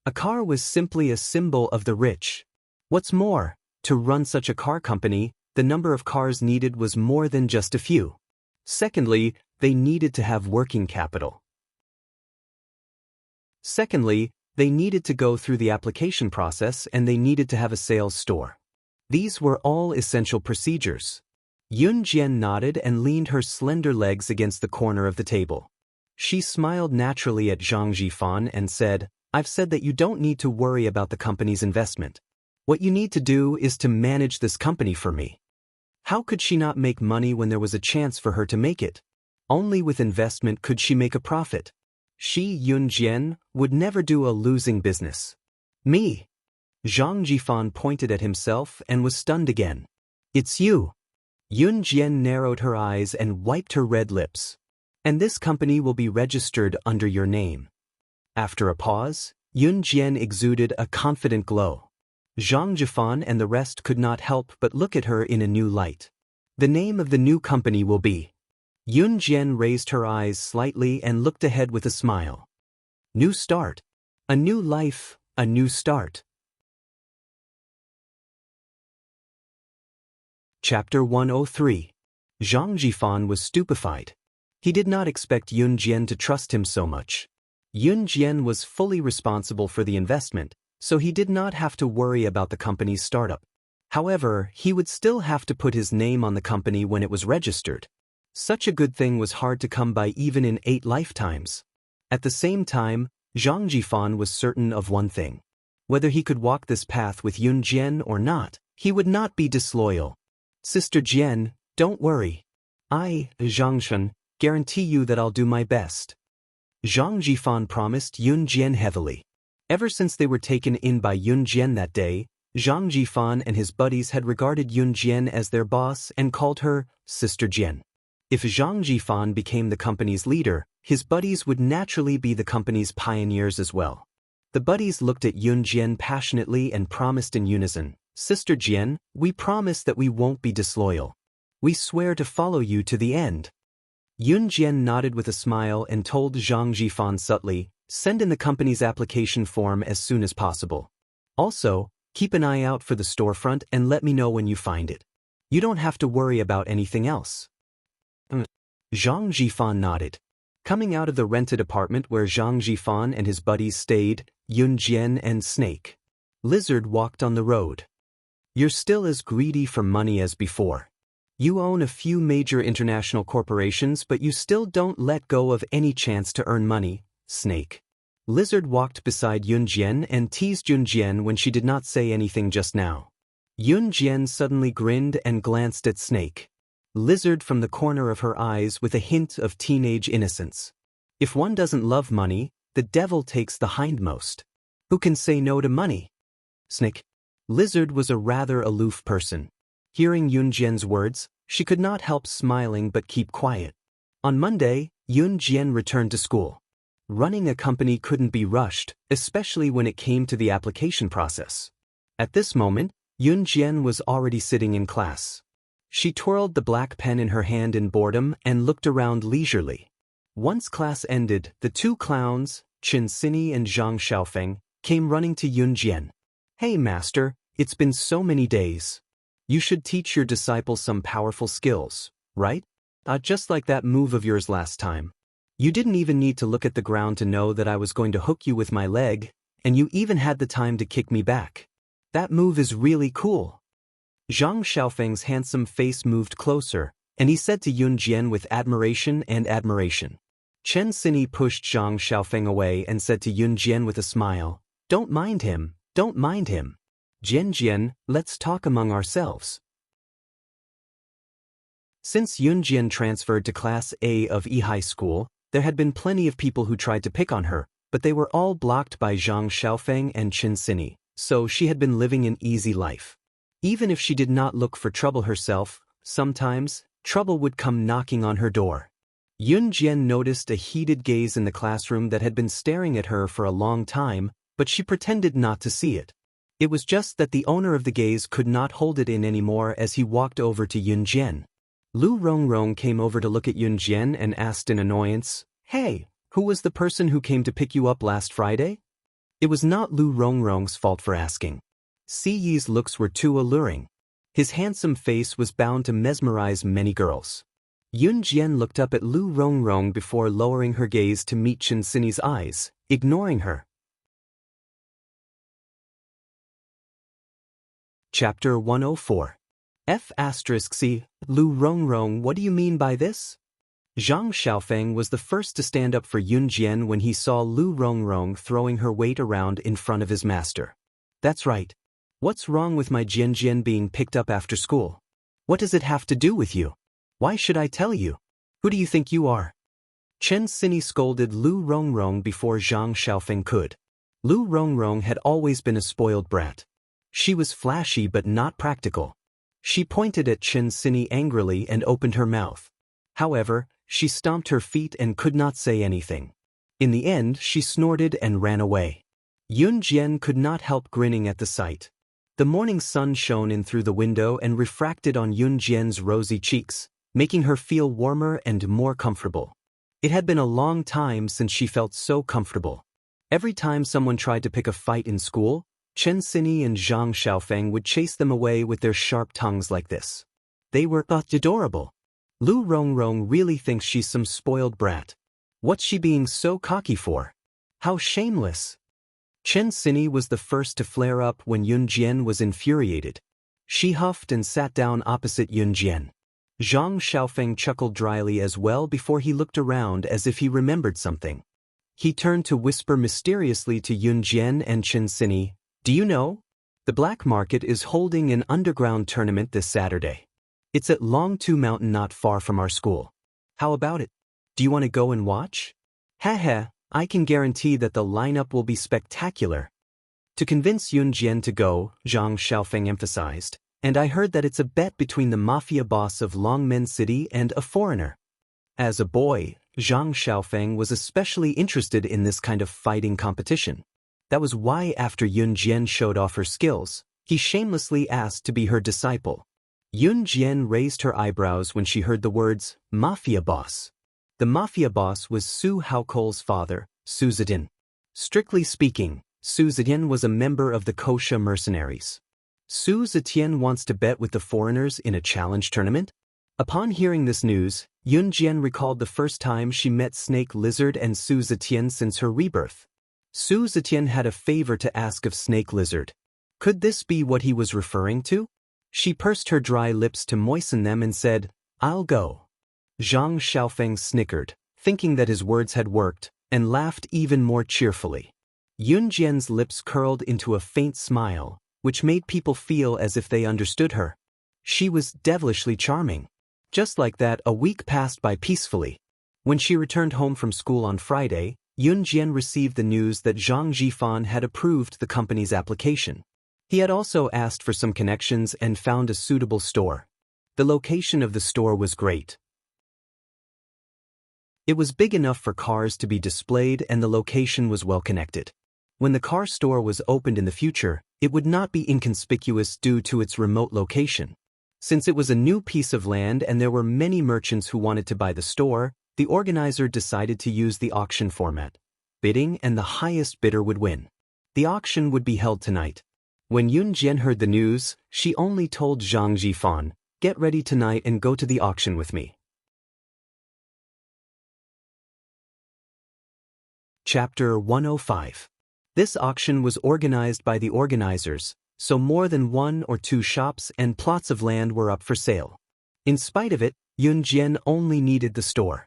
Speaker 1: A car was simply a symbol of the rich. What's more, to run such a car company, the number of cars needed was more than just a few. Secondly, they needed to have working capital. Secondly, they needed to go through the application process and they needed to have a sales store. These were all essential procedures. Yun Jian nodded and leaned her slender legs against the corner of the table. She smiled naturally at Zhang Jifan and said, "I've said that you don't need to worry about the company's investment. What you need to do is to manage this company for me." How could she not make money when there was a chance for her to make it? Only with investment could she make a profit. She, Yun Jian, would never do a losing business. Me? Zhang Jifan pointed at himself and was stunned again. It's you. Yun Jian narrowed her eyes and wiped her red lips. And this company will be registered under your name. After a pause, Yun Jian exuded a confident glow. Zhang Jifan and the rest could not help but look at her in a new light. The name of the new company will be. Yun Jian raised her eyes slightly and looked ahead with a smile. New start. A new life, a new start. Chapter 103. Zhang Jifan was stupefied. He did not expect Yun Jian to trust him so much. Yun Jian was fully responsible for the investment, so he did not have to worry about the company's startup. However, he would still have to put his name on the company when it was registered. Such a good thing was hard to come by even in 8 lifetimes. At the same time, Zhang Jifan was certain of one thing. Whether he could walk this path with Yun Jian or not, he would not be disloyal. Sister Jian, don't worry. I, Zhang Shen, guarantee you that I'll do my best. Zhang Jifan promised Yun Jian heavily. Ever since they were taken in by Yun Jian that day, Zhang Jifan and his buddies had regarded Yun Jian as their boss and called her Sister Jian. If Zhang Jifan became the company's leader, his buddies would naturally be the company's pioneers as well. The buddies looked at Yun Jian passionately and promised in unison, Sister Jian, we promise that we won't be disloyal. We swear to follow you to the end. Yun Jian nodded with a smile and told Zhang Jifan subtly, send in the company's application form as soon as possible. Also, keep an eye out for the storefront and let me know when you find it. You don't have to worry about anything else. Zhang Jifan nodded. Coming out of the rented apartment where Zhang Jifan and his buddies stayed, Yun Jian and Snake Lizard walked on the road. You're still as greedy for money as before. You own a few major international corporations but you still don't let go of any chance to earn money, Snake Lizard walked beside Yun Jian and teased Yun Jian when she did not say anything just now. Yun Jian suddenly grinned and glanced at Snake Lizard from the corner of her eyes with a hint of teenage innocence. If one doesn't love money, the devil takes the hindmost. Who can say no to money? Snake Lizard was a rather aloof person. Hearing Yun Jian's words, she could not help smiling but keep quiet. On Monday, Yun Jian returned to school. Running a company couldn't be rushed, especially when it came to the application process. At this moment, Yun Jian was already sitting in class. She twirled the black pen in her hand in boredom and looked around leisurely. Once class ended, the 2 clowns, Chen Sini and Zhang Xiaofeng, came running to Yun Jian. Hey master, it's been so many days. You should teach your disciples some powerful skills, right? Just like that move of yours last time. You didn't even need to look at the ground to know that I was going to hook you with my leg, and you even had the time to kick me back. That move is really cool. Zhang Xiaofeng's handsome face moved closer, and he said to Yun Jian with admiration and admiration. Chen Sini pushed Zhang Xiaofeng away and said to Yun Jian with a smile, don't mind him, don't mind him. Jian Jian, let's talk among ourselves. Since Yunjian transferred to Class A of E High School, there had been plenty of people who tried to pick on her, but they were all blocked by Zhang Xiaofeng and Qin Sini, so she had been living an easy life. Even if she did not look for trouble herself, sometimes, trouble would come knocking on her door. Yunjian noticed a heated gaze in the classroom that had been staring at her for a long time, but she pretended not to see it. It was just that the owner of the gaze could not hold it in anymore as he walked over to Yunjian. Lu Rongrong came over to look at Yunjian and asked in annoyance, "Hey, who was the person who came to pick you up last Friday?" It was not Lu Rongrong's fault for asking. Si Yi's looks were too alluring. His handsome face was bound to mesmerize many girls. Yunjian looked up at Lu Rongrong before lowering her gaze to meet Qin Sini's eyes, ignoring her. Chapter 104. F*C, Lu Rongrong, what do you mean by this? Zhang Xiaofeng was the first to stand up for Yunjian when he saw Lu Rongrong throwing her weight around in front of his master. That's right. What's wrong with my Jianjian being picked up after school? What does it have to do with you? Why should I tell you? Who do you think you are? Qin Sini scolded Lu Rongrong before Zhang Xiaofeng could. Lu Rongrong had always been a spoiled brat. She was flashy but not practical. She pointed at Qin Sini angrily and opened her mouth. However, she stomped her feet and could not say anything. In the end, she snorted and ran away. Yunjian could not help grinning at the sight. The morning sun shone in through the window and refracted on Yunjian's rosy cheeks, making her feel warmer and more comfortable. It had been a long time since she felt so comfortable. Every time someone tried to pick a fight in school, Qin Sini and Zhang Xiaofeng would chase them away with their sharp tongues like this. They were adorable. Lu Rongrong really thinks she's some spoiled brat. What's she being so cocky for? How shameless. Qin Sini was the first to flare up when Yunjian was infuriated. She huffed and sat down opposite Yunjian. Zhang Xiaofeng chuckled dryly as well before he looked around as if he remembered something. He turned to whisper mysteriously to Yunjian and Qin Sini, "Do you know? The black market is holding an underground tournament this Saturday. It's at Longtu Mountain not far from our school. How about it? Do you want to go and watch?" "Heh, I can guarantee that the lineup will be spectacular." To convince Yunjian to go, Zhang Xiaofeng emphasized, "And I heard that it's a bet between the mafia boss of Longmen City and a foreigner." As a boy, Zhang Xiaofeng was especially interested in this kind of fighting competition. That was why after Yunjian showed off her skills, he shamelessly asked to be her disciple. Yunjian raised her eyebrows when she heard the words, mafia boss. The mafia boss was Su Haokol's father, Su Zetian. Strictly speaking, Su Zetian was a member of the Kosha mercenaries. Su Zetian wants to bet with the foreigners in a challenge tournament? Upon hearing this news, Yunjian recalled the first time she met Snake Lizard and Su Zetian since her rebirth. Su Zetian had a favor to ask of Snake Lizard. Could this be what he was referring to? She pursed her dry lips to moisten them and said, "I'll go." Zhang Xiaofeng snickered, thinking that his words had worked, and laughed even more cheerfully. Yunjian's lips curled into a faint smile, which made people feel as if they understood her. She was devilishly charming. Just like that, a week passed by peacefully. When she returned home from school on Friday, Yunjian received the news that Zhang Jifan had approved the company's application. He had also asked for some connections and found a suitable store. The location of the store was great. It was big enough for cars to be displayed and the location was well connected. When the car store was opened in the future, it would not be inconspicuous due to its remote location. Since it was a new piece of land and there were many merchants who wanted to buy the store, the organizer decided to use the auction format. Bidding and the highest bidder would win. The auction would be held tonight. When Yunjian heard the news, she only told Zhang Jifan, "Get ready tonight and go to the auction with me." Chapter 105. This auction was organized by the organizers, so more than 1 or 2 shops and plots of land were up for sale. In spite of it, Yunjian only needed the store.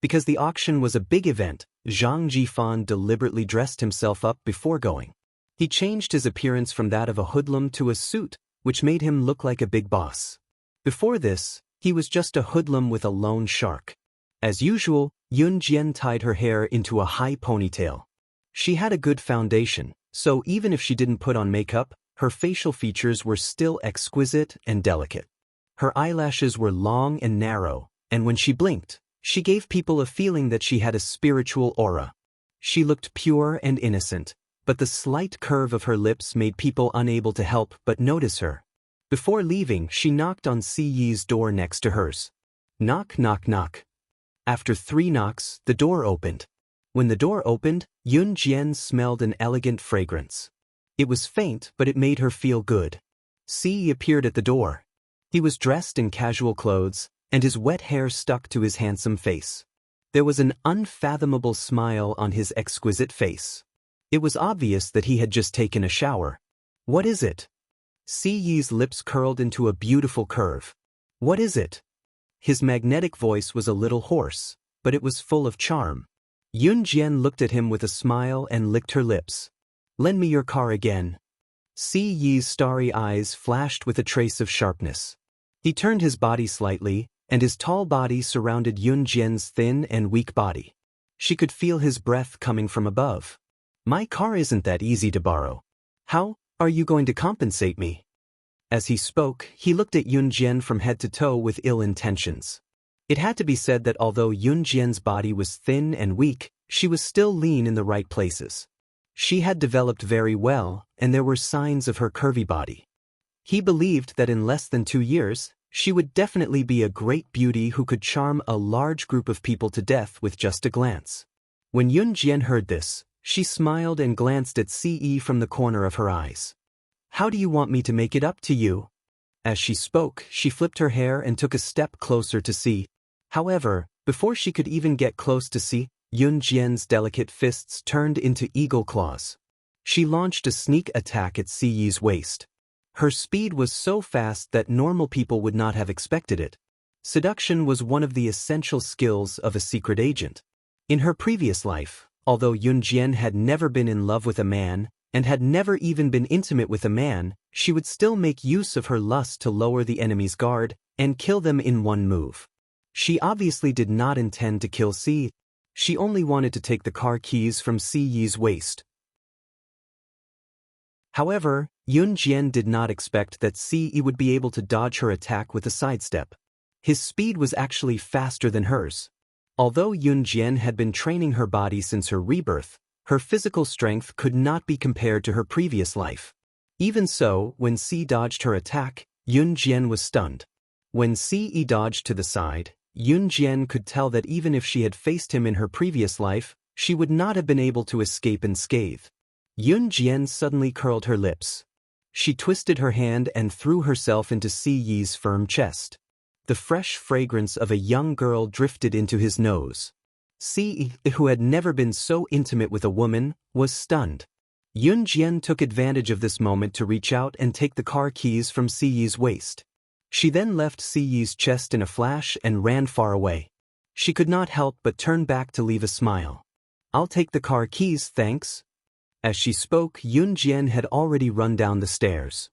Speaker 1: Because the auction was a big event, Zhang Jifan deliberately dressed himself up before going. He changed his appearance from that of a hoodlum to a suit, which made him look like a big boss. Before this, He was just a hoodlum with a loan shark. As usual, Yun Jian tied her hair into a high ponytail. She had a good foundation, so even if she didn't put on makeup, her facial features were still exquisite and delicate. Her eyelashes were long and narrow, and when she blinked, she gave people a feeling that she had a spiritual aura. She looked pure and innocent, but the slight curve of her lips made people unable to help but notice her. Before leaving, she knocked on Si Yi's door next to hers. Knock, knock, knock. After 3 knocks, the door opened. When the door opened, Yun Jian smelled an elegant fragrance. It was faint, but it made her feel good. Si Yi appeared at the door. He was dressed in casual clothes, and his wet hair stuck to his handsome face. There was an unfathomable smile on his exquisite face. It was obvious that he had just taken a shower. What is it? Si Yi's lips curled into a beautiful curve. What is it? His magnetic voice was a little hoarse, but it was full of charm. Yun Jian looked at him with a smile and licked her lips. Lend me your car again. Si Yi's starry eyes flashed with a trace of sharpness. He turned his body slightly, and his tall body surrounded Yun Jian's thin and weak body. She could feel his breath coming from above. My car isn't that easy to borrow. How are you going to compensate me? As he spoke, he looked at Yun Jian from head to toe with ill intentions. It had to be said that although Yun Jian's body was thin and weak, she was still lean in the right places. She had developed very well, and there were signs of her curvy body. He believed that in less than 2 years, she would definitely be a great beauty who could charm a large group of people to death with just a glance. When Yun Jian heard this, she smiled and glanced at Si Yi from the corner of her eyes. How do you want me to make it up to you? As she spoke, she flipped her hair and took a step closer to Si. However, before she could even get close to Si, Yun Jian's delicate fists turned into eagle claws. She launched a sneak attack at Si Yi's waist. Her speed was so fast that normal people would not have expected it. Seduction was one of the essential skills of a secret agent. In her previous life, although Yun Jian had never been in love with a man, and had never even been intimate with a man, she would still make use of her lust to lower the enemy's guard and kill them in one move. She obviously did not intend to kill Si. She only wanted to take the car keys from Si Yi's waist. However, Yun Jian did not expect that Si Yi would be able to dodge her attack with a sidestep. His speed was actually faster than hers. Although Yun Jian had been training her body since her rebirth, her physical strength could not be compared to her previous life. Even so, when Si dodged her attack, Yun Jian was stunned. When Si Yi dodged to the side, Yun Jian could tell that even if she had faced him in her previous life, she would not have been able to escape unscathed. Yun Jian suddenly curled her lips. She twisted her hand and threw herself into Si Yi's firm chest. The fresh fragrance of a young girl drifted into his nose. Si Yi, who had never been so intimate with a woman, was stunned. Yun Jian took advantage of this moment to reach out and take the car keys from Si Yi's waist. She then left Si Yi's chest in a flash and ran far away. She could not help but turn back to leave a smile. I'll take the car keys, thanks. As she spoke, Yun Jian had already run down the stairs.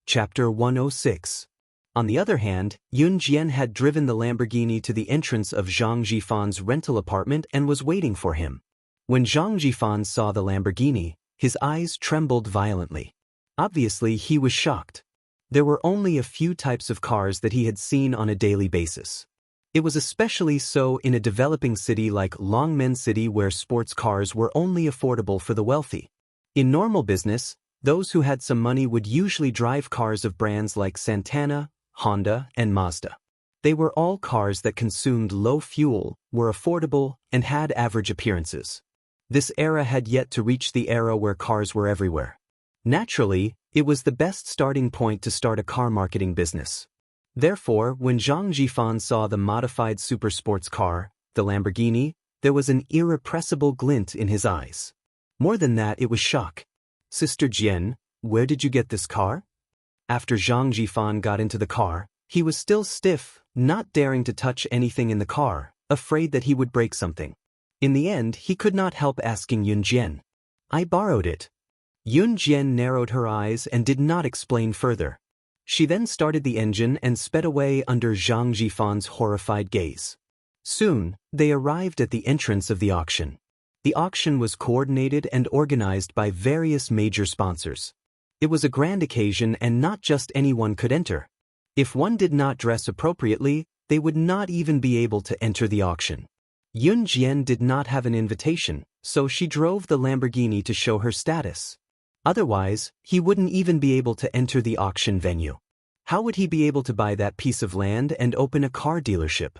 Speaker 1: Chapter 106. On the other hand, Yun Jian had driven the Lamborghini to the entrance of Zhang Jifan's rental apartment and was waiting for him. When Zhang Jifan saw the Lamborghini, his eyes trembled violently. Obviously, he was shocked. There were only a few types of cars that he had seen on a daily basis. It was especially so in a developing city like Longmen City where sports cars were only affordable for the wealthy. In normal business, those who had some money would usually drive cars of brands like Santana, Honda, and Mazda. They were all cars that consumed low fuel, were affordable, and had average appearances. This era had yet to reach the era where cars were everywhere. Naturally, it was the best starting point to start a car marketing business. Therefore, when Zhang Jifan saw the modified super sports car, the Lamborghini, there was an irrepressible glint in his eyes. More than that, it was shock. Sister Jian, where did you get this car? After Zhang Jifan got into the car, he was still stiff, not daring to touch anything in the car, afraid that he would break something. In the end, he could not help asking Yun Jian. I borrowed it. Yun Jian narrowed her eyes and did not explain further. She then started the engine and sped away under Zhang Jifan's horrified gaze. Soon, they arrived at the entrance of the auction. The auction was coordinated and organized by various major sponsors. It was a grand occasion and not just anyone could enter. If one did not dress appropriately, they would not even be able to enter the auction. Yun Jian did not have an invitation, so she drove the Lamborghini to show her status. Otherwise, he wouldn't even be able to enter the auction venue. How would he be able to buy that piece of land and open a car dealership?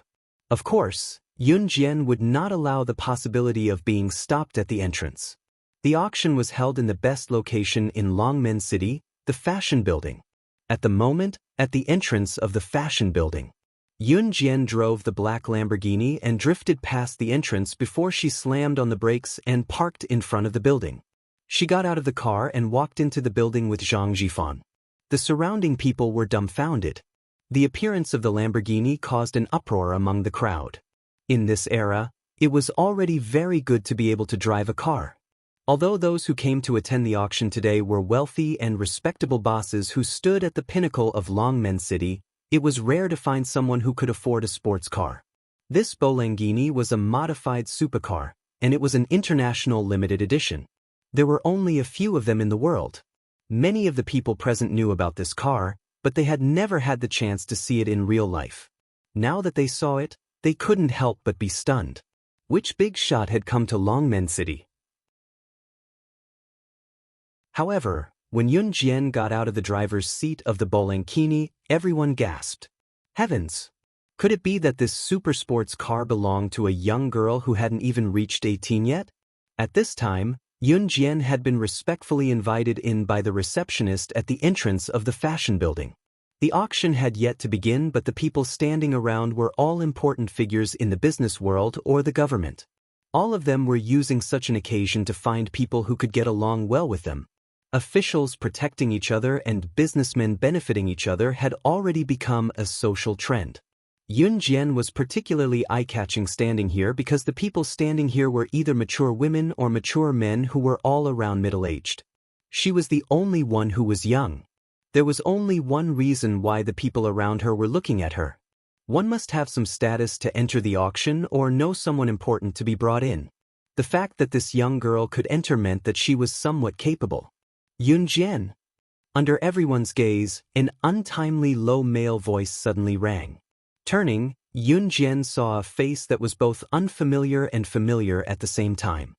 Speaker 1: Of course, Yun Jian would not allow the possibility of being stopped at the entrance. The auction was held in the best location in Longmen City, the fashion building. At the moment, at the entrance of the fashion building, Yun Jian drove the black Lamborghini and drifted past the entrance before she slammed on the brakes and parked in front of the building. She got out of the car and walked into the building with Zhang Jifan. The surrounding people were dumbfounded. The appearance of the Lamborghini caused an uproar among the crowd. In this era, it was already very good to be able to drive a car. Although those who came to attend the auction today were wealthy and respectable bosses who stood at the pinnacle of Longmen City, it was rare to find someone who could afford a sports car. This Bolangini was a modified supercar, and it was an international limited edition. There were only a few of them in the world. Many of the people present knew about this car, but they had never had the chance to see it in real life. Now that they saw it, they couldn't help but be stunned. Which big shot had come to Longmen City? However, when Yun Jian got out of the driver's seat of the Bolangini, everyone gasped. Heavens! Could it be that this super sports car belonged to a young girl who hadn't even reached 18 yet? At this time, Yun Jian had been respectfully invited in by the receptionist at the entrance of the fashion building. The auction had yet to begin, but the people standing around were all important figures in the business world or the government. All of them were using such an occasion to find people who could get along well with them. Officials protecting each other and businessmen benefiting each other had already become a social trend. Yun Jian was particularly eye-catching standing here because the people standing here were either mature women or mature men who were all around middle-aged. She was the only one who was young. There was only one reason why the people around her were looking at her. One must have some status to enter the auction or know someone important to be brought in. The fact that this young girl could enter meant that she was somewhat capable. Yun Jian. Under everyone's gaze, an untimely low male voice suddenly rang. Turning, Yun Jian saw a face that was both unfamiliar and familiar at the same time.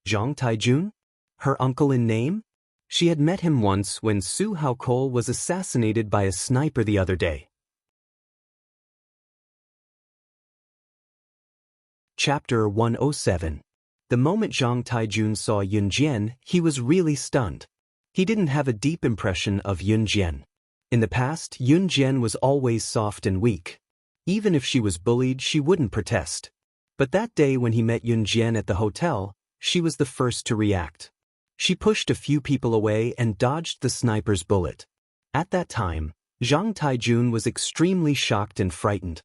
Speaker 1: Zhang Taijun? Her uncle in name? She had met him once when Su Haokol was assassinated by a sniper the other day. Chapter 107. The moment Zhang Taijun saw Yun Jian, he was really stunned. He didn't have a deep impression of Yun Jian. In the past, Yun Jian was always soft and weak. Even if she was bullied, she wouldn't protest. But that day when he met Yun Jian at the hotel, she was the first to react. She pushed a few people away and dodged the sniper's bullet. At that time, Zhang Taijun was extremely shocked and frightened.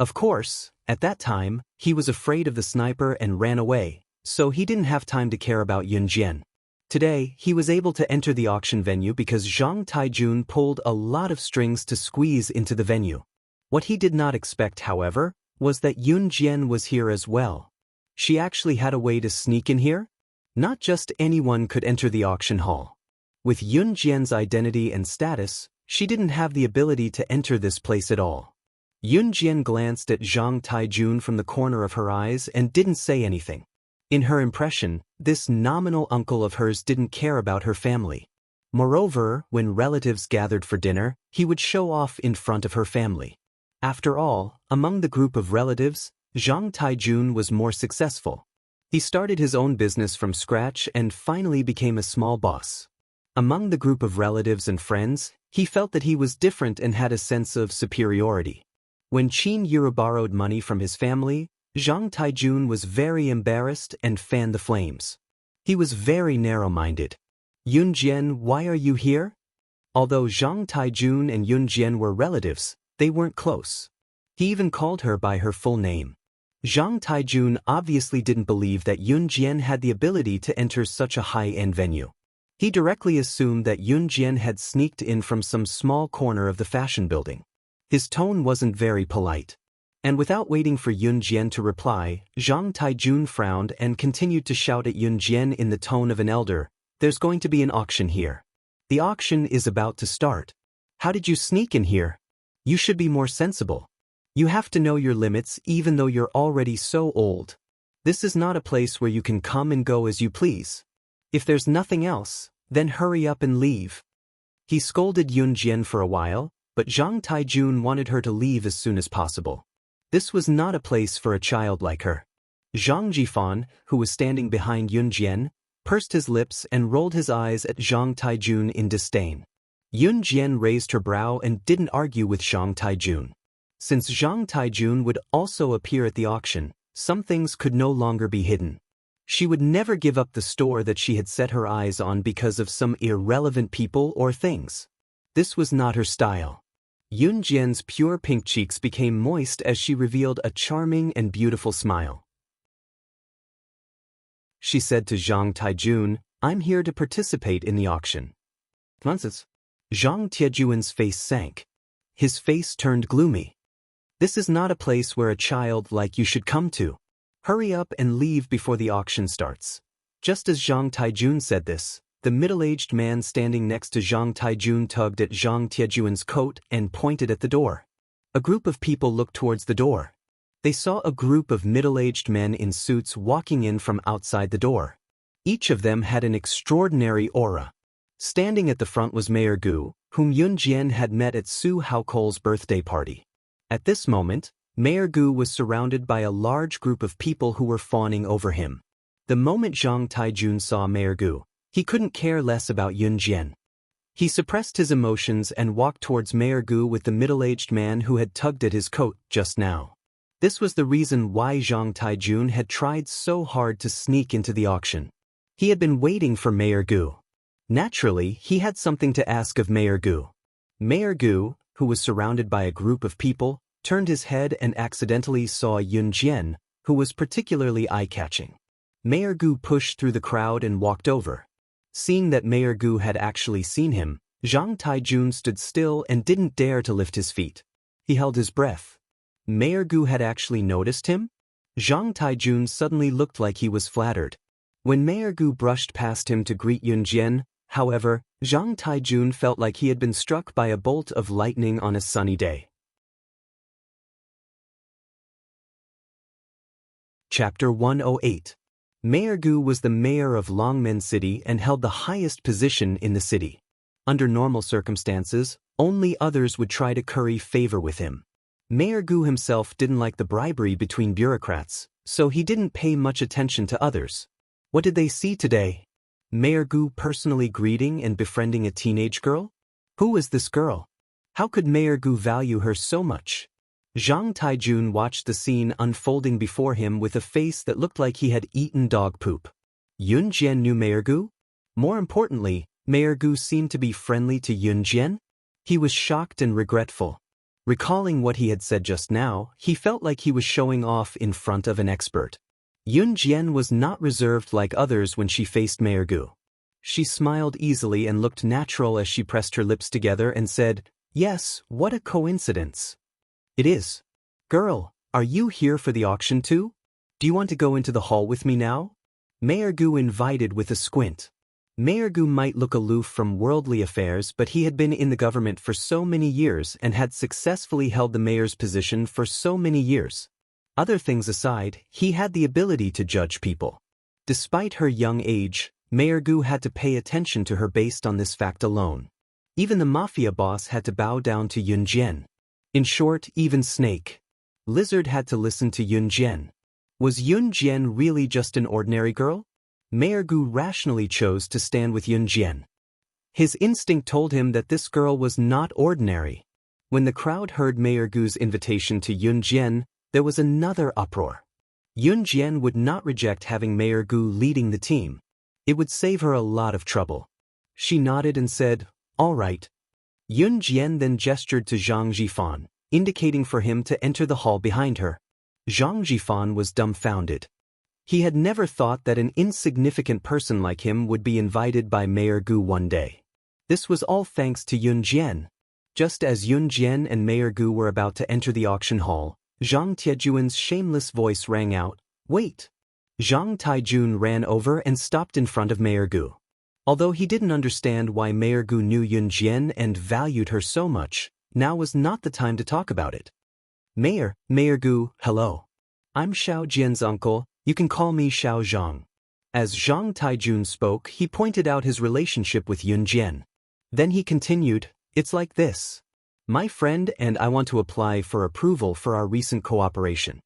Speaker 1: Of course, at that time, he was afraid of the sniper and ran away, so he didn't have time to care about Yun Jian. Today, he was able to enter the auction venue because Zhang Taijun pulled a lot of strings to squeeze into the venue. What he did not expect, however, was that Yun Jian was here as well. She actually had a way to sneak in here? Not just anyone could enter the auction hall. With Yun Jian's identity and status, she didn't have the ability to enter this place at all. Yun Jian glanced at Zhang Taijun from the corner of her eyes and didn't say anything. In her impression, this nominal uncle of hers didn't care about her family. Moreover, when relatives gathered for dinner, he would show off in front of her family. After all, among the group of relatives, Zhang Taijun was more successful. He started his own business from scratch and finally became a small boss. Among the group of relatives and friends, he felt that he was different and had a sense of superiority. When Qin Yuru borrowed money from his family, Zhang Taijun was very embarrassed and fanned the flames. He was very narrow-minded. Yun Jian, why are you here? Although Zhang Taijun and Yun Jian were relatives, they weren't close. He even called her by her full name. Zhang Taijun obviously didn't believe that Yun Jian had the ability to enter such a high-end venue. He directly assumed that Yun Jian had sneaked in from some small corner of the fashion building. His tone wasn't very polite. And without waiting for Yun Jian to reply, Zhang Taijun frowned and continued to shout at Yun Jian in the tone of an elder, "There's going to be an auction here. The auction is about to start. How did you sneak in here? You should be more sensible. You have to know your limits even though you're already so old. This is not a place where you can come and go as you please. If there's nothing else, then hurry up and leave." He scolded Yun Jian for a while, but Zhang Taijun wanted her to leave as soon as possible. This was not a place for a child like her. Zhang Jifan, who was standing behind Yun Jian, pursed his lips and rolled his eyes at Zhang Taijun in disdain. Yun Jian raised her brow and didn't argue with Zhang Taijun. Since Zhang Taijun would also appear at the auction, some things could no longer be hidden. She would never give up the store that she had set her eyes on because of some irrelevant people or things. This was not her style. Yun Jian's pure pink cheeks became moist as she revealed a charming and beautiful smile. She said to Zhang Taijun, "I'm here to participate in the auction." Nonsense. Zhang Tiejuan's face sank. His face turned gloomy. "This is not a place where a child like you should come to. Hurry up and leave before the auction starts." Just as Zhang Taijun said this, the middle-aged man standing next to Zhang Taijun tugged at Zhang Tiejuan's coat and pointed at the door. A group of people looked towards the door. They saw a group of middle-aged men in suits walking in from outside the door. Each of them had an extraordinary aura. Standing at the front was Mayor Gu, whom Yun Jian had met at Su Haokol's birthday party. At this moment, Mayor Gu was surrounded by a large group of people who were fawning over him. The moment Zhang Taijun saw Mayor Gu, he couldn't care less about Yun Jian. He suppressed his emotions and walked towards Mayor Gu with the middle-aged man who had tugged at his coat just now. This was the reason why Zhang Taijun had tried so hard to sneak into the auction. He had been waiting for Mayor Gu. Naturally, he had something to ask of Mayor Gu. Mayor Gu, who was surrounded by a group of people, turned his head and accidentally saw Yun Jian, who was particularly eye-catching. Mayor Gu pushed through the crowd and walked over. Seeing that Mayor Gu had actually seen him, Zhang Taijun stood still and didn't dare to lift his feet. He held his breath. Mayor Gu had actually noticed him? Zhang Taijun suddenly looked like he was flattered. When Mayor Gu brushed past him to greet Yun Jian, however, Zhang Taijun felt like he had been struck by a bolt of lightning on a sunny day. Chapter 108. Mayor Gu was the mayor of Longmen City and held the highest position in the city. Under normal circumstances, only others would try to curry favor with him. Mayor Gu himself didn't like the bribery between bureaucrats, so he didn't pay much attention to others. What did they see today? Mayor Gu personally greeting and befriending a teenage girl? Who was this girl? How could Mayor Gu value her so much? Zhang Taijun watched the scene unfolding before him with a face that looked like he had eaten dog poop. Yun Jian knew Mayor Gu? More importantly, Mayor Gu seemed to be friendly to Yun Jian. He was shocked and regretful. Recalling what he had said just now, he felt like he was showing off in front of an expert. Yun Jian was not reserved like others when she faced Mayor Gu. She smiled easily and looked natural as she pressed her lips together and said, "Yes, what a coincidence." "It is. Girl, are you here for the auction too? Do you want to go into the hall with me now?" Mayor Gu invited with a squint. Mayor Gu might look aloof from worldly affairs, but he had been in the government for so many years and had successfully held the mayor's position for so many years. Other things aside, he had the ability to judge people. Despite her young age, Mayor Gu had to pay attention to her based on this fact alone. Even the mafia boss had to bow down to Yun Jian. In short, even Snake Lizard had to listen to Yun Jian. Was Yun Jian really just an ordinary girl? Mayor Gu rationally chose to stand with Yun Jian. His instinct told him that this girl was not ordinary. When the crowd heard Mayor Gu's invitation to Yun Jian, there was another uproar. Yun Jian would not reject having Mayor Gu leading the team. It would save her a lot of trouble. She nodded and said, "All right." Yun Jian then gestured to Zhang Jifan, indicating for him to enter the hall behind her. Zhang Jifan was dumbfounded. He had never thought that an insignificant person like him would be invited by Mayor Gu one day. This was all thanks to Yun Jian. Just as Yun Jian and Mayor Gu were about to enter the auction hall, Zhang Tiejuan's shameless voice rang out, "Wait!" Zhang Taijun ran over and stopped in front of Mayor Gu. Although he didn't understand why Mayor Gu knew Yun Jian and valued her so much, now was not the time to talk about it. Mayor Gu, hello. I'm Xiao Jian's uncle, you can call me Xiao Zhang." As Zhang Taijun spoke, he pointed out his relationship with Yun Jian. Then he continued, "It's like this. My friend and I want to apply for approval for our recent cooperation."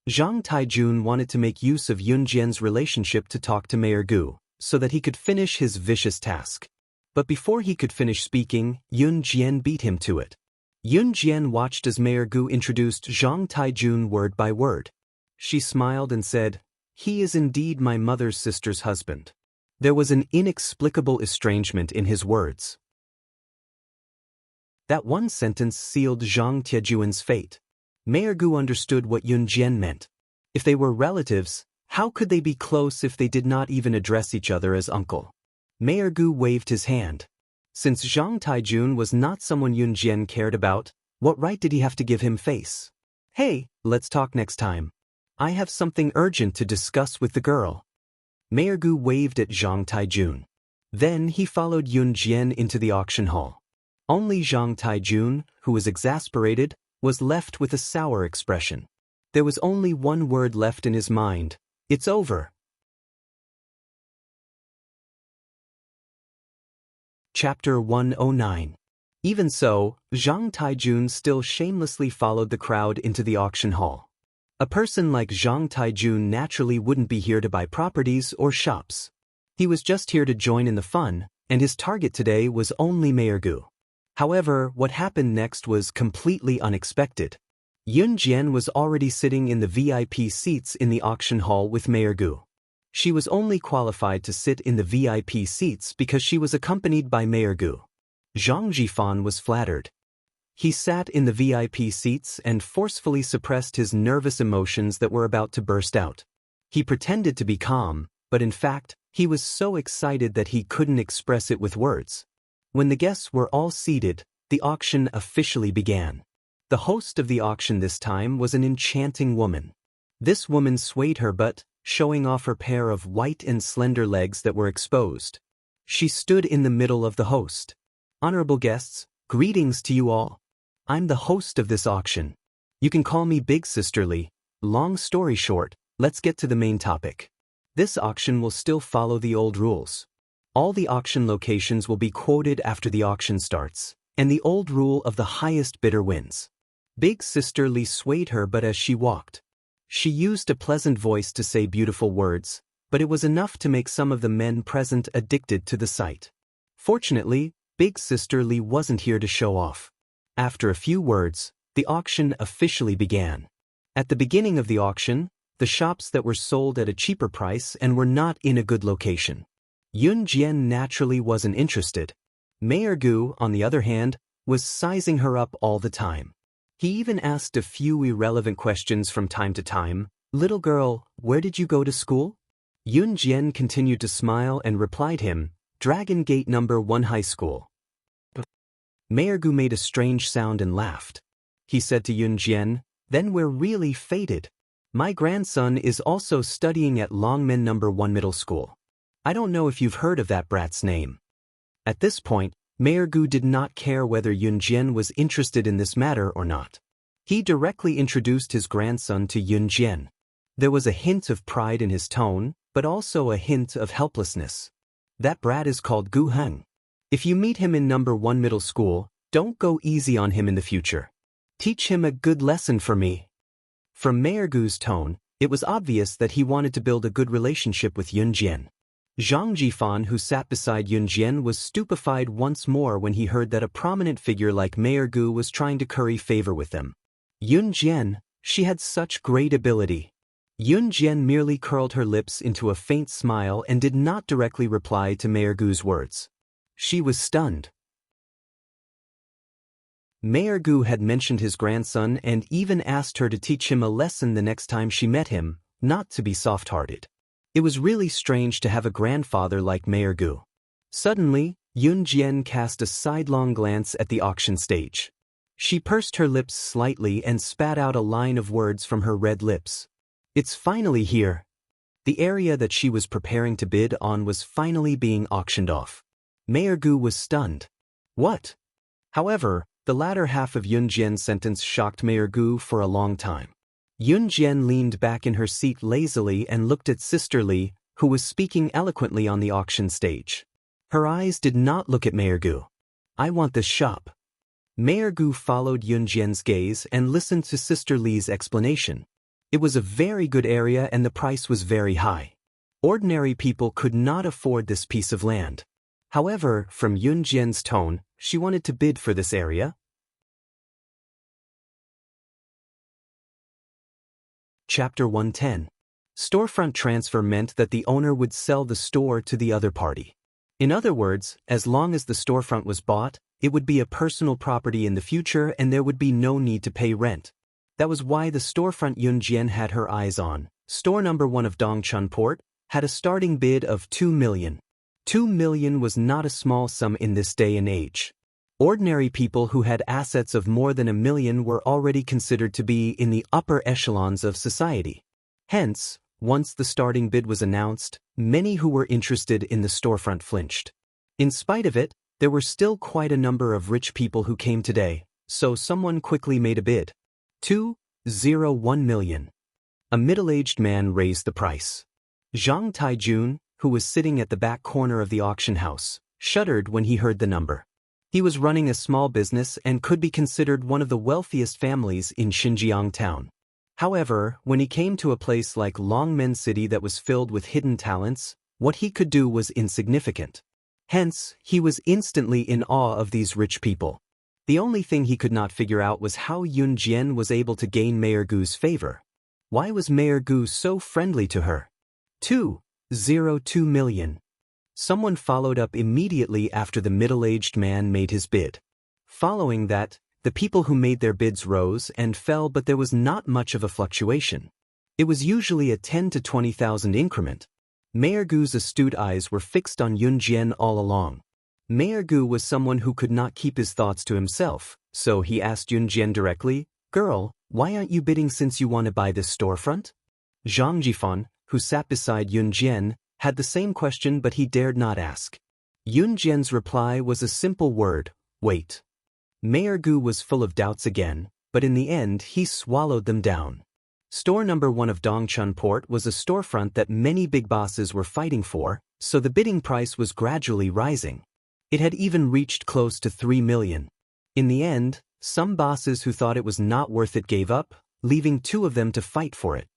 Speaker 1: Zhang Taijun wanted to make use of Yun Jian's relationship to talk to Mayor Gu, so that he could finish his vicious task. But before he could finish speaking, Yun Jian beat him to it. Yun Jian watched as Mayor Gu introduced Zhang Taijun word by word. She smiled and said, "He is indeed my mother's sister's husband." There was an inexplicable estrangement in his words. That one sentence sealed Zhang Tiejuan's fate. Mayor Gu understood what Yun Jian meant. If they were relatives, how could they be close if they did not even address each other as uncle? Mayor Gu waved his hand. Since Zhang Taijun was not someone Yun Jian cared about, what right did he have to give him face? "Hey, let's talk next time. I have something urgent to discuss with the girl." Mayor Gu waved at Zhang Taijun. Then he followed Yun Jian into the auction hall. Only Zhang Taijun, who was exasperated, was left with a sour expression. There was only one word left in his mind: "It's over." Chapter 109. Even so, Zhang Taijun still shamelessly followed the crowd into the auction hall. A person like Zhang Taijun naturally wouldn't be here to buy properties or shops. He was just here to join in the fun, and his target today was only Mayor Gu. However, what happened next was completely unexpected. Yun Jian was already sitting in the VIP seats in the auction hall with Mayor Gu. She was only qualified to sit in the VIP seats because she was accompanied by Mayor Gu. Zhang Jifan was flattered. He sat in the VIP seats and forcefully suppressed his nervous emotions that were about to burst out. He pretended to be calm, but in fact, he was so excited that he couldn't express it with words. When the guests were all seated, the auction officially began. The host of the auction this time was an enchanting woman. This woman swayed her butt, showing off her pair of white and slender legs that were exposed. She stood in the middle of the host. "Honorable guests, greetings to you all. I'm the host of this auction. You can call me Big Sisterly. Long story short, let's get to the main topic. This auction will still follow the old rules. All the auction locations will be quoted after the auction starts, and the old rule of the highest bidder wins." Big Sister Lee swayed her but as she walked. She used a pleasant voice to say beautiful words, but it was enough to make some of the men present addicted to the sight. Fortunately, Big Sister Lee wasn't here to show off. After a few words, the auction officially began. At the beginning of the auction, the shops that were sold at a cheaper price and were not in a good location. Yun Jian naturally wasn't interested. Mayor Gu, on the other hand, was sizing her up all the time. He even asked a few irrelevant questions from time to time. "Little girl, where did you go to school?" Yun Jian continued to smile and replied him, "Dragon Gate No. 1 High School." Mayor Gu made a strange sound and laughed. He said to Yun Jian, "Then we're really fated. My grandson is also studying at Longmen No. 1 Middle School. I don't know if you've heard of that brat's name." At this point, Mayor Gu did not care whether Yun Jian was interested in this matter or not. He directly introduced his grandson to Yun Jian. There was a hint of pride in his tone, but also a hint of helplessness. "That brat is called Gu Heng. If you meet him in No. 1 Middle School, don't go easy on him in the future. Teach him a good lesson for me." From Mayor Gu's tone, it was obvious that he wanted to build a good relationship with Yun Jian. Zhang Jifan, who sat beside Yun Jian, was stupefied once more when he heard that a prominent figure like Mayor Gu was trying to curry favor with them. Yun Jian, she had such great ability. Yun Jian merely curled her lips into a faint smile and did not directly reply to Mayor Gu's words. She was stunned. Mayor Gu had mentioned his grandson and even asked her to teach him a lesson the next time she met him, not to be soft-hearted. It was really strange to have a grandfather like Mayor Gu. Suddenly, Yun Jian cast a sidelong glance at the auction stage. She pursed her lips slightly and spat out a line of words from her red lips. It's finally here. The area that she was preparing to bid on was finally being auctioned off. Mayor Gu was stunned. What? However, the latter half of Yun Jian's sentence shocked Mayor Gu for a long time. Yun Jian leaned back in her seat lazily and looked at Sister Li, who was speaking eloquently on the auction stage. Her eyes did not look at Mayor Gu. I want this shop. Mayor Gu followed Yun Jian's gaze and listened to Sister Li's explanation. It was a very good area and the price was very high. Ordinary people could not afford this piece of land. However, from Yun Jian's tone, she wanted to bid for this area. Chapter 110. Storefront transfer meant that the owner would sell the store to the other party. In other words, as long as the storefront was bought, it would be a personal property in the future and there would be no need to pay rent. That was why the storefront Yun Jian had her eyes on. Store number 1 of Dongchun Port had a starting bid of 2 million. 2 million was not a small sum in this day and age. Ordinary people who had assets of more than 1 million were already considered to be in the upper echelons of society. Hence, once the starting bid was announced, many who were interested in the storefront flinched. In spite of it, there were still quite a number of rich people who came today, so someone quickly made a bid. 201 million. A middle-aged man raised the price. Zhang Taijun, who was sitting at the back corner of the auction house, shuddered when he heard the number. He was running a small business and could be considered one of the wealthiest families in Xinjiang town. However, when he came to a place like Longmen City that was filled with hidden talents, what he could do was insignificant. Hence, he was instantly in awe of these rich people. The only thing he could not figure out was how Yun Jian was able to gain Mayor Gu's favor. Why was Mayor Gu so friendly to her? 202 million. Someone followed up immediately after the middle-aged man made his bid. Following that, the people who made their bids rose and fell, but there was not much of a fluctuation. It was usually a 10 to 20,000 increment. Mayor Gu's astute eyes were fixed on Yun Jian all along. Mayor Gu was someone who could not keep his thoughts to himself, so he asked Yun Jian directly, "Girl, why aren't you bidding since you want to buy this storefront?" Zhang Jifan, who sat beside Yun Jian, had the same question but he dared not ask. Yun Jian's reply was a simple word, wait. Mayor Gu was full of doubts again, but in the end he swallowed them down. Store number 1 of Dongchun Port was a storefront that many big bosses were fighting for, so the bidding price was gradually rising. It had even reached close to 3 million. In the end, some bosses who thought it was not worth it gave up, leaving 2 of them to fight for it.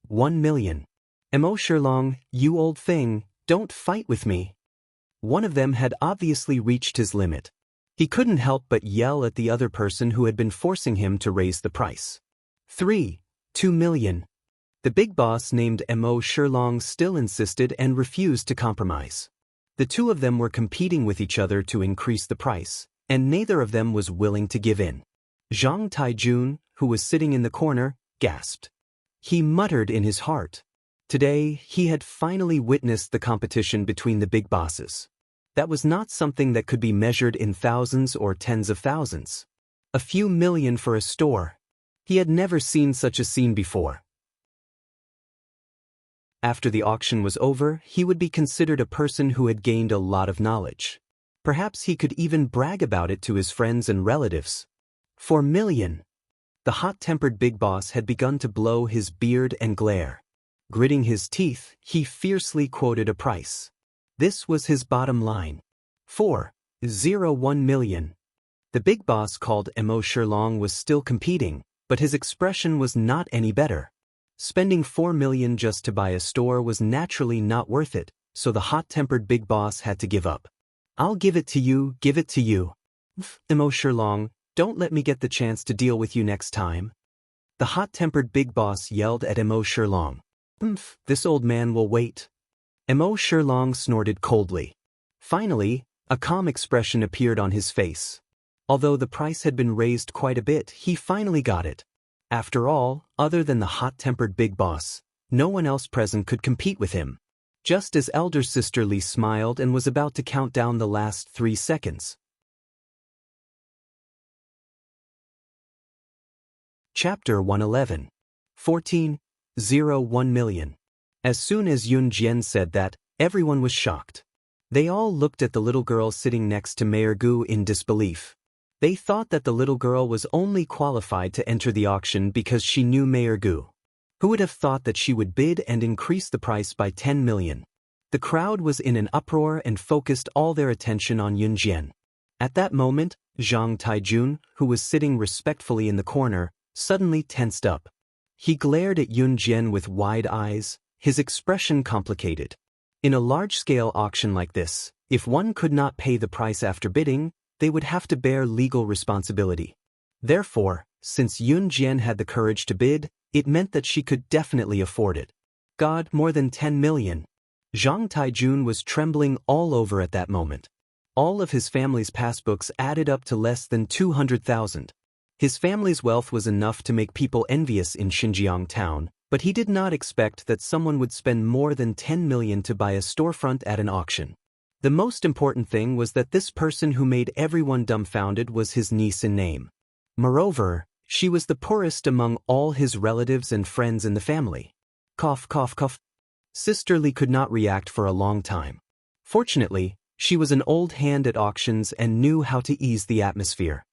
Speaker 1: 1 million. Mo Shilong, you old thing, don't fight with me. One of them had obviously reached his limit. He couldn't help but yell at the other person who had been forcing him to raise the price. 2 million. The big boss named Mo Shilong still insisted and refused to compromise. The 2 of them were competing with each other to increase the price, and neither of them was willing to give in. Zhang Taijun, who was sitting in the corner, gasped. He muttered in his heart. Today, he had finally witnessed the competition between the big bosses. That was not something that could be measured in thousands or tens of thousands. A few million for a store. He had never seen such a scene before. After the auction was over, he would be considered a person who had gained a lot of knowledge. Perhaps he could even brag about it to his friends and relatives. 4 million. The hot-tempered big boss had begun to blow his beard and glare. Gritting his teeth, he fiercely quoted a price. This was his bottom line. 401 million. The big boss called Mo Shilong was still competing, but his expression was not any better. Spending 4 million just to buy a store was naturally not worth it, so the hot-tempered big boss had to give up. I'll give it to you, give it to you. Mo Shilong, don't let me get the chance to deal with you next time. The hot-tempered big boss yelled at Mo Shilong. This old man will wait. Mo Shilong snorted coldly. Finally, a calm expression appeared on his face. Although the price had been raised quite a bit, he finally got it. After all, other than the hot-tempered big boss, no one else present could compete with him. Just as elder sister Lee smiled and was about to count down the last 3 seconds. Chapter 111. 14:01 million. As soon as Yun Jian said that, everyone was shocked. They all looked at the little girl sitting next to Mayor Gu in disbelief. They thought that the little girl was only qualified to enter the auction because she knew Mayor Gu. Who would have thought that she would bid and increase the price by 10 million? The crowd was in an uproar and focused all their attention on Yun Jian. At that moment, Zhang Taijun, who was sitting respectfully in the corner, suddenly tensed up. He glared at Yun Jian with wide eyes, his expression complicated. In a large-scale auction like this, if one could not pay the price after bidding, they would have to bear legal responsibility. Therefore, since Yun Jian had the courage to bid, it meant that she could definitely afford it. God, more than 10 million. Zhang Taijun was trembling all over at that moment. All of his family's passbooks added up to less than 200,000. His family's wealth was enough to make people envious in Xinjiang town, but he did not expect that someone would spend more than 10 million to buy a storefront at an auction. The most important thing was that this person who made everyone dumbfounded was his niece in name. Moreover, she was the poorest among all his relatives and friends in the family. Cough, cough, cough. Sister Lee could not react for a long time. Fortunately, she was an old hand at auctions and knew how to ease the atmosphere.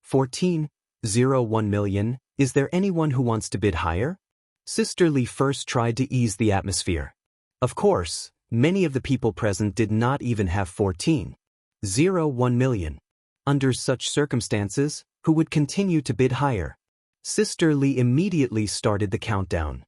Speaker 1: 14:01 million, is there anyone who wants to bid higher? Sister Lee first tried to ease the atmosphere. Of course, many of the people present did not even have 14:01 million. Under such circumstances, who would continue to bid higher? Sister Lee immediately started the countdown.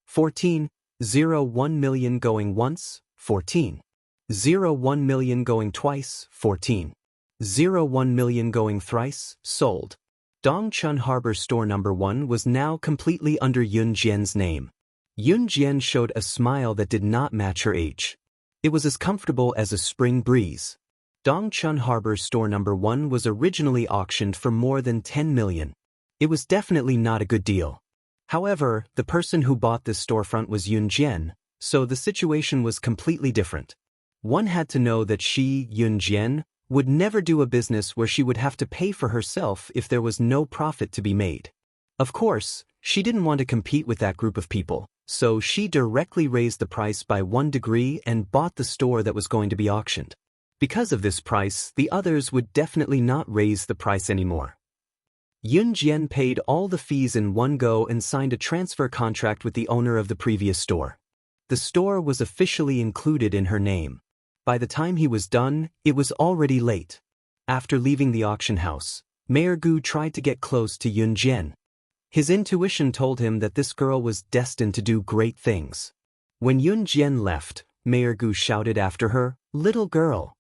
Speaker 1: 14:01 million going once, 14:01 million going twice, 14:01 million going thrice, sold. Dongchun Harbor Store No. 1 was now completely under Yun Jian's name. Yun Jian showed a smile that did not match her age. It was as comfortable as a spring breeze. Dongchun Harbor Store No. 1 was originally auctioned for more than 10 million. It was definitely not a good deal. However, the person who bought this storefront was Yun Jian, so the situation was completely different. One had to know that she, Yun Jian, would never do a business where she would have to pay for herself if there was no profit to be made. Of course, she didn't want to compete with that group of people, so she directly raised the price by 1 degree and bought the store that was going to be auctioned. Because of this price, the others would definitely not raise the price anymore. Yun Jian paid all the fees in one go and signed a transfer contract with the owner of the previous store. The store was officially included in her name. By the time he was done, it was already late. After leaving the auction house, Mayor Gu tried to get close to Yun Jian. His intuition told him that this girl was destined to do great things. When Yun Jian left, Mayor Gu shouted after her, "Little girl.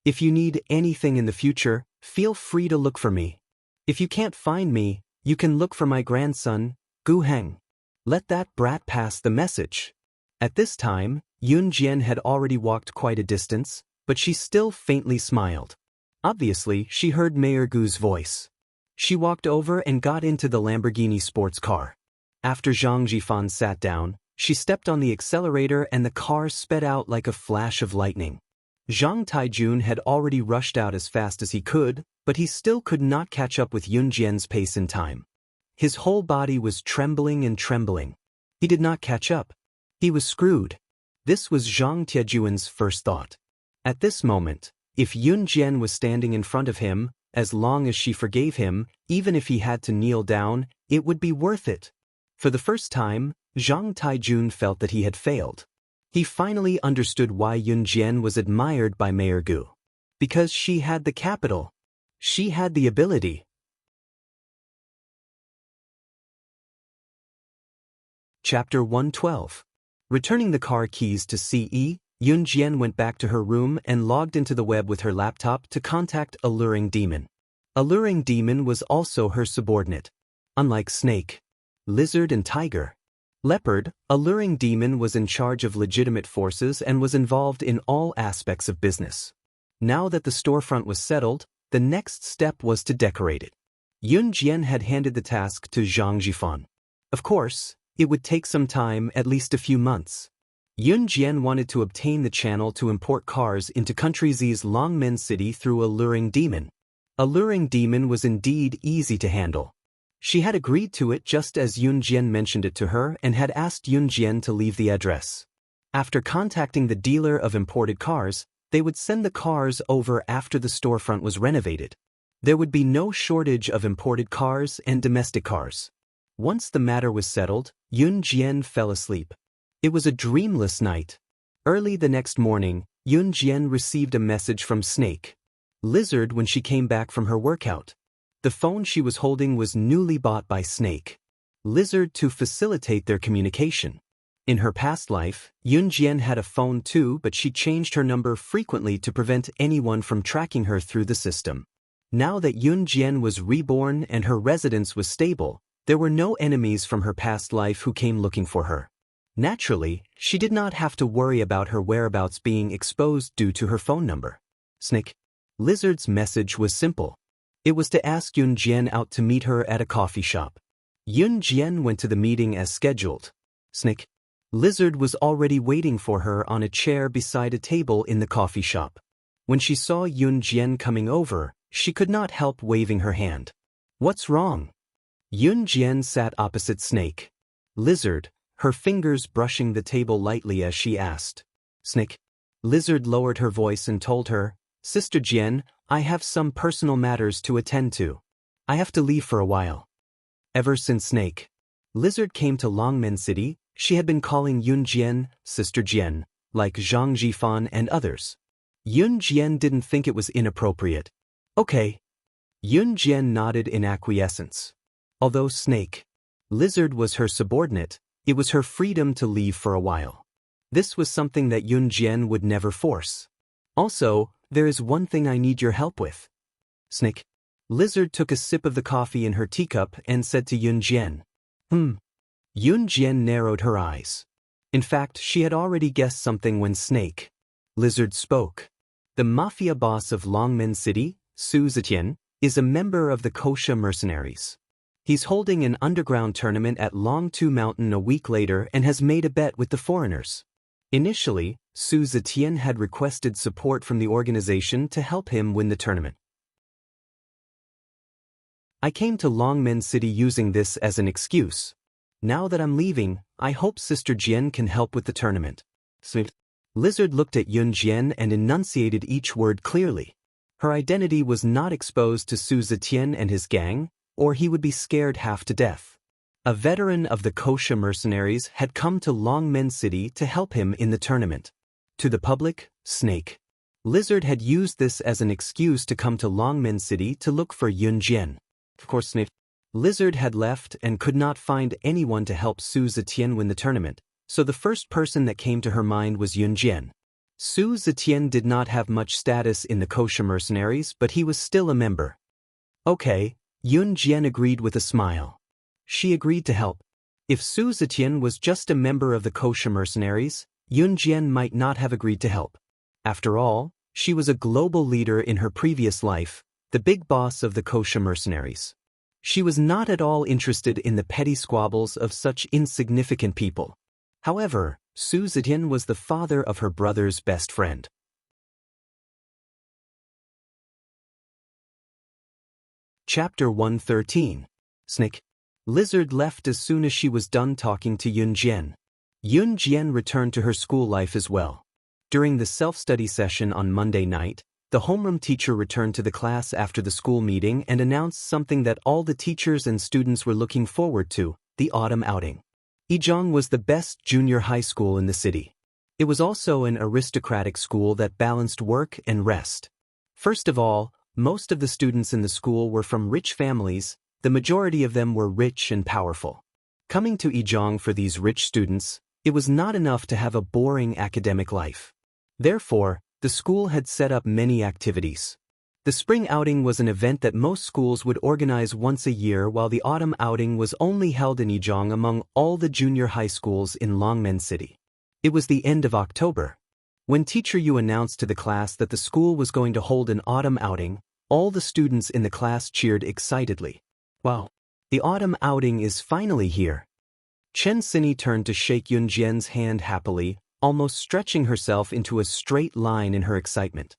Speaker 1: If you need anything in the future, feel free to look for me. If you can't find me, you can look for my grandson, Gu Heng. Let that brat pass the message." At this time, Yun Jian had already walked quite a distance, but she still faintly smiled. Obviously, she heard Mayor Gu's voice. She walked over and got into the Lamborghini sports car. After Zhang Jifan sat down, she stepped on the accelerator and the car sped out like a flash of lightning. Zhang Taijun had already rushed out as fast as he could, but he still could not catch up with Yun Jian's pace in time. His whole body was trembling and trembling. He did not catch up. He was screwed. This was Zhang Tiajuan's first thought. At this moment, if Yun Jian was standing in front of him, as long as she forgave him, even if he had to kneel down, it would be worth it. For the first time, Zhang Taijun felt that he had failed. He finally understood why Yun Jian was admired by Mayor Gu. Because she had the capital. She had the ability. Chapter 112. Returning the car keys to CE, Yun Jian went back to her room and logged into the web with her laptop to contact Alluring Demon. Alluring Demon was also her subordinate. Unlike Snake, Lizard and Tiger, Leopard, Alluring Demon was in charge of legitimate forces and was involved in all aspects of business. Now that the storefront was settled, the next step was to decorate it. Yun Jian had handed the task to Zhang Jifan. Of course, it would take some time, at least a few months. Yun Jian wanted to obtain the channel to import cars into Country Z's Longmen City through a luring demon. A luring demon was indeed easy to handle. She had agreed to it just as Yun Jian mentioned it to her and had asked Yun Jian to leave the address. After contacting the dealer of imported cars, they would send the cars over after the storefront was renovated. There would be no shortage of imported cars and domestic cars. Once the matter was settled, Yun Jian fell asleep. It was a dreamless night. Early the next morning, Yun Jian received a message from Snake Lizard when she came back from her workout. The phone she was holding was newly bought by Snake Lizard to facilitate their communication. In her past life, Yun Jian had a phone too, but she changed her number frequently to prevent anyone from tracking her through the system. Now that Yun Jian was reborn and her residence was stable, there were no enemies from her past life who came looking for her. Naturally, she did not have to worry about her whereabouts being exposed due to her phone number. Snake Lizard's message was simple. It was to ask Yun Jian out to meet her at a coffee shop. Yun Jian went to the meeting as scheduled. Snake Lizard was already waiting for her on a chair beside a table in the coffee shop. When she saw Yun Jian coming over, she could not help waving her hand. What's wrong? Yun Jian sat opposite Snake Lizard, her fingers brushing the table lightly as she asked. Snake Lizard lowered her voice and told her, Sister Jian, I have some personal matters to attend to. I have to leave for a while. Ever since Snake Lizard came to Longmen City, she had been calling Yun Jian Sister Jian, like Zhang Jifan and others. Yun Jian didn't think it was inappropriate. Okay. Yun Jian nodded in acquiescence. Although Snake Lizard was her subordinate, it was her freedom to leave for a while. This was something that Yun Jian would never force. Also, there is one thing I need your help with. Snake Lizard took a sip of the coffee in her teacup and said to Yun Jian. Yun Jian narrowed her eyes. In fact, she had already guessed something when Snake Lizard spoke. The mafia boss of Longmen City, Su Zetian, is a member of the Kosha mercenaries. He's holding an underground tournament at Longtu Mountain a week later and has made a bet with the foreigners. Initially, Su Zetian had requested support from the organization to help him win the tournament. I came to Longmen City using this as an excuse. Now that I'm leaving, I hope Sister Jian can help with the tournament. Lizard looked at Yun Jian and enunciated each word clearly. Her identity was not exposed to Su Zetian and his gang, or he would be scared half to death. A veteran of the Kosha mercenaries had come to Longmen City to help him in the tournament. To the public, Snake Lizard had used this as an excuse to come to Longmen City to look for Yun Jian. Of course, Snake Lizard had left and could not find anyone to help Su Zetian win the tournament, so the first person that came to her mind was Yun Jian. Su Zetian did not have much status in the Kosha mercenaries, but he was still a member. Okay, Yun Jian agreed with a smile. She agreed to help. If Su Zetian was just a member of the Kosha mercenaries, Yun Jian might not have agreed to help. After all, she was a global leader in her previous life, the big boss of the Kosha mercenaries. She was not at all interested in the petty squabbles of such insignificant people. However, Su Zetian was the father of her brother's best friend. Chapter 113. Snake Lizard left as soon as she was done talking to Yun Jian. Yun Jian returned to her school life as well. During the self-study session on Monday night, the homeroom teacher returned to the class after the school meeting and announced something that all the teachers and students were looking forward to, the autumn outing. Ijong was the best junior high school in the city. It was also an aristocratic school that balanced work and rest. First of all, most of the students in the school were from rich families. The majority of them were rich and powerful. Coming to Ijong for these rich students, it was not enough to have a boring academic life. Therefore, the school had set up many activities. The spring outing was an event that most schools would organize once a year, while the autumn outing was only held in Ijong among all the junior high schools in Longmen City. It was the end of October. When Teacher Yu announced to the class that the school was going to hold an autumn outing, all the students in the class cheered excitedly. Wow. The autumn outing is finally here. Chen Xinyi turned to shake Yunjian's hand happily, almost stretching herself into a straight line in her excitement.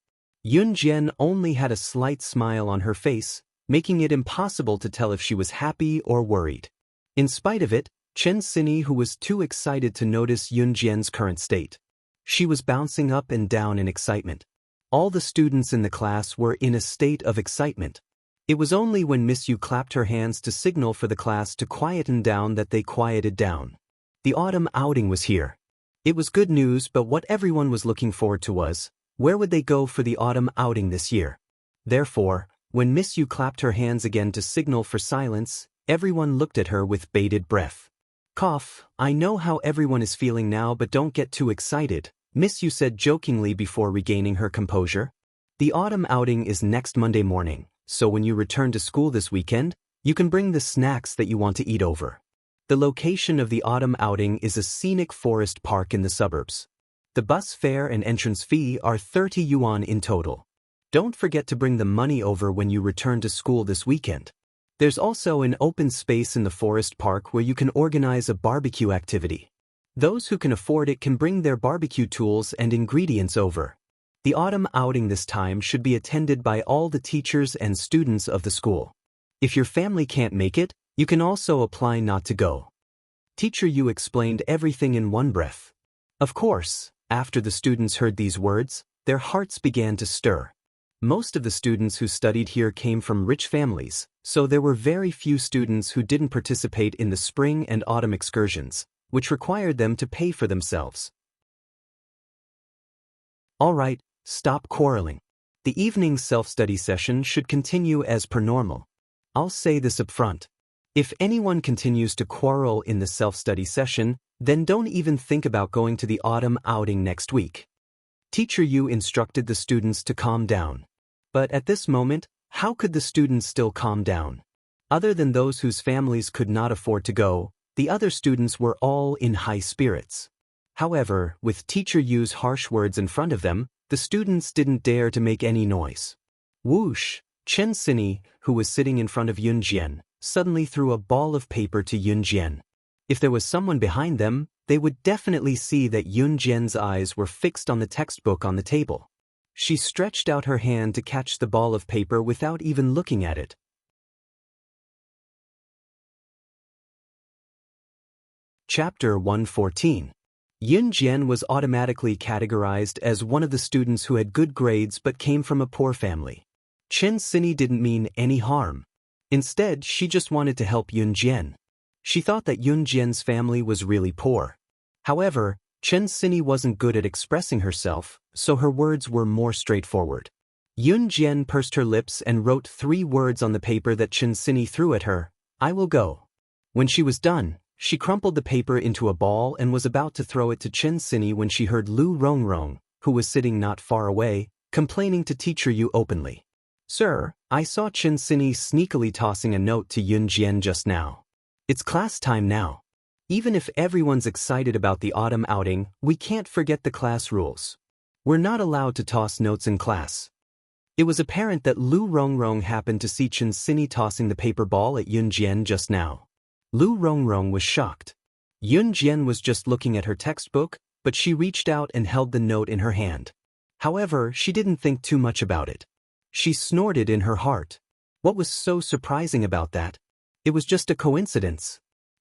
Speaker 1: Yunjian only had a slight smile on her face, making it impossible to tell if she was happy or worried. In spite of it, Chen Xinyi, who was too excited to notice Yunjian's current state. She was bouncing up and down in excitement. All the students in the class were in a state of excitement. It was only when Miss Yu clapped her hands to signal for the class to quieten down that they quieted down. The autumn outing was here. It was good news, but what everyone was looking forward to was, where would they go for the autumn outing this year? Therefore, when Miss Yu clapped her hands again to signal for silence, everyone looked at her with bated breath. Cough, I know how everyone is feeling now, but don't get too excited, Miss Yu said jokingly before regaining her composure. The autumn outing is next Monday morning, so when you return to school this weekend, you can bring the snacks that you want to eat over. The location of the autumn outing is a scenic forest park in the suburbs. The bus fare and entrance fee are 30 yuan in total. Don't forget to bring the money over when you return to school this weekend. There's also an open space in the forest park where you can organize a barbecue activity. Those who can afford it can bring their barbecue tools and ingredients over. The autumn outing this time should be attended by all the teachers and students of the school. If your family can't make it, you can also apply not to go. Teacher Yu explained everything in one breath. Of course, after the students heard these words, their hearts began to stir. Most of the students who studied here came from rich families, so there were very few students who didn't participate in the spring and autumn excursions, which required them to pay for themselves. All right, stop quarreling. The evening self-study session should continue as per normal. I'll say this up front. If anyone continues to quarrel in the self-study session, then don't even think about going to the autumn outing next week. Teacher Yu instructed the students to calm down. But at this moment, how could the students still calm down? Other than those whose families could not afford to go, the other students were all in high spirits. However, with Teacher Yu's harsh words in front of them, the students didn't dare to make any noise. Whoosh! Chen Xinyi, who was sitting in front of Yunjian, suddenly threw a ball of paper to Yunjian. If there was someone behind them, they would definitely see that Yunjian's eyes were fixed on the textbook on the table. She stretched out her hand to catch the ball of paper without even looking at it. Chapter 114. Yunjian was automatically categorized as one of the students who had good grades but came from a poor family. Chen Xinyi didn't mean any harm. Instead, she just wanted to help Yunjian. She thought that Yunjian's family was really poor. However, Chen Xinyi wasn't good at expressing herself, so her words were more straightforward. Yunjian pursed her lips and wrote 3 words on the paper that Chen Xinyi threw at her: I will go. When she was done, she crumpled the paper into a ball and was about to throw it to Chen Xinyi when she heard Lu Rongrong, who was sitting not far away, complaining to Teacher Yu openly. Sir, I saw Chen Xinyi sneakily tossing a note to Yunjian just now. It's class time now. Even if everyone's excited about the autumn outing, we can't forget the class rules. We're not allowed to toss notes in class. It was apparent that Lu Rongrong happened to see Chen Xinyi tossing the paper ball at Yunjian just now. Lu Rongrong was shocked. Yunjian was just looking at her textbook, but she reached out and held the note in her hand. However, she didn't think too much about it. She snorted in her heart. What was so surprising about that? It was just a coincidence.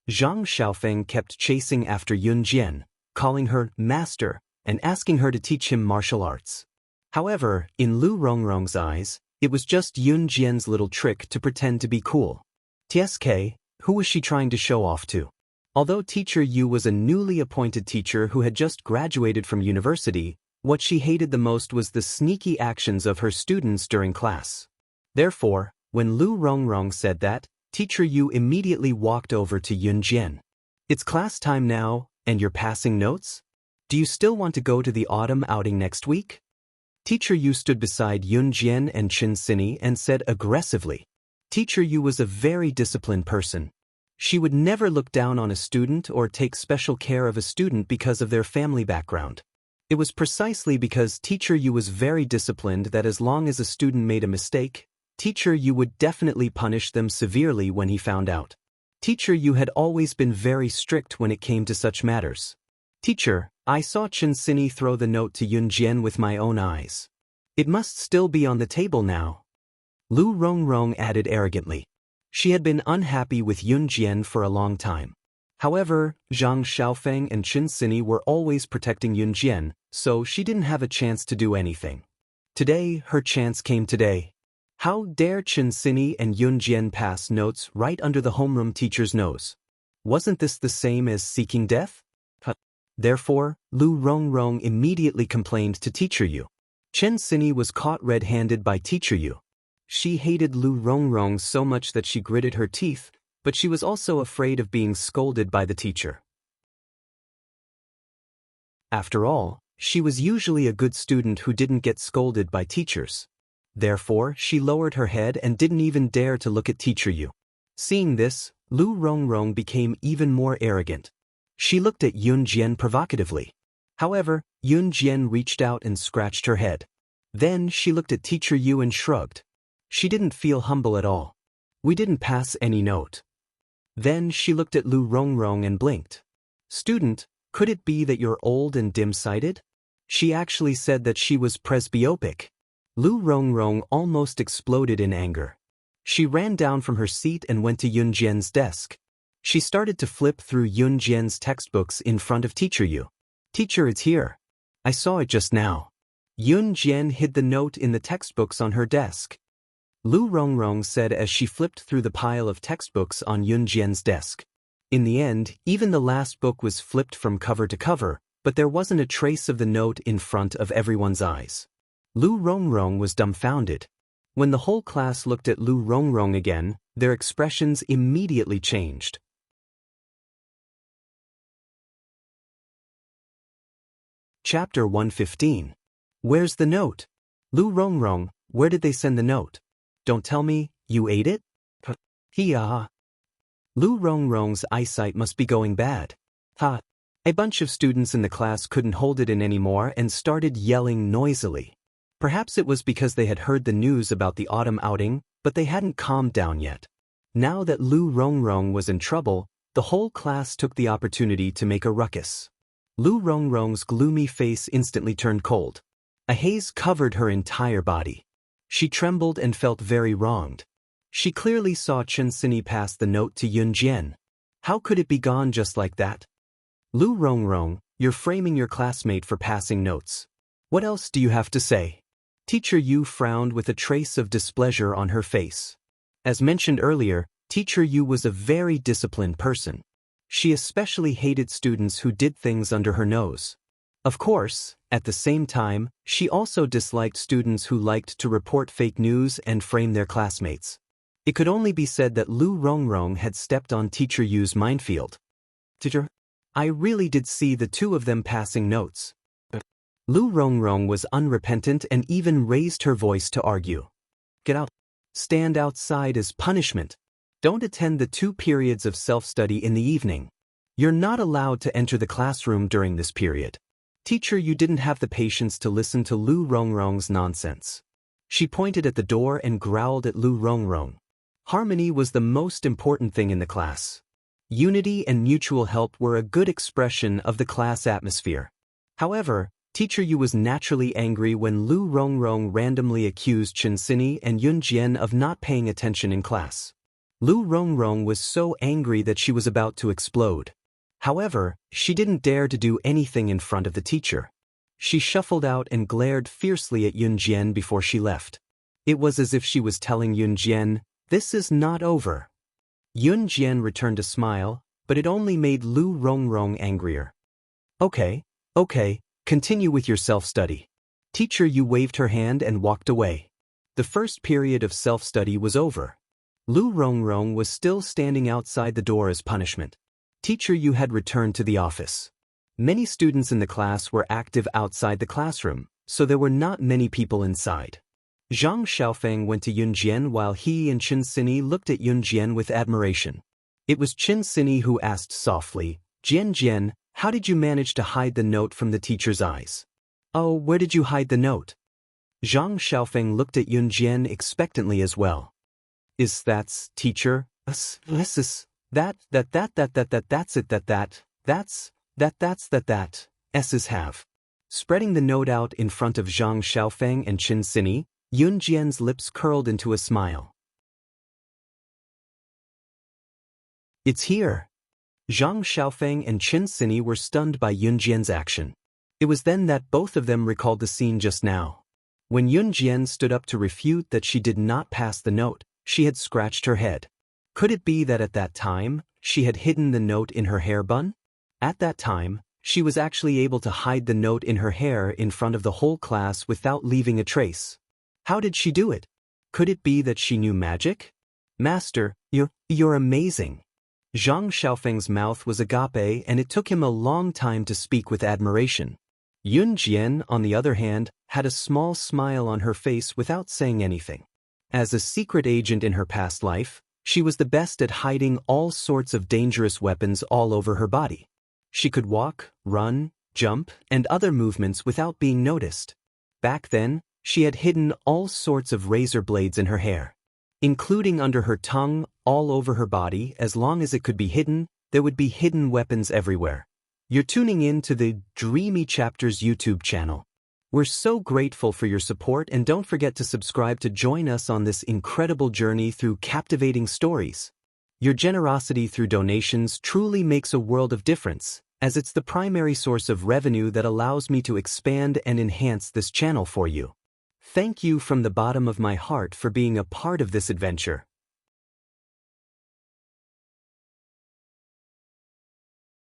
Speaker 1: Zhang Xiaofeng kept chasing after Yunjian, calling her master and asking her to teach him martial arts. However, in Lu Rongrong's eyes, it was just Yunjian's little trick to pretend to be cool. TSK, who was she trying to show off to? Although Teacher Yu was a newly appointed teacher who had just graduated from university, what she hated the most was the sneaky actions of her students during class. Therefore, when Lu Rongrong said that, Teacher Yu immediately walked over to Yunjian. It's class time now, and you're passing notes? Do you still want to go to the autumn outing next week? Teacher Yu stood beside Yunjian and Chen Xinyi and said aggressively. Teacher Yu was a very disciplined person. She would never look down on a student or take special care of a student because of their family background. It was precisely because Teacher Yu was very disciplined that as long as a student made a mistake, Teacher Yu would definitely punish them severely when he found out. Teacher Yu had always been very strict when it came to such matters. Teacher, I saw Chen Sini throw the note to Yun Jian with my own eyes. It must still be on the table now. Lu Rongrong added arrogantly. She had been unhappy with Yun Jian for a long time. However, Zhang Xiaofeng and Chen Sini were always protecting Yun Jian, so she didn't have a chance to do anything. Today, her chance came today. How dare Chen Sini and Yun Jian pass notes right under the homeroom teacher's nose? Wasn't this the same as seeking death? Therefore, Lu Rongrong immediately complained to Teacher Yu. Chen Sini was caught red-handed by Teacher Yu. She hated Lu Rongrong so much that she gritted her teeth, but she was also afraid of being scolded by the teacher. After all, she was usually a good student who didn't get scolded by teachers. Therefore, she lowered her head and didn't even dare to look at Teacher Yu. Seeing this, Lu Rongrong became even more arrogant. She looked at Yun Jian provocatively. However, Yun Jian reached out and scratched her head. Then she looked at Teacher Yu and shrugged. She didn't feel humble at all. We didn't pass any note. Then she looked at Lu Rongrong and blinked. Student, could it be that you're old and dim-sighted? She actually said that she was presbyopic. Lu Rongrong almost exploded in anger. She ran down from her seat and went to Yun Jian's desk. She started to flip through Yun Jian's textbooks in front of Teacher Yu. Teacher, it's here. I saw it just now. Yun Jian hid the note in the textbooks on her desk. Lu Rongrong said as she flipped through the pile of textbooks on Yun Jian's desk. In the end, even the last book was flipped from cover to cover, but there wasn't a trace of the note in front of everyone's eyes. Lu Rongrong was dumbfounded. When the whole class looked at Lu Rongrong again, their expressions immediately changed. Chapter 115. Where's the note? Lu Rongrong, where did they send the note? Don't tell me, you ate it? Hiya. Lu Rongrong's eyesight must be going bad. Ha. A bunch of students in the class couldn't hold it in anymore and started yelling noisily. Perhaps it was because they had heard the news about the autumn outing, but they hadn't calmed down yet. Now that Lu Rongrong was in trouble, the whole class took the opportunity to make a ruckus. Lu Rongrong's gloomy face instantly turned cold. A haze covered her entire body. She trembled and felt very wronged. She clearly saw Chen Sini pass the note to Yun Jian. How could it be gone just like that? Lu Rongrong, you're framing your classmate for passing notes. What else do you have to say? Teacher Yu frowned with a trace of displeasure on her face. As mentioned earlier, Teacher Yu was a very disciplined person. She especially hated students who did things under her nose. Of course, at the same time, she also disliked students who liked to report fake news and frame their classmates. It could only be said that Lu Rongrong had stepped on Teacher Yu's minefield. Teacher, I really did see the two of them passing notes. Lu Rongrong was unrepentant and even raised her voice to argue. Get out. Stand outside as punishment. Don't attend the 2 periods of self-study in the evening. You're not allowed to enter the classroom during this period. Teacher, you didn't have the patience to listen to Lu Rongrong's nonsense. She pointed at the door and growled at Lu Rongrong. Harmony was the most important thing in the class. Unity and mutual help were a good expression of the class atmosphere. However, Teacher Yu was naturally angry when Lu Rongrong randomly accused Chen Sini and Yun Jian of not paying attention in class. Lu Rongrong was so angry that she was about to explode. However, she didn't dare to do anything in front of the teacher. She shuffled out and glared fiercely at Yun Jian before she left. It was as if she was telling Yun Jian, "This is not over." Yun Jian returned a smile, but it only made Lu Rongrong angrier. Okay, continue with your self-study. Teacher Yu waved her hand and walked away. The first period of self-study was over. Lu Rongrong was still standing outside the door as punishment. Teacher Yu had returned to the office. Many students in the class were active outside the classroom, so there were not many people inside. Zhang Xiaofeng went to Yun Jian while he and Chen Sini looked at Yun Jian with admiration. It was Chen Sini who asked softly, Jian, how did you manage to hide the note from the teacher's eyes? Oh, where did you hide the note? Zhang Xiaofeng looked at Yunjian expectantly as well. Is that's, teacher, that's it, S's have. Spreading the note out in front of Zhang Xiaofeng and Qin Sini, Yunjian's lips curled into a smile. It's here. Zhang Xiaofeng and Qin Sini were stunned by Yunjian's action. It was then that both of them recalled the scene just now. When Yunjian stood up to refute that she did not pass the note, she had scratched her head. Could it be that at that time, she had hidden the note in her hair bun? At that time, she was actually able to hide the note in her hair in front of the whole class without leaving a trace. How did she do it? Could it be that she knew magic? Master, you're amazing. Zhang Xiaofeng's mouth was agape and it took him a long time to speak with admiration. Yunjian, on the other hand, had a small smile on her face without saying anything. As a secret agent in her past life, she was the best at hiding all sorts of dangerous weapons all over her body. She could walk, run, jump, and other movements without being noticed. Back then, she had hidden all sorts of razor blades in her hair. Including under her tongue, all over her body, as long as it could be hidden, there would be hidden weapons everywhere. You're tuning in to the Dreamy Chapters YouTube channel. We're so grateful for your support and don't forget to subscribe to join us on this incredible journey through captivating stories. Your generosity through donations truly makes a world of difference, as it's the primary source of revenue that allows me to expand and enhance this channel for you. Thank you from the bottom of my heart for being a part of this adventure.